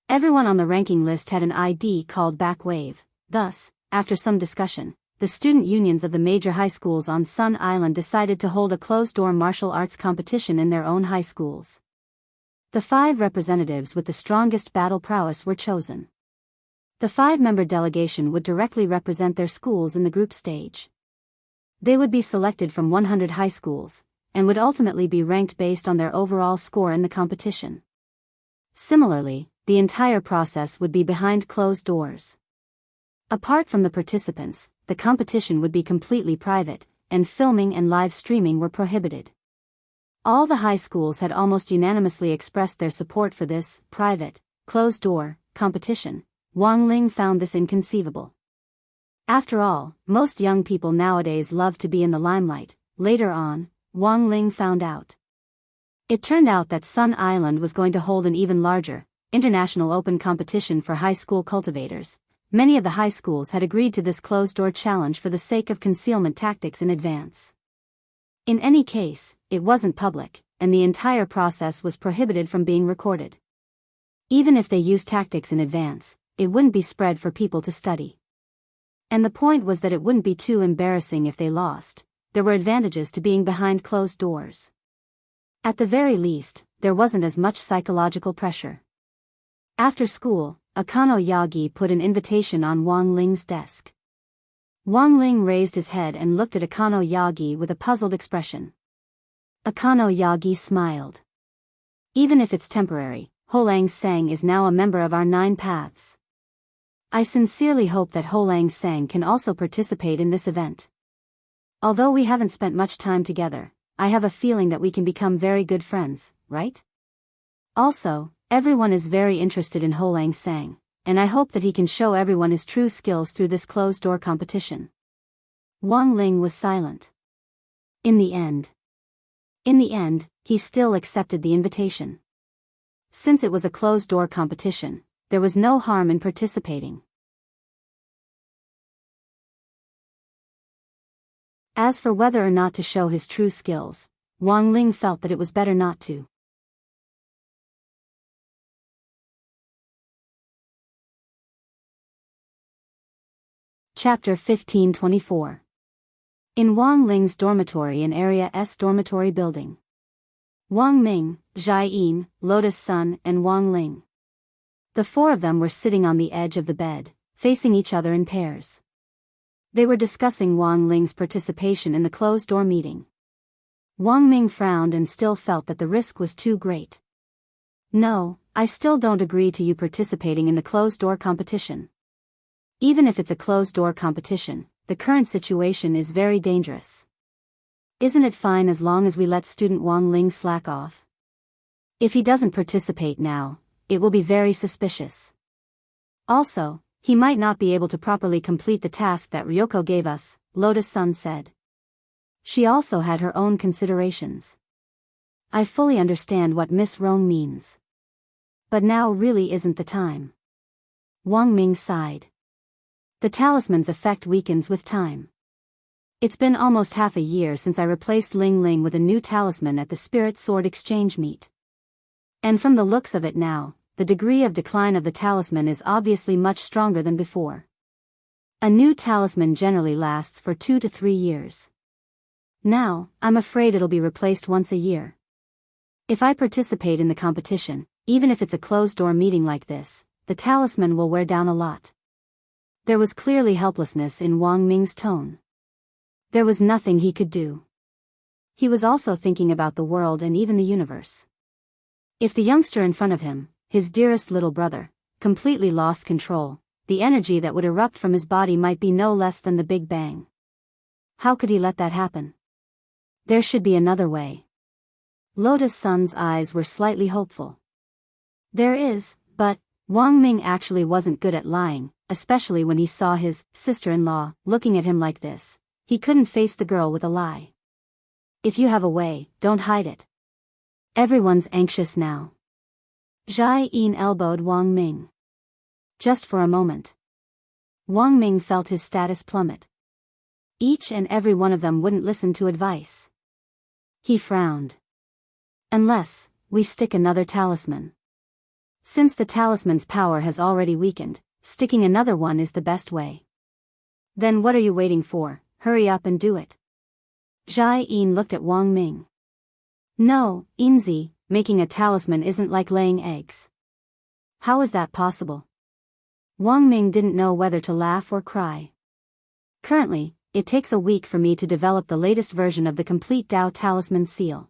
Everyone on the ranking list had an ID called Backwave. Thus, after some discussion, the student unions of the major high schools on Sun Island decided to hold a closed-door martial arts competition in their own high schools. The 5 representatives with the strongest battle prowess were chosen. The 5-member delegation would directly represent their schools in the group stage. They would be selected from 100 high schools, and would ultimately be ranked based on their overall score in the competition. Similarly, the entire process would be behind closed doors. Apart from the participants, the competition would be completely private, and filming and live streaming were prohibited. All the high schools had almost unanimously expressed their support for this private, closed-door competition. Wang Ling found this inconceivable. After all, most young people nowadays love to be in the limelight. Later on, Wang Ling found out. It turned out that Sun Island was going to hold an even larger, international open competition for high school cultivators. Many of the high schools had agreed to this closed-door challenge for the sake of concealment tactics in advance. In any case, it wasn't public, and the entire process was prohibited from being recorded. Even if they used tactics in advance, it wouldn't be spread for people to study. And the point was that it wouldn't be too embarrassing if they lost. There were advantages to being behind closed doors. At the very least, there wasn't as much psychological pressure. After school, Akano Yagi put an invitation on Wang Ling's desk. Wang Ling raised his head and looked at Akano Yagi with a puzzled expression. Akano Yagi smiled. Even if it's temporary, Holang Sang is now a member of our 9 paths. I sincerely hope that Holang Sang can also participate in this event. Although we haven't spent much time together, I have a feeling that we can become very good friends, right? Also, everyone is very interested in Holang Sang, and I hope that he can show everyone his true skills through this closed-door competition. Wang Ling was silent. In the end, he still accepted the invitation. Since it was a closed-door competition, there was no harm in participating. As for whether or not to show his true skills, Wang Ling felt that it was better not to. Chapter 1524. In Wang Ling's dormitory in Area S dormitory building. Wang Ming, Zhai Yin, Lotus Sun, and Wang Ling. The 4 of them were sitting on the edge of the bed, facing each other in pairs. They were discussing Wang Ling's participation in the closed-door meeting. Wang Ming frowned and still felt that the risk was too great. No, I still don't agree to you participating in the closed-door competition. Even if it's a closed-door competition, the current situation is very dangerous. Isn't it fine as long as we let student Wang Ling slack off? If he doesn't participate now, it will be very suspicious. Also, he might not be able to properly complete the task that Ryoko gave us, Lotus Sun said. She also had her own considerations. I fully understand what Miss Rong means. But now really isn't the time. Wang Ming sighed. The talisman's effect weakens with time. It's been almost half a year since I replaced Ling Ling with a new talisman at the Spirit Sword Exchange meet. And from the looks of it now, the degree of decline of the talisman is obviously much stronger than before. A new talisman generally lasts for 2 to 3 years. Now, I'm afraid it'll be replaced once a year. If I participate in the competition, even if it's a closed-door meeting like this, the talisman will wear down a lot. There was clearly helplessness in Wang Ming's tone. There was nothing he could do. He was also thinking about the world and even the universe. If the youngster in front of him, his dearest little brother, completely lost control, the energy that would erupt from his body might be no less than the Big Bang. How could he let that happen? There should be another way. Lotus Sun's eyes were slightly hopeful. There is, but Wang Ming actually wasn't good at lying, especially when he saw his sister-in-law looking at him like this. He couldn't face the girl with a lie. If you have a way, don't hide it. Everyone's anxious now. Zhai Yin elbowed Wang Ming. Just for a moment. Wang Ming felt his status plummet. Each and every one of them wouldn't listen to advice. He frowned. Unless we stick another talisman. Since the talisman's power has already weakened, sticking another one is the best way. Then what are you waiting for? Hurry up and do it. Jai Yin looked at Wang Ming. No, Inzi, making a talisman isn't like laying eggs. How is that possible? Wang Ming didn't know whether to laugh or cry. Currently, it takes a week for me to develop the latest version of the complete Dao talisman seal.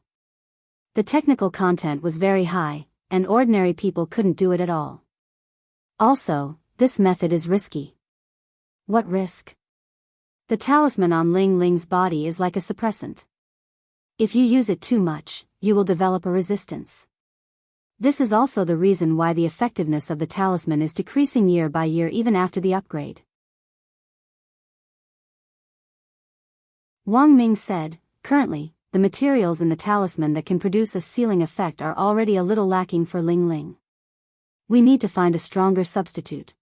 The technical content was very high, and ordinary people couldn't do it at all. Also, this method is risky. What risk? The talisman on Ling Ling's body is like a suppressant. If you use it too much, you will develop a resistance. This is also the reason why the effectiveness of the talisman is decreasing year by year even after the upgrade. Wang Ming said, currently, the materials in the talisman that can produce a sealing effect are already a little lacking for Ling Ling. We need to find a stronger substitute.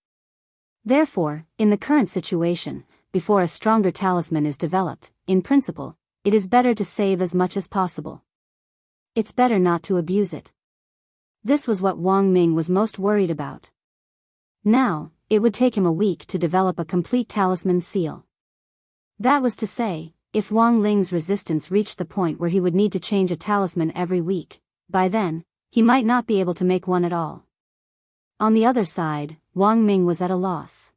Therefore, in the current situation, before a stronger talisman is developed, in principle, it is better to save as much as possible. It's better not to abuse it. This was what Wang Ming was most worried about. Now, it would take him a week to develop a complete talisman seal. That was to say, if Wang Ling's resistance reached the point where he would need to change a talisman every week, by then, he might not be able to make one at all. On the other side, Wang Ming was at a loss.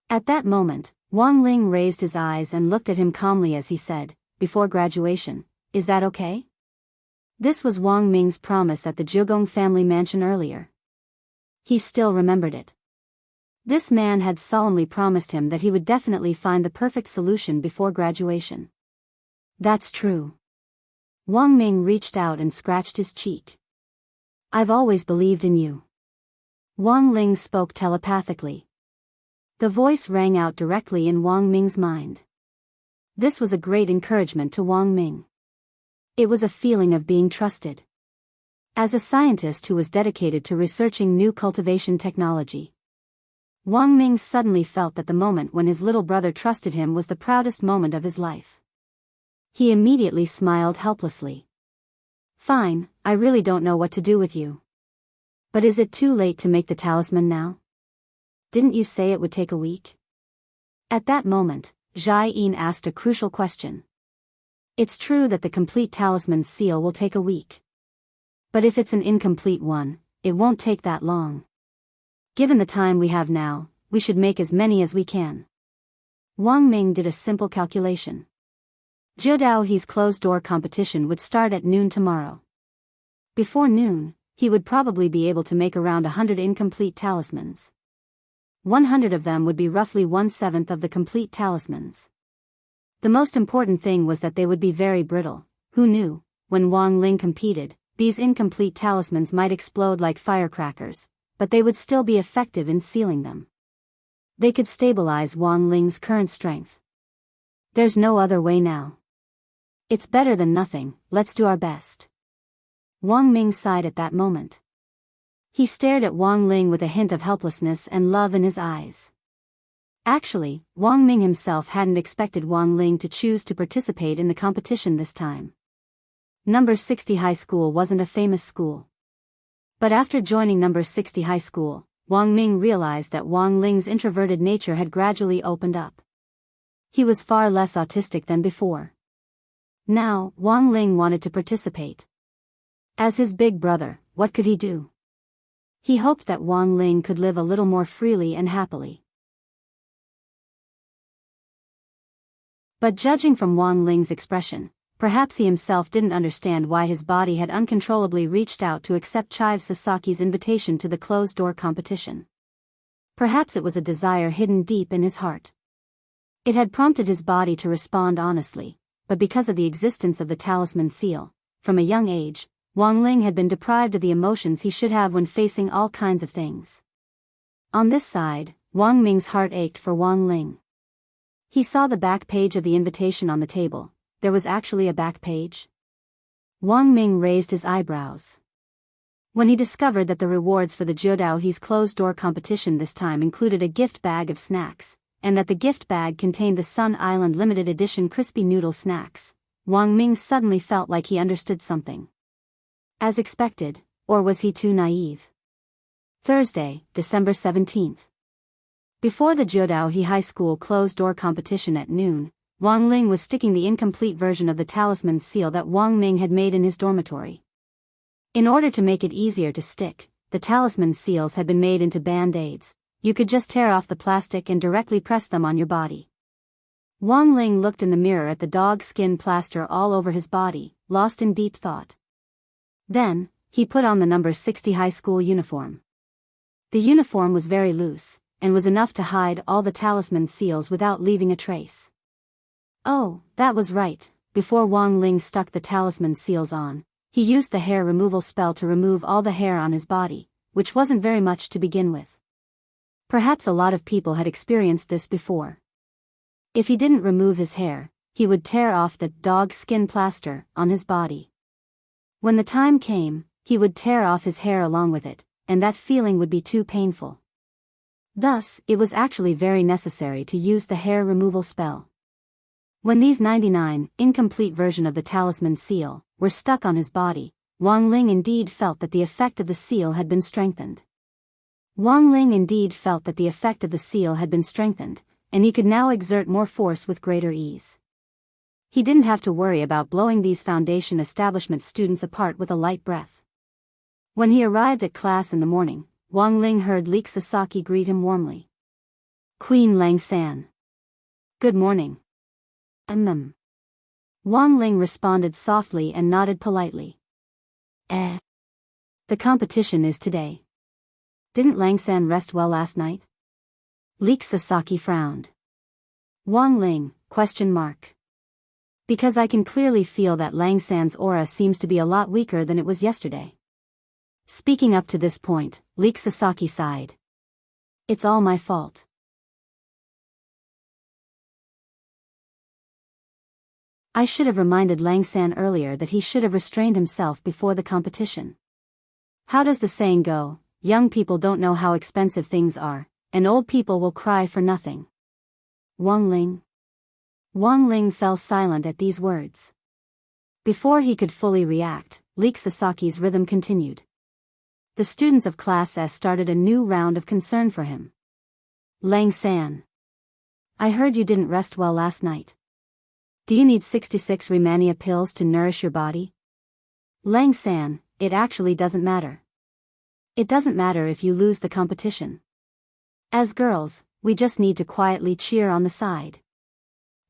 At that moment, Wang Ling raised his eyes and looked at him calmly as he said, before graduation, is that okay? This was Wang Ming's promise at the Jiugong family mansion earlier. He still remembered it. This man had solemnly promised him that he would definitely find the perfect solution before graduation. That's true. Wang Ming reached out and scratched his cheek. I've always believed in you. Wang Ling spoke telepathically. The voice rang out directly in Wang Ming's mind. This was a great encouragement to Wang Ming. It was a feeling of being trusted. As a scientist who was dedicated to researching new cultivation technology, Wang Ming suddenly felt that the moment when his little brother trusted him was the proudest moment of his life. He immediately smiled helplessly. Fine, I really don't know what to do with you. But is it too late to make the talisman now? Didn't you say it would take a week? At that moment, Jai Yin asked a crucial question. It's true that the complete talisman seal will take a week. But if it's an incomplete one, it won't take that long. Given the time we have now, we should make as many as we can. Wang Ming did a simple calculation. Jiudaohe's closed-door competition would start at noon tomorrow. Before noon, he would probably be able to make around 100 incomplete talismans. 100 of them would be roughly 1/7 of the complete talismans. The most important thing was that they would be very brittle. Who knew, when Wang Ling competed, these incomplete talismans might explode like firecrackers, but they would still be effective in sealing them. They could stabilize Wang Ling's current strength. There's no other way now. It's better than nothing, let's do our best. Wang Ming sighed at that moment. He stared at Wang Ling with a hint of helplessness and love in his eyes. Actually, Wang Ming himself hadn't expected Wang Ling to choose to participate in the competition this time. Number 60 High School wasn't a famous school. But after joining Number 60 High School, Wang Ming realized that Wang Ling's introverted nature had gradually opened up. He was far less autistic than before. Now, Wang Ling wanted to participate. As his big brother, what could he do? He hoped that Wang Ling could live a little more freely and happily. But judging from Wang Ling's expression, perhaps he himself didn't understand why his body had uncontrollably reached out to accept Chive Sasaki's invitation to the closed-door competition. Perhaps it was a desire hidden deep in his heart. It had prompted his body to respond honestly, but because of the existence of the talisman seal, from a young age, Wang Ling had been deprived of the emotions he should have when facing all kinds of things. On this side, Wang Ming's heart ached for Wang Ling. He saw the back page of the invitation on the table. There was actually a back page? Wang Ming raised his eyebrows. When he discovered that the rewards for the Jiudaohe's closed-door competition this time included a gift bag of snacks, and that the gift bag contained the Sun Island limited edition crispy noodle snacks, Wang Ming suddenly felt like he understood something. As expected, or was he too naive? Thursday, December 17th. Before the Jiudaohe High School closed-door competition at noon, Wang Ling was sticking the incomplete version of the talisman seal that Wang Ming had made in his dormitory. In order to make it easier to stick, the talisman seals had been made into band-aids. You could just tear off the plastic and directly press them on your body. Wang Ling looked in the mirror at the dog skin plaster all over his body, lost in deep thought. Then, he put on the number 60 high school uniform. The uniform was very loose, and was enough to hide all the talisman seals without leaving a trace. Oh, that was right. Before Wang Ling stuck the talisman seals on, he used the hair removal spell to remove all the hair on his body, which wasn't very much to begin with. Perhaps a lot of people had experienced this before. If he didn't remove his hair, he would tear off the dog skin plaster on his body. When the time came, he would tear off his hair along with it, and that feeling would be too painful. Thus, it was actually very necessary to use the hair removal spell. When these 99 incomplete version of the talisman seal were stuck on his body, Wang Ling indeed felt that the effect of the seal had been strengthened. And he could now exert more force with greater ease. He didn't have to worry about blowing these foundation establishment students apart with a light breath. When he arrived at class in the morning, Wang Ling heard Leek Sasaki greet him warmly. "Queen Lang-san. Good morning." Wang Ling responded softly and nodded politely. The competition is today. Didn't Lang-san rest well last night?" Leek Sasaki frowned. Wang Ling, ? Because I can clearly feel that Lang-san's aura seems to be a lot weaker than it was yesterday. Speaking up to this point, Leek Sasaki sighed. It's all my fault. I should have reminded Lang-san earlier that he should have restrained himself before the competition. How does the saying go? Young people don't know how expensive things are, and old people will cry for nothing. Wang Ling. Wang Ling fell silent at these words. Before he could fully react, Leek Sasaki's rhythm continued. The students of Class S started a new round of concern for him. Lang-san. I heard you didn't rest well last night. Do you need 66 Rehmannia pills to nourish your body? Lang-san, it actually doesn't matter. It doesn't matter if you lose the competition. As girls, we just need to quietly cheer on the side.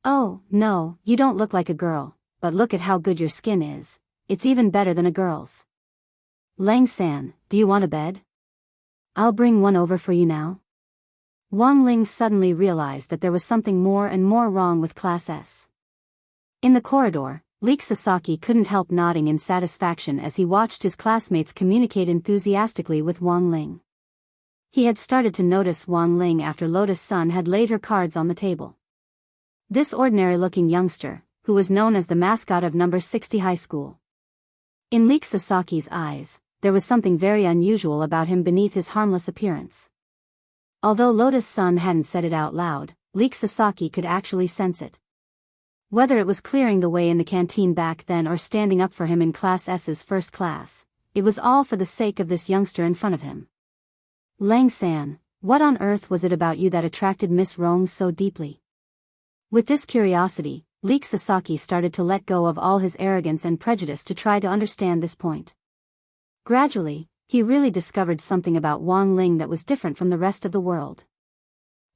Oh, no, you don't look like a girl, but look at how good your skin is. It's even better than a girl's. Lang-san, do you want a bed? I'll bring one over for you now. Wang Ling suddenly realized that there was something more and more wrong with Class S. In the corridor, Leek Sasaki couldn't help nodding in satisfaction as he watched his classmates communicate enthusiastically with Wang Ling. He had started to notice Wang Ling after Lotus Sun had laid her cards on the table. This ordinary-looking youngster, who was known as the mascot of number 60 high school. In Leek Sasaki's eyes, there was something very unusual about him beneath his harmless appearance. Although Lotus Sun hadn't said it out loud, Leek Sasaki could actually sense it. Whether it was clearing the way in the canteen back then or standing up for him in Class S's first class, it was all for the sake of this youngster in front of him. Lang-san, what on earth was it about you that attracted Miss Rong so deeply? With this curiosity, Leek Sasaki started to let go of all his arrogance and prejudice to try to understand this point. Gradually, he really discovered something about Wang Ling that was different from the rest of the world.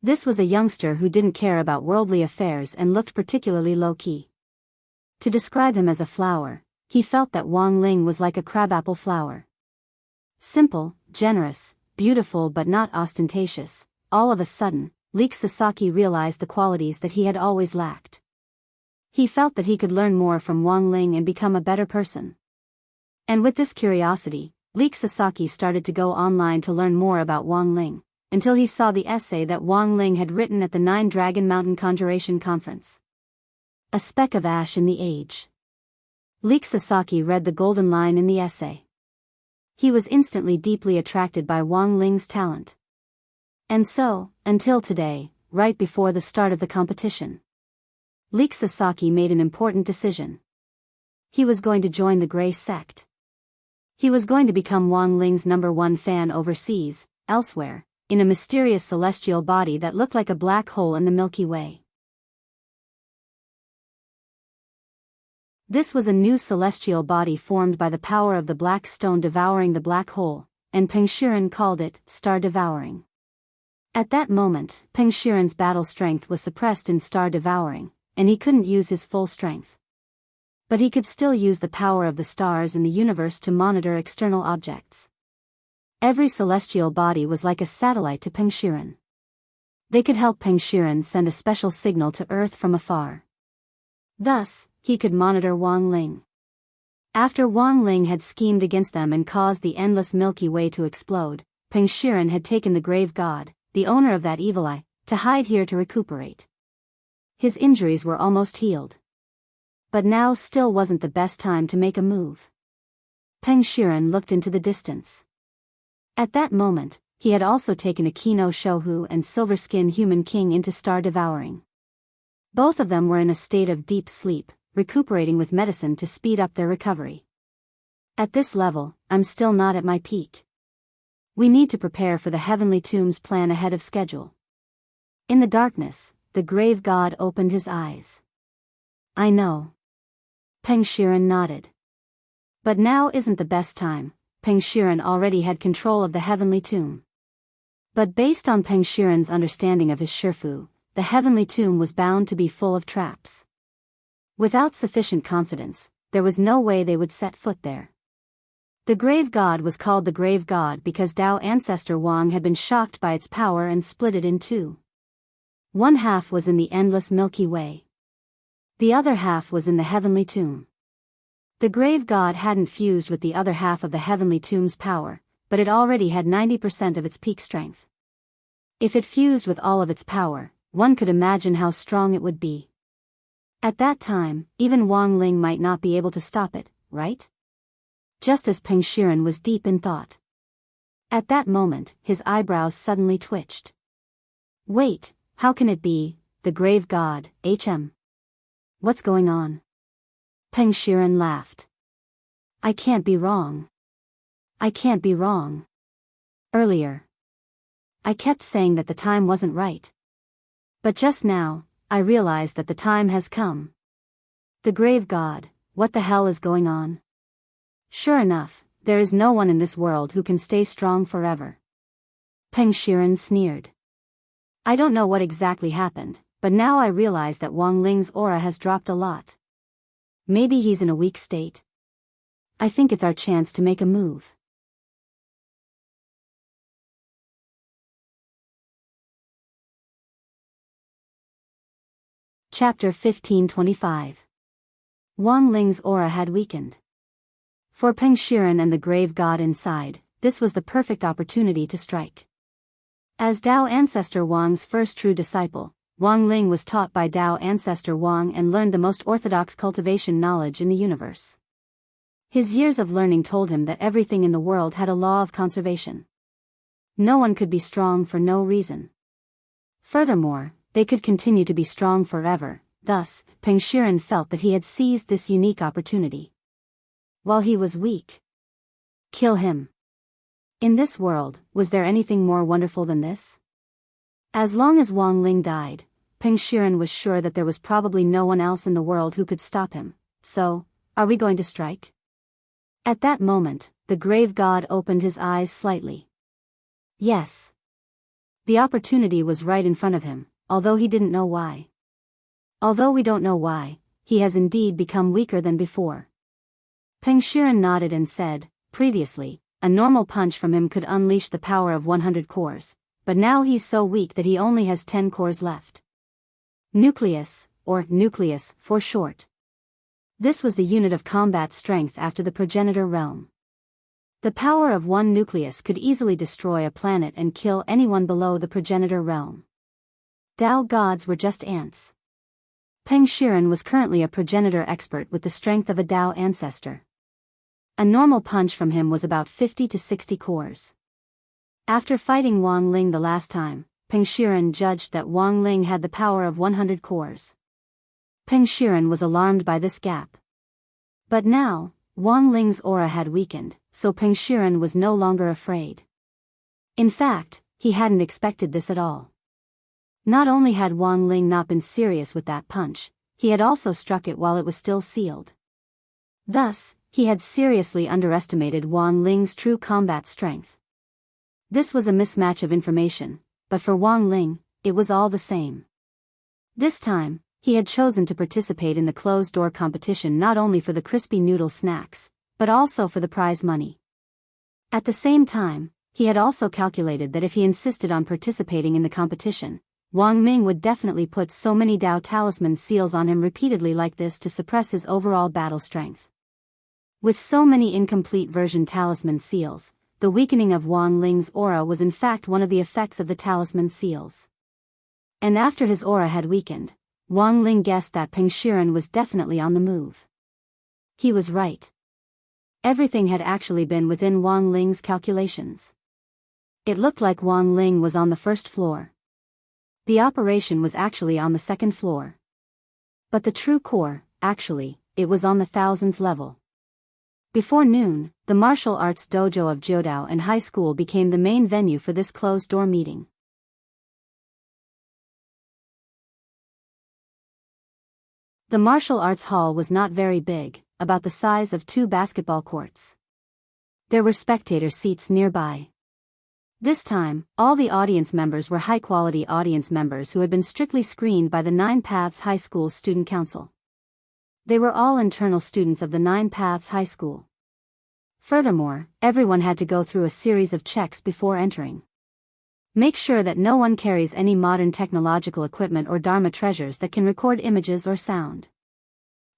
This was a youngster who didn't care about worldly affairs and looked particularly low-key. To describe him as a flower, he felt that Wang Ling was like a crabapple flower. Simple, generous, beautiful but not ostentatious. All of a sudden, Leek Sasaki realized the qualities that he had always lacked. He felt that he could learn more from Wang Ling and become a better person. And with this curiosity, Leek Sasaki started to go online to learn more about Wang Ling, until he saw the essay that Wang Ling had written at the 9 Dragon Mountain Conjuration Conference. A speck of ash in the age. Leek Sasaki read the golden line in the essay. He was instantly deeply attracted by Wang Ling's talent. And so, until today, right before the start of the competition, Leek Sasaki made an important decision. He was going to join the Grey Sect. He was going to become Wang Ling's #1 fan overseas, elsewhere, in a mysterious celestial body that looked like a black hole in the Milky Way. This was a new celestial body formed by the power of the black stone devouring the black hole, and Peng Shiren called it star devouring. At that moment, Peng Shiren's battle strength was suppressed in star devouring, and he couldn't use his full strength. But he could still use the power of the stars in the universe to monitor external objects. Every celestial body was like a satellite to Peng Shiren. They could help Peng Shiren send a special signal to Earth from afar. Thus, he could monitor Wang Ling. After Wang Ling had schemed against them and caused the endless Milky Way to explode, Peng Shiren had taken the grave god, the owner of that evil eye, to hide here to recuperate. His injuries were almost healed. But now still wasn't the best time to make a move. Peng Shiren looked into the distance. At that moment, he had also taken Akino Shohu and Silver Skin Human King into star devouring. Both of them were in a state of deep sleep, recuperating with medicine to speed up their recovery. At this level, I'm still not at my peak. We need to prepare for the Heavenly Tomb's plan ahead of schedule. In the darkness, the grave god opened his eyes. I know. Peng Shiren nodded. But now isn't the best time. Peng Shiren already had control of the Heavenly Tomb. But based on Peng Shiren's understanding of his Shifu, the Heavenly Tomb was bound to be full of traps. Without sufficient confidence, there was no way they would set foot there. The grave god was called the grave god because Tao ancestor Wang had been shocked by its power and split it in two. One half was in the endless Milky Way. The other half was in the Heavenly Tomb. The grave god hadn't fused with the other half of the Heavenly Tomb's power, but it already had 90% of its peak strength. If it fused with all of its power, one could imagine how strong it would be. At that time, even Wang Ling might not be able to stop it, right? Just as Peng Shiren was deep in thought. At that moment, his eyebrows suddenly twitched. Wait, how can it be, the grave god, HM? What's going on? Peng Shiren laughed. I can't be wrong. I can't be wrong. Earlier, I kept saying that the time wasn't right. But just now, I realized that the time has come. The grave god, what the hell is going on? Sure enough, there is no one in this world who can stay strong forever. Peng Shiren sneered. I don't know what exactly happened, but now I realize that Wang Ling's aura has dropped a lot. Maybe he's in a weak state. I think it's our chance to make a move. Chapter 1525. Wang Ling's aura had weakened. For Peng Shiren and the grave god inside, this was the perfect opportunity to strike. As Tao ancestor Wang's first true disciple, Wang Ling was taught by Tao ancestor Wang and learned the most orthodox cultivation knowledge in the universe. His years of learning told him that everything in the world had a law of conservation. No one could be strong for no reason. Furthermore, they could continue to be strong forever. Thus, Peng Shiren felt that he had seized this unique opportunity. While he was weak. Kill him. In this world, was there anything more wonderful than this? As long as Wang Ling died, Peng Shiren was sure that there was probably no one else in the world who could stop him. So, are we going to strike? At that moment, the grave god opened his eyes slightly. Yes. The opportunity was right in front of him, although he didn't know why. Although we don't know why, he has indeed become weaker than before. Peng Shiren nodded and said, previously, a normal punch from him could unleash the power of 100 cores, but now he's so weak that he only has 10 cores left. Nucleus, or nucleus for short. This was the unit of combat strength after the progenitor realm. The power of one nucleus could easily destroy a planet and kill anyone below the progenitor realm. Tao gods were just ants. Peng Shiren was currently a progenitor expert with the strength of a Tao ancestor. A normal punch from him was about 50 to 60 cores. After fighting Wang Ling the last time, Peng Shiren judged that Wang Ling had the power of 100 cores. Peng Shiren was alarmed by this gap. But now, Wang Ling's aura had weakened, so Peng Shiren was no longer afraid. In fact, he hadn't expected this at all. Not only had Wang Ling not been serious with that punch, he had also struck it while it was still sealed. Thus, he had seriously underestimated Wang Ling's true combat strength. This was a mismatch of information, but for Wang Ling, it was all the same. This time, he had chosen to participate in the closed-door competition not only for the crispy noodle snacks, but also for the prize money. At the same time, he had also calculated that if he insisted on participating in the competition, Wang Ming would definitely put so many Dao Talisman seals on him repeatedly like this to suppress his overall battle strength. With so many incomplete version talisman seals, the weakening of Wang Ling's aura was in fact one of the effects of the talisman seals. And after his aura had weakened, Wang Ling guessed that Peng Shiren was definitely on the move. He was right. Everything had actually been within Wang Ling's calculations. It looked like Wang Ling was on the first floor. The operation was actually on the second floor. But the true core, actually, it was on the 1000th level. Before noon, the martial arts dojo of Jiudao and high school became the main venue for this closed-door meeting. The martial arts hall was not very big, about the size of 2 basketball courts. There were spectator seats nearby. This time, all the audience members were high-quality audience members who had been strictly screened by the Nine Paths High School Student Council. They were all internal students of the Nine Paths High School. Furthermore, everyone had to go through a series of checks before entering. Make sure that no one carries any modern technological equipment or Dharma treasures that can record images or sound.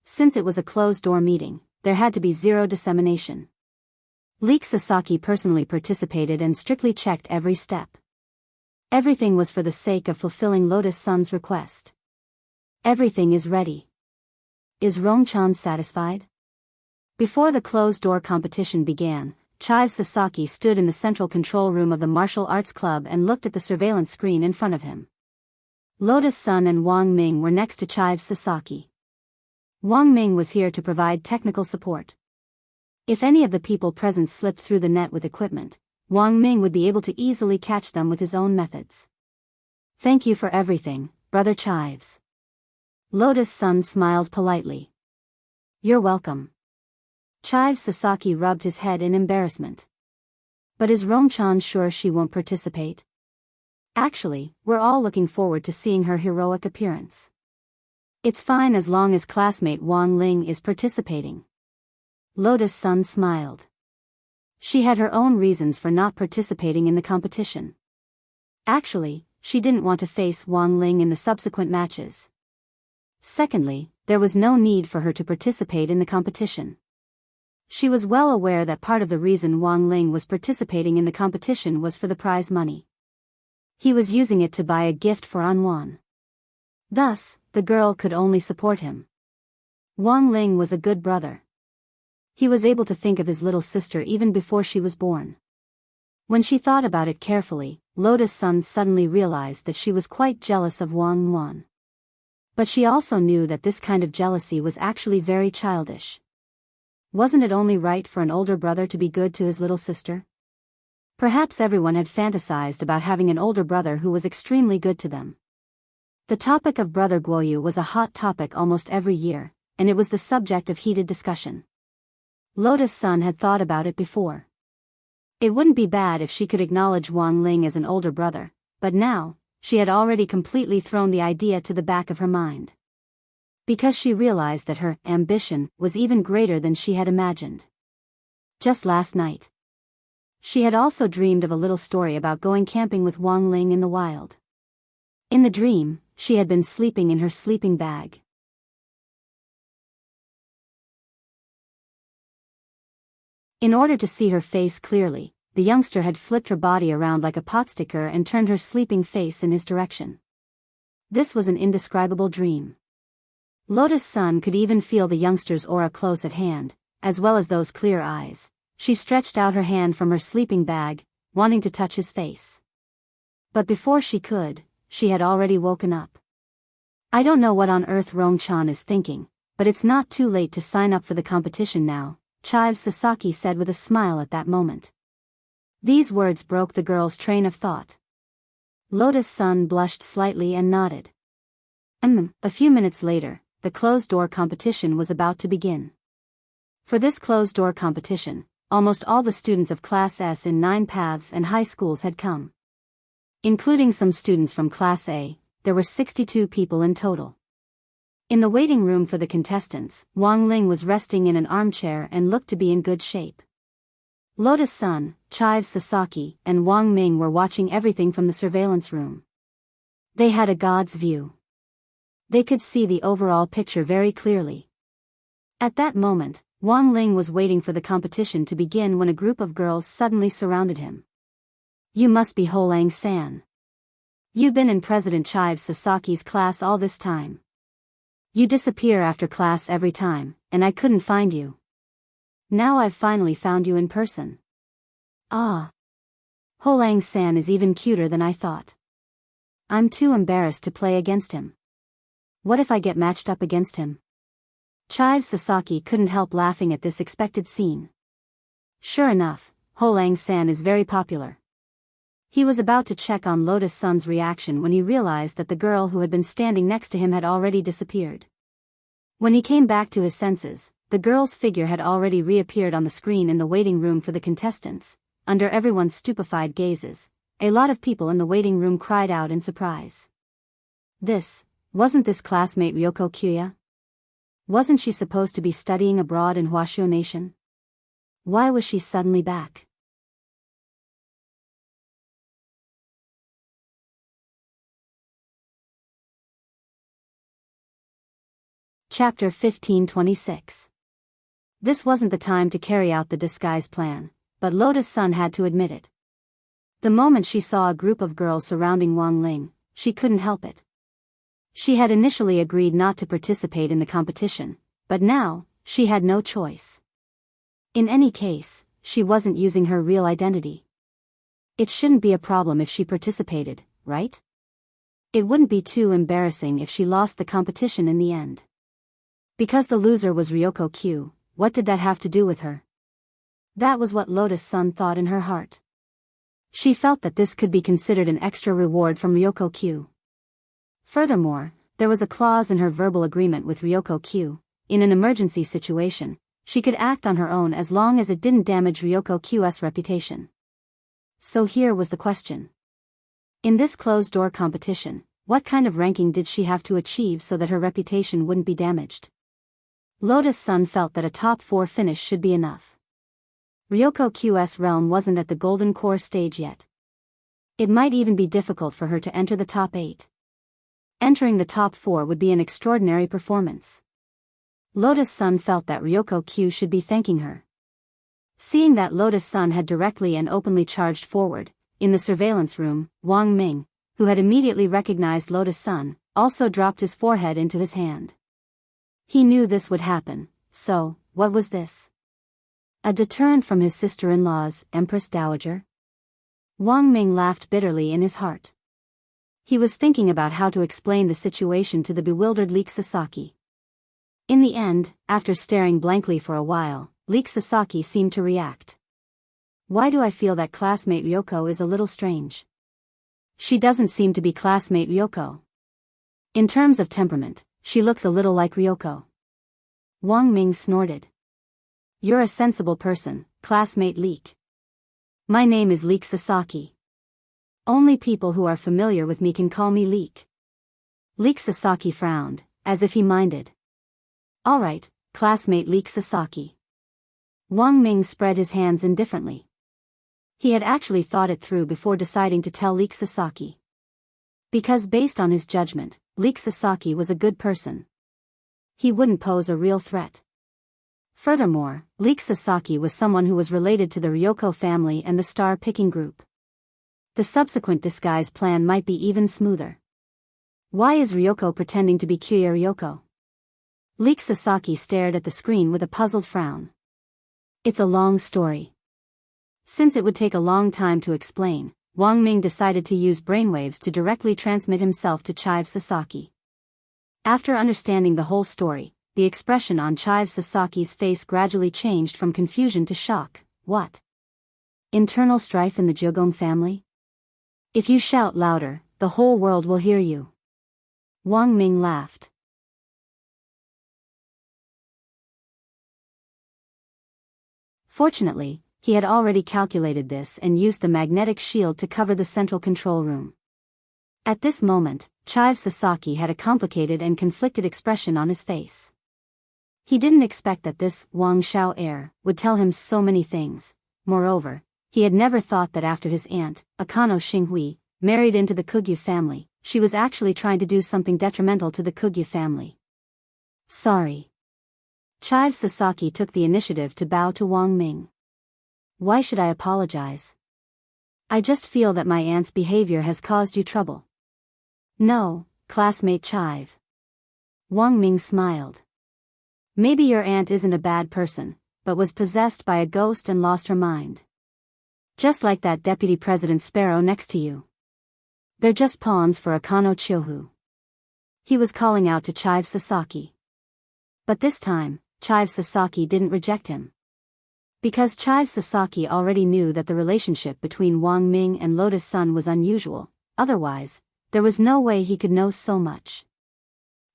Since it was a closed-door meeting, there had to be zero dissemination. Leek Sasaki personally participated and strictly checked every step. Everything was for the sake of fulfilling Lotus Sun's request. Everything is ready. Is Rongchan satisfied? Before the closed-door competition began, Chive Sasaki stood in the central control room of the martial arts club and looked at the surveillance screen in front of him. Lotus Sun and Wang Ming were next to Chive Sasaki. Wang Ming was here to provide technical support. If any of the people present slipped through the net with equipment, Wang Ming would be able to easily catch them with his own methods. Thank you for everything, Brother Chives. Lotus Sun smiled politely. You're welcome. Chive Sasaki rubbed his head in embarrassment. But is Rongchan sure she won't participate? Actually, we're all looking forward to seeing her heroic appearance. It's fine as long as classmate Wang Ling is participating. Lotus Sun smiled. She had her own reasons for not participating in the competition. Actually, she didn't want to face Wang Ling in the subsequent matches. Secondly, there was no need for her to participate in the competition. She was well aware that part of the reason Wang Ling was participating in the competition was for the prize money. He was using it to buy a gift for Anwan. Thus, the girl could only support him. Wang Ling was a good brother. He was able to think of his little sister even before she was born. When she thought about it carefully, Lotus Sun suddenly realized that she was quite jealous of Wang Wan. But she also knew that this kind of jealousy was actually very childish. Wasn't it only right for an older brother to be good to his little sister? Perhaps everyone had fantasized about having an older brother who was extremely good to them. The topic of Brother Guoyu was a hot topic almost every year, and it was the subject of heated discussion. Lotus Sun had thought about it before. It wouldn't be bad if she could acknowledge Wang Ling as an older brother, but now, she had already completely thrown the idea to the back of her mind. Because she realized that her ambition was even greater than she had imagined. Just last night, she had also dreamed of a little story about going camping with Wang Ling in the wild. In the dream, she had been sleeping in her sleeping bag. In order to see her face clearly, the youngster had flipped her body around like a potsticker and turned her sleeping face in his direction. This was an indescribable dream. Lotus Sun could even feel the youngster's aura close at hand, as well as those clear eyes. She stretched out her hand from her sleeping bag, wanting to touch his face. But before she could, she had already woken up. I don't know what on earth Rongchan is thinking, but it's not too late to sign up for the competition now, Chive Sasaki said with a smile at that moment. These words broke the girl's train of thought. Lotus-san blushed slightly and nodded. A few minutes later, the closed-door competition was about to begin. For this closed-door competition, almost all the students of Class S in 9 paths and high schools had come. Including some students from Class A, there were 62 people in total. In the waiting room for the contestants, Wang Ling was resting in an armchair and looked to be in good shape. Lotus-san, Chive Sasaki, and Wang Ming were watching everything from the surveillance room. They had a god's view. They could see the overall picture very clearly. At that moment, Wang Ling was waiting for the competition to begin when a group of girls suddenly surrounded him. "You must be Holang-san. You've been in President Chive Sasaki's class all this time. You disappear after class every time, and I couldn't find you. Now I've finally found you in person. Ah. Holang-san is even cuter than I thought. I'm too embarrassed to play against him. What if I get matched up against him?" Chive Sasaki couldn't help laughing at this expected scene. Sure enough, Holang-san is very popular. He was about to check on Lotus-san's reaction when he realized that the girl who had been standing next to him had already disappeared. When he came back to his senses, the girl's figure had already reappeared on the screen in the waiting room for the contestants. Under everyone's stupefied gazes, a lot of people in the waiting room cried out in surprise. Wasn't this classmate Ryoko Kyuya? Wasn't she supposed to be studying abroad in Huashio Nation? Why was she suddenly back? Chapter 1526. This wasn't the time to carry out the disguise plan, but Lotus-san had to admit it. The moment she saw a group of girls surrounding Wang Ling, she couldn't help it. She had initially agreed not to participate in the competition, but now, she had no choice. In any case, she wasn't using her real identity. It shouldn't be a problem if she participated, right? It wouldn't be too embarrassing if she lost the competition in the end. Because the loser was Ryoko Q, what did that have to do with her? That was what Lotus-san thought in her heart. She felt that this could be considered an extra reward from Ryoko Q. Furthermore, there was a clause in her verbal agreement with Ryoko Q. In an emergency situation, she could act on her own as long as it didn't damage Ryoko Q's reputation. So here was the question. In this closed-door competition, what kind of ranking did she have to achieve so that her reputation wouldn't be damaged? Lotus-san felt that a top 4 finish should be enough. Ryoko Q's realm wasn't at the golden core stage yet. It might even be difficult for her to enter the top 8. Entering the top 4 would be an extraordinary performance. Lotus-san felt that Ryoko Q should be thanking her. Seeing that Lotus-san had directly and openly charged forward, in the surveillance room, Wang Ming, who had immediately recognized Lotus-san, also dropped his forehead into his hand. He knew this would happen, so, what was this? A deterrent from his sister-in-law's Empress Dowager? Wang Ming laughed bitterly in his heart. He was thinking about how to explain the situation to the bewildered Leek Sasaki. In the end, after staring blankly for a while, Leek Sasaki seemed to react. Why do I feel that classmate Ryoko is a little strange? She doesn't seem to be classmate Ryoko. In terms of temperament, she looks a little like Ryoko. Wang Ming snorted. You're a sensible person, classmate Leek. My name is Leek Sasaki. Only people who are familiar with me can call me Leek. Leek Sasaki frowned, as if he minded. Alright, classmate Leek Sasaki. Wang Ming spread his hands indifferently. He had actually thought it through before deciding to tell Leek Sasaki. Because based on his judgment, Leek Sasaki was a good person. He wouldn't pose a real threat. Furthermore, Leek Sasaki was someone who was related to the Ryoko family and the star-picking group. The subsequent disguise plan might be even smoother. Why is Ryoko pretending to be Kyuya Ryoko? Leek Sasaki stared at the screen with a puzzled frown. It's a long story. Since it would take a long time to explain, Wang Ming decided to use brainwaves to directly transmit himself to Chive Sasaki. After understanding the whole story, the expression on Chive Sasaki's face gradually changed from confusion to shock. What? Internal strife in the Jogong family? If you shout louder, the whole world will hear you. Wang Ming laughed. Fortunately, he had already calculated this and used the magnetic shield to cover the central control room. At this moment, Chive Sasaki had a complicated and conflicted expression on his face. He didn't expect that this Wang Xiao heir would tell him so many things. Moreover, he had never thought that after his aunt, Akano Xinghui, married into the Kugyu family, she was actually trying to do something detrimental to the Kugyu family. Sorry. Chive Sasaki took the initiative to bow to Wang Ming. Why should I apologize? I just feel that my aunt's behavior has caused you trouble. No, classmate Chive. Wang Ming smiled. Maybe your aunt isn't a bad person, but was possessed by a ghost and lost her mind. Just like that deputy president Sparrow next to you. They're just pawns for Akano Chiohu. He was calling out to Chive Sasaki. But this time, Chive Sasaki didn't reject him. Because Chive Sasaki already knew that the relationship between Wang Ming and Lotus Sun was unusual, otherwise, there was no way he could know so much.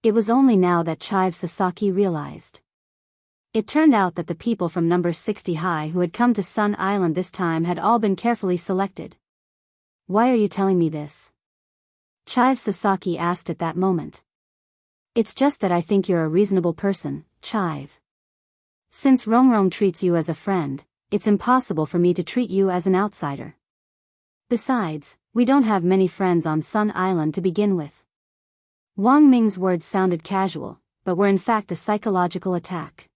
It was only now that Chive Sasaki realized. It turned out that the people from number 60 high who had come to Sun Island this time had all been carefully selected. Why are you telling me this? Chive Sasaki asked at that moment. It's just that I think you're a reasonable person, Chive. Since Rongrong treats you as a friend, it's impossible for me to treat you as an outsider. Besides, we don't have many friends on Sun Island to begin with. Wang Ming's words sounded casual, but were in fact a psychological attack.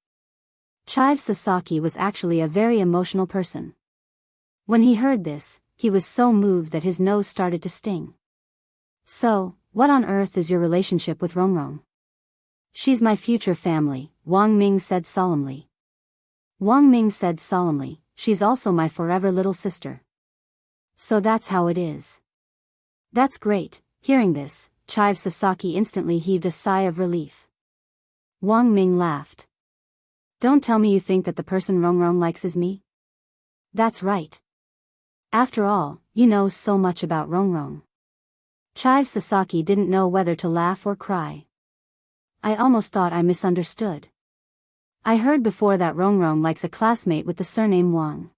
Chive Sasaki was actually a very emotional person. When he heard this, he was so moved that his nose started to sting. So, what on earth is your relationship with Rongrong? She's my future family, Wang Ming said solemnly. Wang Ming said solemnly, she's also my forever little sister. So that's how it is. That's great. Hearing this, Chive Sasaki instantly heaved a sigh of relief. Wang Ming laughed. Don't tell me you think that the person Rongrong likes is me? That's right. After all, you know so much about Rongrong. Chive Sasaki didn't know whether to laugh or cry. I almost thought I misunderstood. I heard before that Rongrong likes a classmate with the surname Wang.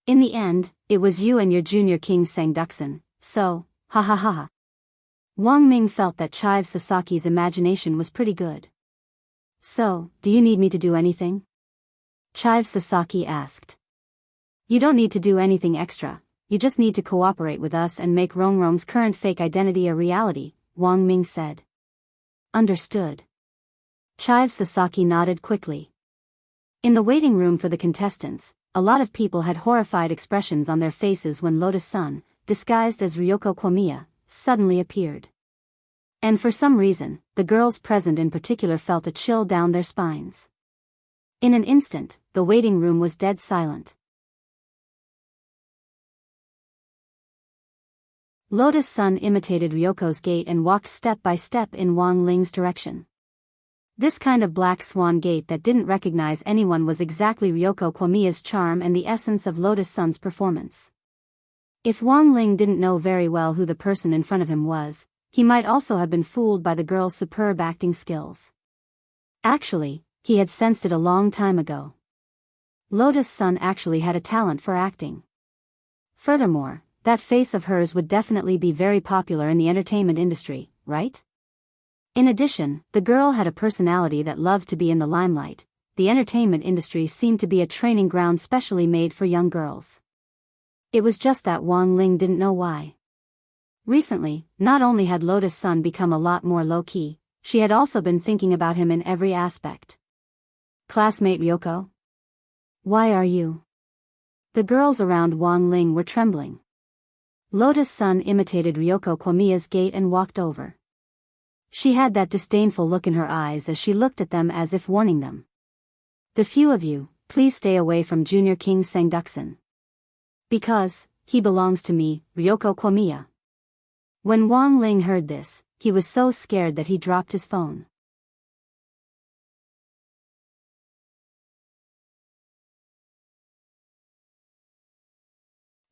In the end, it was you and your junior king Sangduxin, so, ha ha ha ha. Wang Ming felt that Chive Sasaki's imagination was pretty good. So, do you need me to do anything? Chive Sasaki asked. You don't need to do anything extra, you just need to cooperate with us and make Rongrong's current fake identity a reality, Wang Ming said. Understood. Chive Sasaki nodded quickly. In the waiting room for the contestants, a lot of people had horrified expressions on their faces when Lotus Sun, disguised as Ryoko Kwamiya, suddenly appeared. And for some reason, the girls present in particular felt a chill down their spines. In an instant, the waiting room was dead silent. Lotus Sun imitated Ryoko's gait and walked step by step in Wang Ling's direction. This kind of black swan gait that didn't recognize anyone was exactly Ryoko Kwamiya's charm and the essence of Lotus Sun's performance. If Wang Ling didn't know very well who the person in front of him was, he might also have been fooled by the girl's superb acting skills. Actually, he had sensed it a long time ago. Lotus Sun actually had a talent for acting. Furthermore, that face of hers would definitely be very popular in the entertainment industry, right? In addition, the girl had a personality that loved to be in the limelight. The entertainment industry seemed to be a training ground specially made for young girls. It was just that Wang Ling didn't know why. Recently, not only had Lotus Sun become a lot more low-key, she had also been thinking about him in every aspect. Classmate Ryoko? Why are you? The girls around Wang Ling were trembling. Lotus Sun imitated Ryoko Kwamiya's gait and walked over. She had that disdainful look in her eyes as she looked at them as if warning them. The few of you, please stay away from Junior King Sangduxin. Because, he belongs to me, Ryoko Kwamiya. When Wang Ling heard this, he was so scared that he dropped his phone.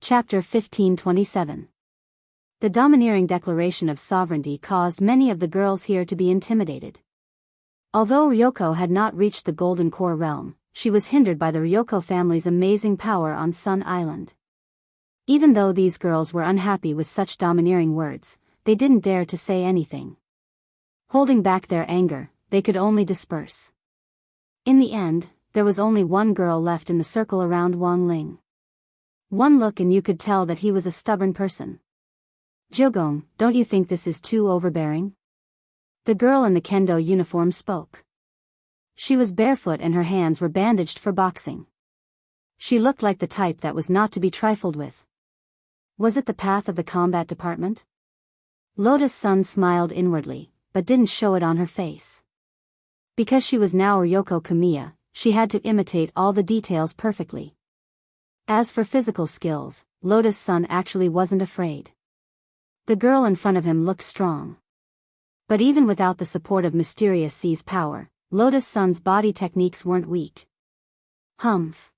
Chapter 1527. The domineering declaration of sovereignty caused many of the girls here to be intimidated. Although Ryoko had not reached the Golden Core realm, she was hindered by the Ryoko family's amazing power on Sun Island. Even though these girls were unhappy with such domineering words, they didn't dare to say anything. Holding back their anger, they could only disperse. In the end, there was only one girl left in the circle around Wang Ling. One look and you could tell that he was a stubborn person. "Jogong, don't you think this is too overbearing?" The girl in the kendo uniform spoke. She was barefoot and her hands were bandaged for boxing. She looked like the type that was not to be trifled with. Was it the path of the combat department? Lotus Sun smiled inwardly, but didn't show it on her face. Because she was now Ryoko Kamiya, she had to imitate all the details perfectly. As for physical skills, Lotus Sun actually wasn't afraid. The girl in front of him looked strong. But even without the support of Mysterious Sea's power, Lotus Sun's body techniques weren't weak. Humph.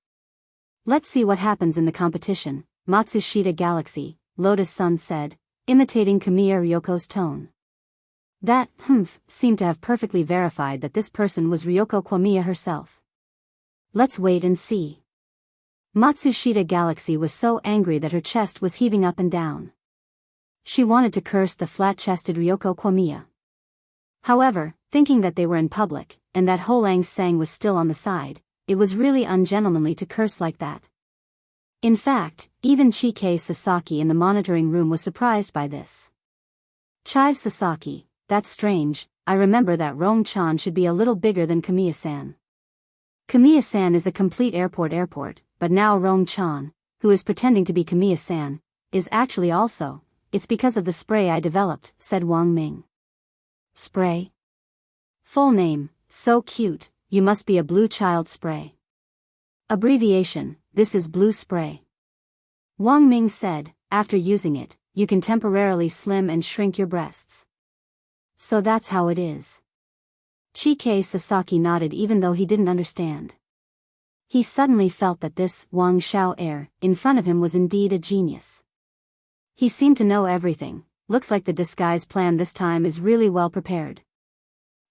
Let's see what happens in the competition, Matsushita Galaxy, Lotus Sun said, imitating Kamiya Ryoko's tone. That humph seemed to have perfectly verified that this person was Ryoko Kwamiya herself. Let's wait and see. Matsushita Galaxy was so angry that her chest was heaving up and down. She wanted to curse the flat-chested Ryoko Kwamiya. However, thinking that they were in public, and that Holang Sang was still on the side, it was really ungentlemanly to curse like that. In fact, even Chike Sasaki in the monitoring room was surprised by this. Chive Sasaki, that's strange, I remember that Rong-chan should be a little bigger than Kamiya-san. Kamiya-san is a complete airport, but now Rong-chan, who is pretending to be Kamiya-san, is actually also. It's because of the spray I developed, said Wang Ming. Spray? Full name, so cute, you must be a blue child spray. Abbreviation, this is blue spray. Wang Ming said, after using it, you can temporarily slim and shrink your breasts. So that's how it is. Chike Sasaki nodded even though he didn't understand. He suddenly felt that this Wang Xiao heir in front of him was indeed a genius. He seemed to know everything. Looks like the disguise plan this time is really well prepared.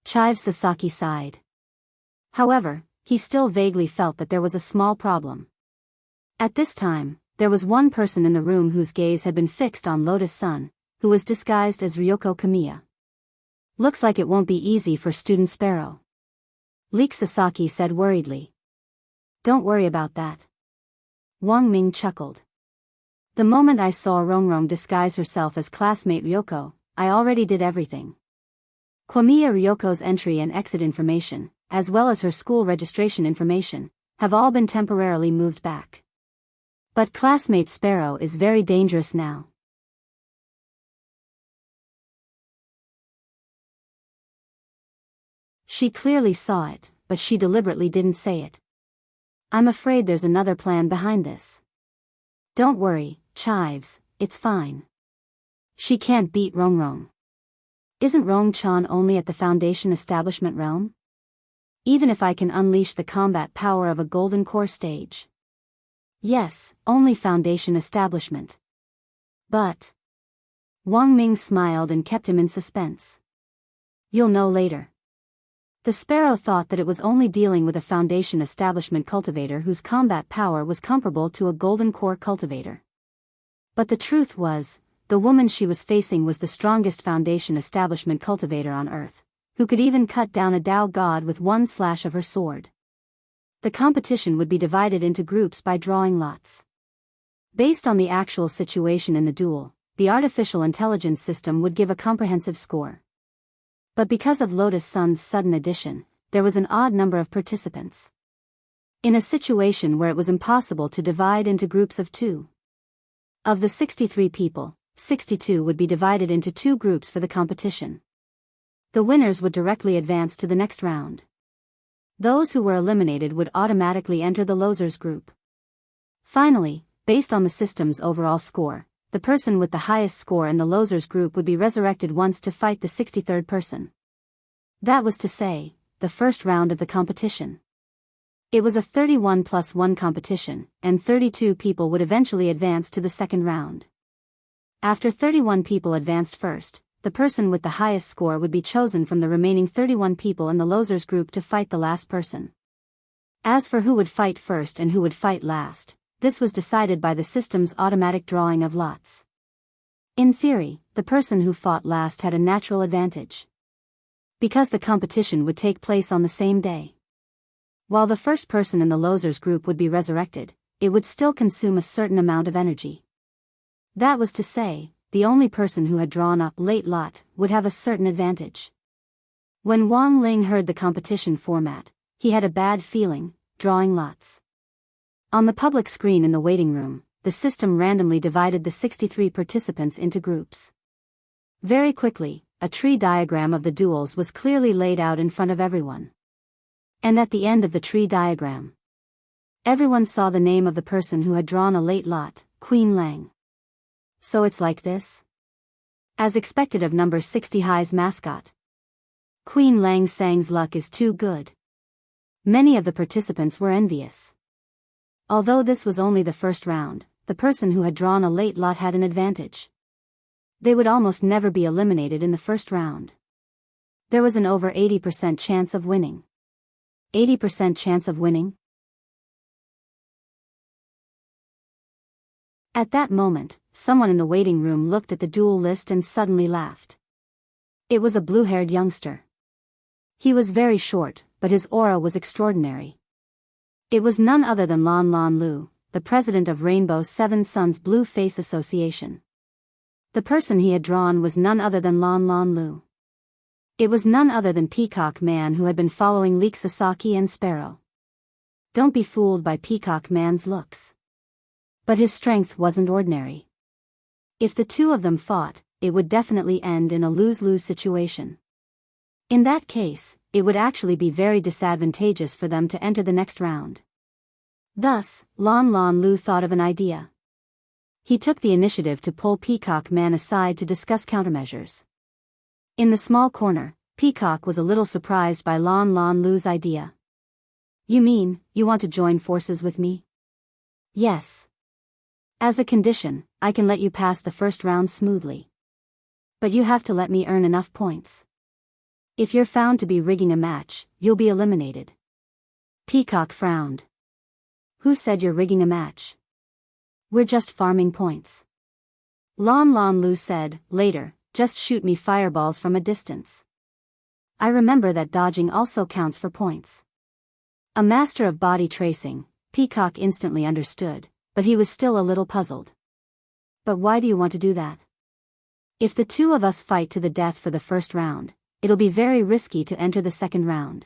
Chive Sasaki sighed. However, he still vaguely felt that there was a small problem. At this time, there was one person in the room whose gaze had been fixed on Lotus Sun, who was disguised as Ryoko Kamiya. Looks like it won't be easy for Student Sparrow. Leek Sasaki said worriedly. Don't worry about that. Wang Ming chuckled. The moment I saw Rongrong disguise herself as classmate Ryoko, I already did everything. Kwamiya Ryoko's entry and exit information, as well as her school registration information, have all been temporarily moved back. But classmate Sparrow is very dangerous now. She clearly saw it, but she deliberately didn't say it. I'm afraid there's another plan behind this. Don't worry, Chives, it's fine. She can't beat Rongrong. Isn't Rong-chan only at the Foundation Establishment realm? Even if I can unleash the combat power of a Golden Core stage. Yes, only Foundation Establishment. But... Wang Ming smiled and kept him in suspense. You'll know later. The Sparrow thought that it was only dealing with a Foundation Establishment cultivator whose combat power was comparable to a Golden Core cultivator. But the truth was, the woman she was facing was the strongest Foundation Establishment cultivator on Earth, who could even cut down a Tao god with one slash of her sword. The competition would be divided into groups by drawing lots. Based on the actual situation in the duel, the artificial intelligence system would give a comprehensive score. But because of Lotus Sun's sudden addition, there was an odd number of participants. In a situation where it was impossible to divide into groups of 2. Of the 63 people, 62 would be divided into 2 groups for the competition. The winners would directly advance to the next round. Those who were eliminated would automatically enter the losers group. Finally, based on the system's overall score, the person with the highest score in the losers group would be resurrected once to fight the 63rd person. That was to say, the first round of the competition. It was a 31+1 competition, and 32 people would eventually advance to the second round. After 31 people advanced first, the person with the highest score would be chosen from the remaining 31 people in the losers group to fight the last person. As for who would fight first and who would fight last, this was decided by the system's automatic drawing of lots. In theory, the person who fought last had a natural advantage, because the competition would take place on the same day. While the first person in the losers group would be resurrected, it would still consume a certain amount of energy. That was to say, the only person who had drawn a late lot would have a certain advantage. When Wang Ling heard the competition format, he had a bad feeling, drawing lots. On the public screen in the waiting room, the system randomly divided the 63 participants into groups. Very quickly, a tree diagram of the duels was clearly laid out in front of everyone. And at the end of the tree diagram, everyone saw the name of the person who had drawn a late lot, Queen Lang. So it's like this? As expected of number 60 High's mascot, Queen Lang Sang's luck is too good. Many of the participants were envious. Although this was only the first round, the person who had drawn a late lot had an advantage. They would almost never be eliminated in the first round. There was an over 80% chance of winning. 80% chance of winning? At that moment, someone in the waiting room looked at the duel list and suddenly laughed. It was a blue-haired youngster. He was very short, but his aura was extraordinary. It was none other than Lan Lan Lu, the president of Rainbow Seven Suns Blue Face Association. The person he had drawn was none other than Lan Lan Lu. It was none other than Peacock Man, who had been following Leek Sasaki and Sparrow. Don't be fooled by Peacock Man's looks. But his strength wasn't ordinary. If the two of them fought, it would definitely end in a lose-lose situation. In that case, it would actually be very disadvantageous for them to enter the next round. Thus, Lan Lan Lu thought of an idea. He took the initiative to pull Peacock Man aside to discuss countermeasures. In the small corner, Peacock was a little surprised by Lan Lan Lu's idea. You mean, you want to join forces with me? Yes. As a condition, I can let you pass the first round smoothly. But you have to let me earn enough points. If you're found to be rigging a match, you'll be eliminated. Peacock frowned. Who said you're rigging a match? We're just farming points. Lan Lan Lu said, later, just shoot me fireballs from a distance. I remember that dodging also counts for points. A master of body tracing, Peacock instantly understood, but he was still a little puzzled. But why do you want to do that? If the two of us fight to the death for the first round, it'll be very risky to enter the second round.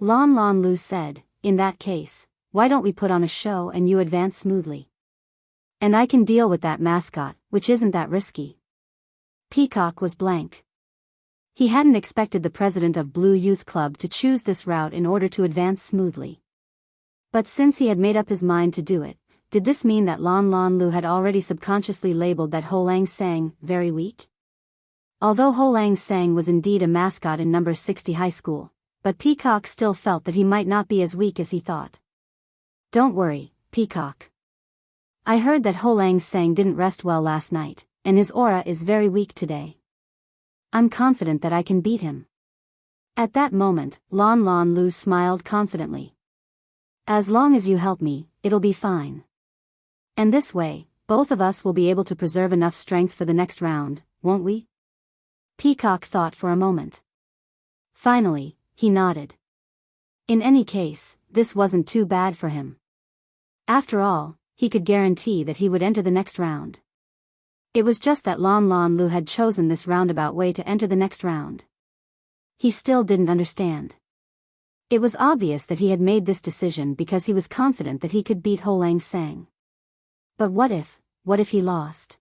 Lan Lan Lu said, in that case, why don't we put on a show and you advance smoothly? And I can deal with that mascot, which isn't that risky. Peacock was blank. He hadn't expected the president of Blue Youth Club to choose this route in order to advance smoothly. But since he had made up his mind to do it, did this mean that Lan Lan Lu had already subconsciously labeled that Ho Lang Sang very weak? Although Ho Lang Sang was indeed a mascot in number 60 high school, but Peacock still felt that he might not be as weak as he thought. Don't worry, Peacock. I heard that Ho Lang Sang didn't rest well last night, and his aura is very weak today. I'm confident that I can beat him. At that moment, Lan Lan Lu smiled confidently. As long as you help me, it'll be fine. And this way, both of us will be able to preserve enough strength for the next round, won't we? Peacock thought for a moment. Finally, he nodded. In any case, this wasn't too bad for him. After all, he could guarantee that he would enter the next round. It was just that Lan Lan Lu had chosen this roundabout way to enter the next round. He still didn't understand. It was obvious that he had made this decision because he was confident that he could beat Ho Lang Sang. But what if he lost?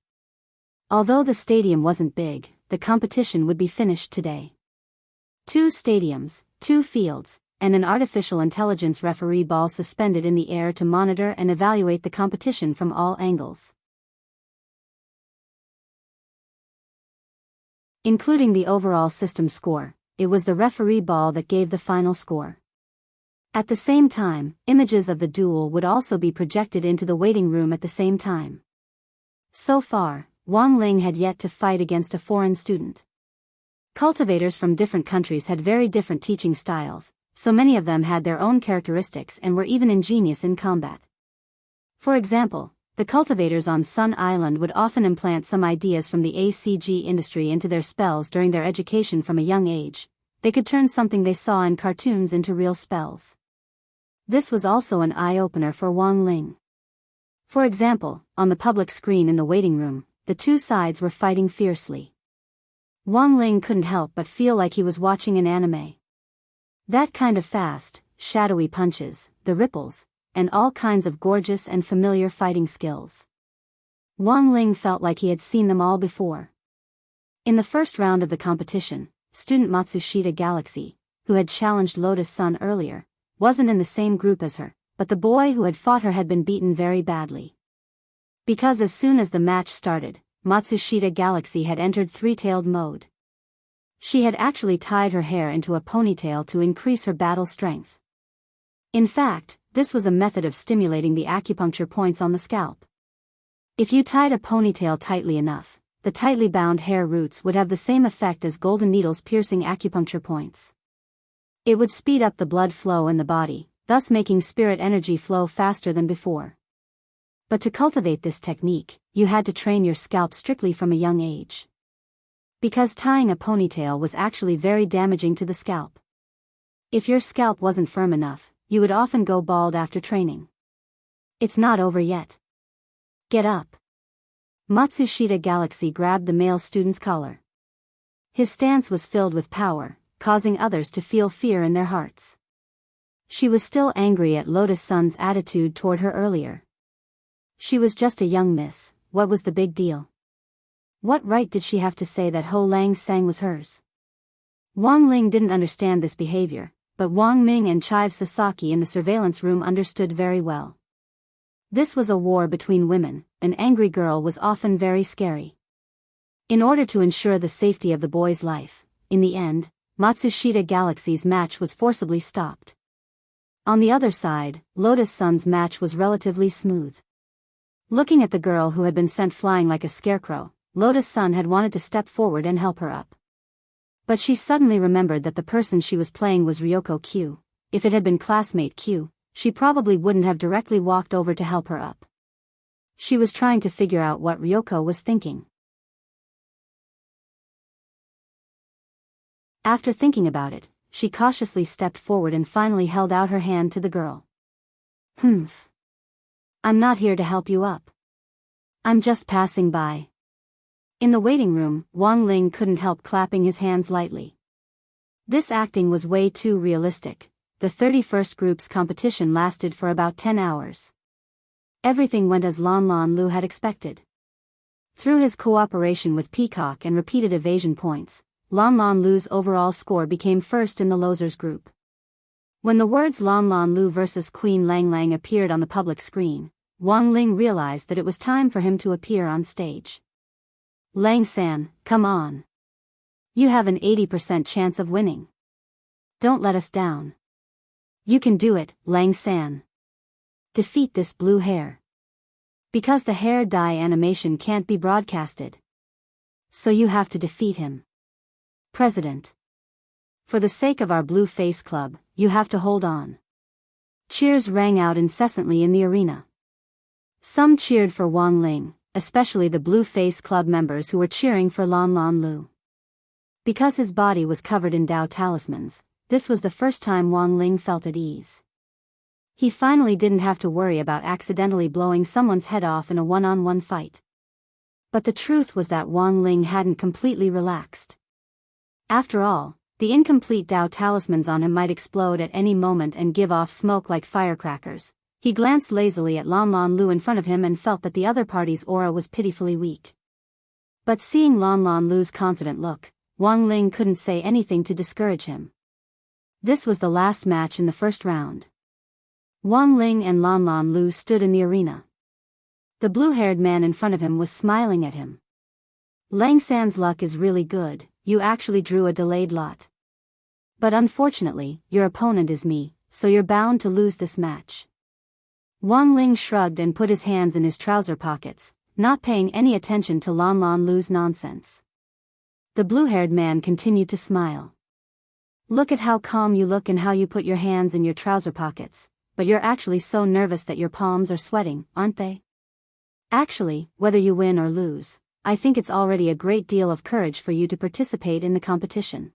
Although the stadium wasn't big, the competition would be finished today. 2 stadiums, 2 fields, and an artificial intelligence referee ball suspended in the air to monitor and evaluate the competition from all angles. Including the overall system score, it was the referee ball that gave the final score. At the same time, images of the duel would also be projected into the waiting room at the same time. So far, Wang Ling had yet to fight against a foreign student. Cultivators from different countries had very different teaching styles, so many of them had their own characteristics and were even ingenious in combat. For example, the cultivators on Sun Island would often implant some ideas from the ACG industry into their spells during their education from a young age. They could turn something they saw in cartoons into real spells. This was also an eye-opener for Wang Ling. For example, on the public screen in the waiting room, the two sides were fighting fiercely. Wang Ling couldn't help but feel like he was watching an anime. That kind of fast, shadowy punches, the ripples, and all kinds of gorgeous and familiar fighting skills. Wang Ling felt like he had seen them all before. In the first round of the competition, student Matsushita Galaxy, who had challenged Lotus Sun earlier, wasn't in the same group as her, but the boy who had fought her had been beaten very badly. Because as soon as the match started, Matsushita Galaxy had entered three-tailed mode. She had actually tied her hair into a ponytail to increase her battle strength. In fact, this was a method of stimulating the acupuncture points on the scalp. If you tied a ponytail tightly enough, the tightly bound hair roots would have the same effect as golden needles piercing acupuncture points. It would speed up the blood flow in the body, thus making spirit energy flow faster than before. But to cultivate this technique, you had to train your scalp strictly from a young age. Because tying a ponytail was actually very damaging to the scalp. If your scalp wasn't firm enough, you would often go bald after training. It's not over yet. Get up. Matsushita Galaxy grabbed the male student's collar. His stance was filled with power, causing others to feel fear in their hearts. She was still angry at Lotus Sun's attitude toward her earlier. She was just a young miss, what was the big deal? What right did she have to say that Ho Lang Sang was hers? Wang Ling didn't understand this behavior, but Wang Ming and Chive Sasaki in the surveillance room understood very well. This was a war between women. An angry girl was often very scary. In order to ensure the safety of the boy's life, in the end, Matsushita Galaxy's match was forcibly stopped. On the other side, Lotus Sun's match was relatively smooth. Looking at the girl who had been sent flying like a scarecrow, Lotus Sun had wanted to step forward and help her up. But she suddenly remembered that the person she was playing was Ryoko Q. If it had been classmate Q, she probably wouldn't have directly walked over to help her up. She was trying to figure out what Ryoko was thinking. After thinking about it, she cautiously stepped forward and finally held out her hand to the girl. "Humph. I'm not here to help you up. I'm just passing by." In the waiting room, Wang Ling couldn't help clapping his hands lightly. This acting was way too realistic. The 31st group's competition lasted for about 10 hours. Everything went as Lan Lan Lu had expected. Through his cooperation with Peacock and repeated evasion points, Lan Lan Lu's overall score became first in the losers group. When the words Lan Lan Lu vs. Queen Lang Lang appeared on the public screen, Wang Ling realized that it was time for him to appear on stage. "Lang San, come on. You have an 80% chance of winning. Don't let us down. You can do it, Lang San. Defeat this blue hair. Because the hair dye animation can't be broadcasted. So you have to defeat him. President. For the sake of our Blue Face Club, you have to hold on." Cheers rang out incessantly in the arena. Some cheered for Wang Ling, especially the Blue Face Club members who were cheering for Lan Lan Lu. Because his body was covered in Dao talismans, this was the first time Wang Ling felt at ease. He finally didn't have to worry about accidentally blowing someone's head off in a one-on-one fight. But the truth was that Wang Ling hadn't completely relaxed. After all, the incomplete Dao talismans on him might explode at any moment and give off smoke like firecrackers. He glanced lazily at Lan Lan Lu in front of him and felt that the other party's aura was pitifully weak. But seeing Lan Lan Lu's confident look, Wang Ling couldn't say anything to discourage him. This was the last match in the first round. Wang Ling and Lan Lan Lu stood in the arena. The blue-haired man in front of him was smiling at him. "Lang San's luck is really good. You actually drew a delayed lot. But unfortunately, your opponent is me, so you're bound to lose this match." Wang Ling shrugged and put his hands in his trouser pockets. not paying any attention to Lan Lan Lu's nonsense. The blue-haired man continued to smile. Look at how calm you look and how you put your hands in your trouser pockets, but you're actually so nervous that your palms are sweating, aren't they? Actually, whether you win or lose, I think it's already a great deal of courage for you to participate in the competition.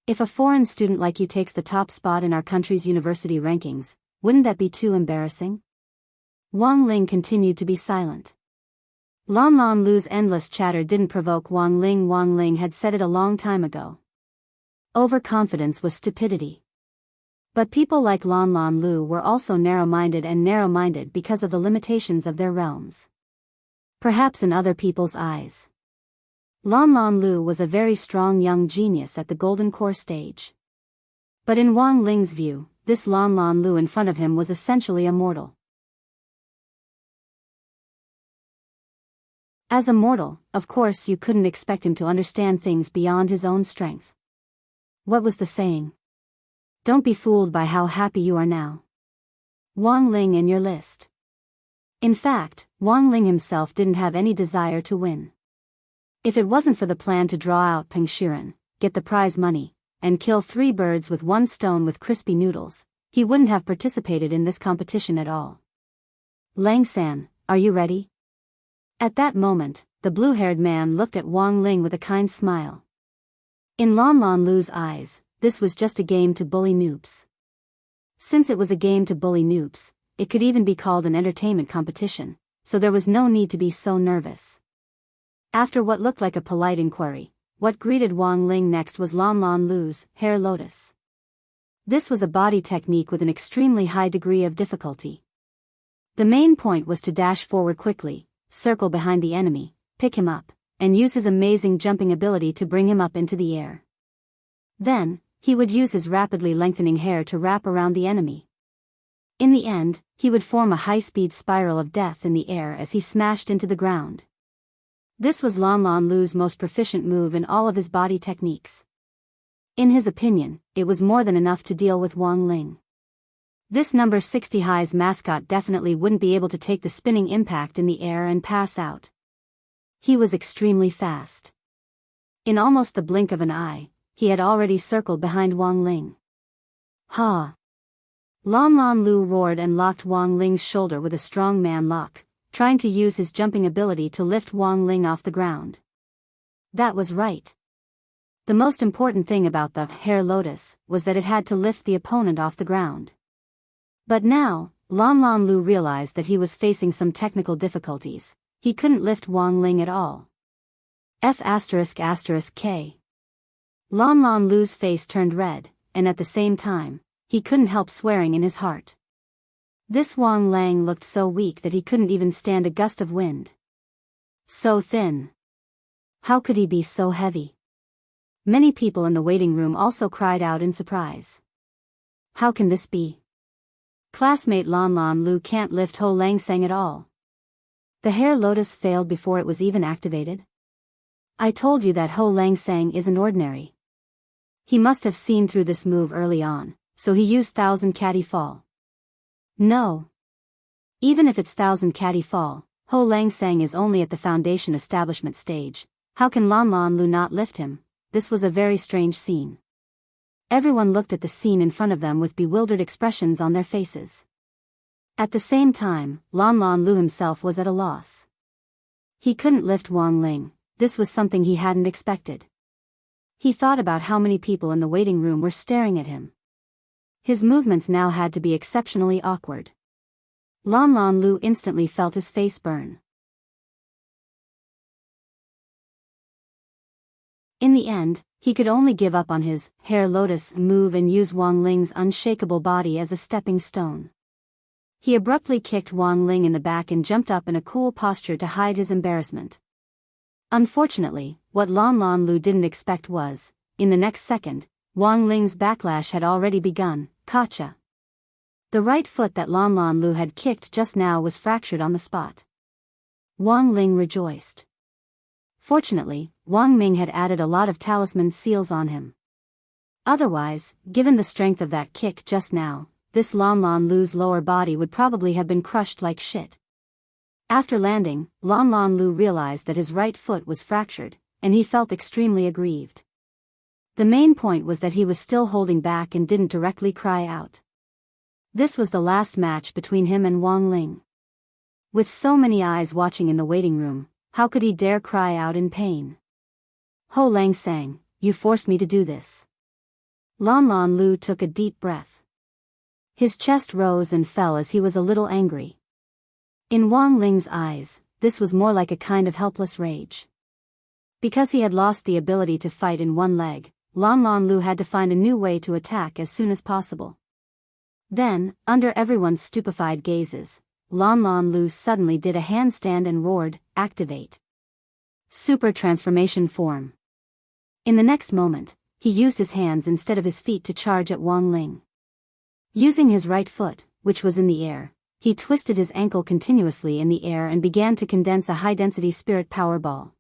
If a foreign student like you takes the top spot in our country's university rankings, wouldn't that be too embarrassing? Wang Ling continued to be silent. Lan Lan Lu's endless chatter didn't provoke Wang Ling. Wang Ling had said it a long time ago. Overconfidence was stupidity. But people like Lan Lan Lu were also narrow-minded because of the limitations of their realms. Perhaps in other people's eyes, Lan Lan Lu was a very strong young genius at the Golden Core stage. But in Wang Ling's view, this Lan Lan Lu in front of him was essentially a mortal. As a mortal, of course you couldn't expect him to understand things beyond his own strength. What was the saying? Don't be fooled by how happy you are now. Wang Ling in your list. In fact, Wang Ling himself didn't have any desire to win. If it wasn't for the plan to draw out Peng Shiren, get the prize money, and kill 3 birds with 1 stone with crispy noodles, he wouldn't have participated in this competition at all. Lang San, are you ready? At that moment, the blue-haired man looked at Wang Ling with a kind smile. In Lan Lan Lu's eyes, this was just a game to bully noobs. Since it was a game to bully noobs, it could even be called an entertainment competition, so there was no need to be so nervous. After what looked like a polite inquiry, what greeted Wang Ling next was Lan Lan Lu's hair lotus. This was a body technique with an extremely high degree of difficulty. The main point was to dash forward quickly, circle behind the enemy, pick him up, and use his amazing jumping ability to bring him up into the air. Then, he would use his rapidly lengthening hair to wrap around the enemy. In the end, he would form a high-speed spiral of death in the air as he smashed into the ground. This was Lan Lan Lu's most proficient move in all of his body techniques. In his opinion, it was more than enough to deal with Wang Ling. This number 60 high's mascot definitely wouldn't be able to take the spinning impact in the air and pass out. He was extremely fast. In almost the blink of an eye, he had already circled behind Wang Ling. Ha! Lan Lan Lu roared and locked Wang Ling's shoulder with a strong man lock, trying to use his jumping ability to lift Wang Ling off the ground. That was right. The most important thing about the hair lotus was that it had to lift the opponent off the ground. But now, Lan Lan Lu realized that he was facing some technical difficulties. He couldn't lift Wang Ling at all. F***K. Lan Lan Lu's face turned red, and at the same time, he couldn't help swearing in his heart. This Wang Lang looked so weak that he couldn't even stand a gust of wind. So thin. How could he be so heavy? Many people in the waiting room also cried out in surprise. How can this be? Classmate Lan Lan Lu can't lift Ho Lang Sang at all. The hair lotus failed before it was even activated. I told you that Ho Lang Sang isn't ordinary. He must have seen through this move early on, so he used 1000 Catty Fall. No. Even if it's 1000 Catty Fall, Ho Lang Sang is only at the foundation establishment stage. How can Lan Lan Lu not lift him? This was a very strange scene. Everyone looked at the scene in front of them with bewildered expressions on their faces. At the same time, Lan Lan Lu himself was at a loss. He couldn't lift Wang Ling. This was something he hadn't expected. He thought about how many people in the waiting room were staring at him. His movements now had to be exceptionally awkward. Lan Lan Lu instantly felt his face burn. In the end, he could only give up on his hair lotus move and use Wang Ling's unshakable body as a stepping stone. He abruptly kicked Wang Ling in the back and jumped up in a cool posture to hide his embarrassment. Unfortunately, what Lan Lan Lu didn't expect was, in the next second, Wang Ling's backlash had already begun. Gotcha. The right foot that Lan Lan Lu had kicked just now was fractured on the spot. Wang Ling rejoiced. Fortunately, Wang Ming had added a lot of talisman seals on him. Otherwise, given the strength of that kick just now, this Lan Lan Lu's lower body would probably have been crushed like shit. After landing, Lan Lan Lu realized that his right foot was fractured, and he felt extremely aggrieved. The main point was that he was still holding back and didn't directly cry out. This was the last match between him and Wang Ling. With so many eyes watching in the waiting room, how could he dare cry out in pain? Ho Lang sang, "You forced me to do this." Lan Lan Lu took a deep breath. His chest rose and fell as he was a little angry. In Wang Ling's eyes, this was more like a kind of helpless rage. Because he had lost the ability to fight in one leg, Lan Lan Lu had to find a new way to attack as soon as possible. Then, under everyone's stupefied gazes, Lan Lan Lu suddenly did a handstand and roared, "Activate! Super transformation form!" In the next moment, he used his hands instead of his feet to charge at Wang Ling. Using his right foot, which was in the air, he twisted his ankle continuously in the air and began to condense a high-density spirit power ball.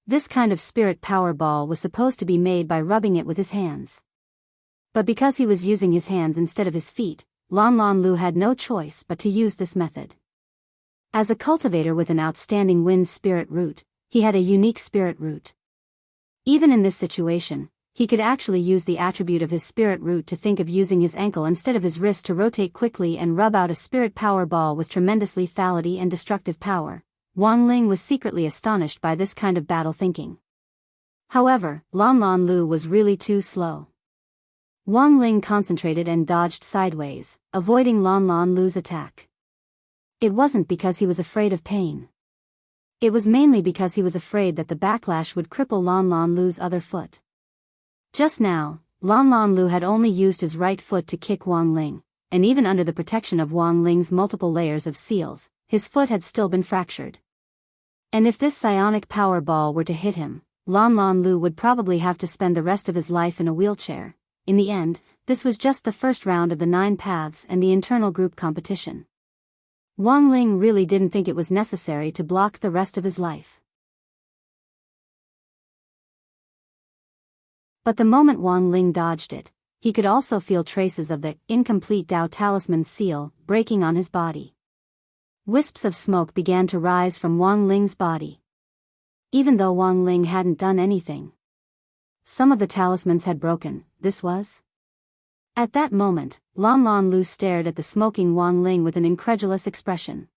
This kind of spirit power ball was supposed to be made by rubbing it with his hands. But because he was using his hands instead of his feet, Lan Lan Lu had no choice but to use this method. As a cultivator with an outstanding wind spirit root, he had a unique spirit root. Even in this situation, he could actually use the attribute of his spirit root to think of using his ankle instead of his wrist to rotate quickly and rub out a spirit power ball with tremendous lethality and destructive power. Wang Ling was secretly astonished by this kind of battle thinking. However, Lan Lan Lu was really too slow. Wang Ling concentrated and dodged sideways, avoiding Lan Lan Lu's attack. It wasn't because he was afraid of pain. It was mainly because he was afraid that the backlash would cripple Lan Lan Lu's other foot. Just now, Lan Lan Lu had only used his right foot to kick Wang Ling, and even under the protection of Wang Ling's multiple layers of seals, his foot had still been fractured. And if this psionic power ball were to hit him, Lan Lan Lu would probably have to spend the rest of his life in a wheelchair. In the end, this was just the first round of the 9 paths and the internal group competition. Wang Ling really didn't think it was necessary to block the rest of his life. But the moment Wang Ling dodged it, he could also feel traces of the incomplete Dao Talisman seal breaking on his body. Wisps of smoke began to rise from Wang Ling's body. Even though Wang Ling hadn't done anything, some of the talismans had broken. This was? At that moment, Lan Lan Lu stared at the smoking Wang Ling with an incredulous expression.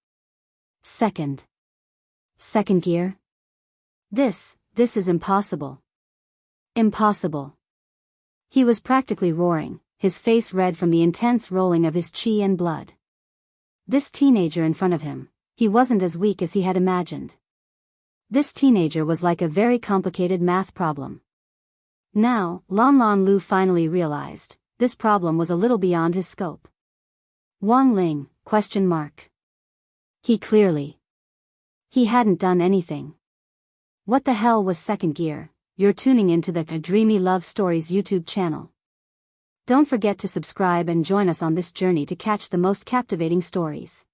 Second gear? This is impossible. Impossible. He was practically roaring, his face red from the intense rolling of his qi and blood. This teenager in front of him, he wasn't as weak as he had imagined. This teenager was like a very complicated math problem. Now, Lan Lan Lu finally realized, this problem was a little beyond his scope. Wang Ling, ? He hadn't done anything. What the hell was second gear? You're tuning into the Dreamy Love Stories YouTube channel. Don't forget to subscribe and join us on this journey to catch the most captivating stories.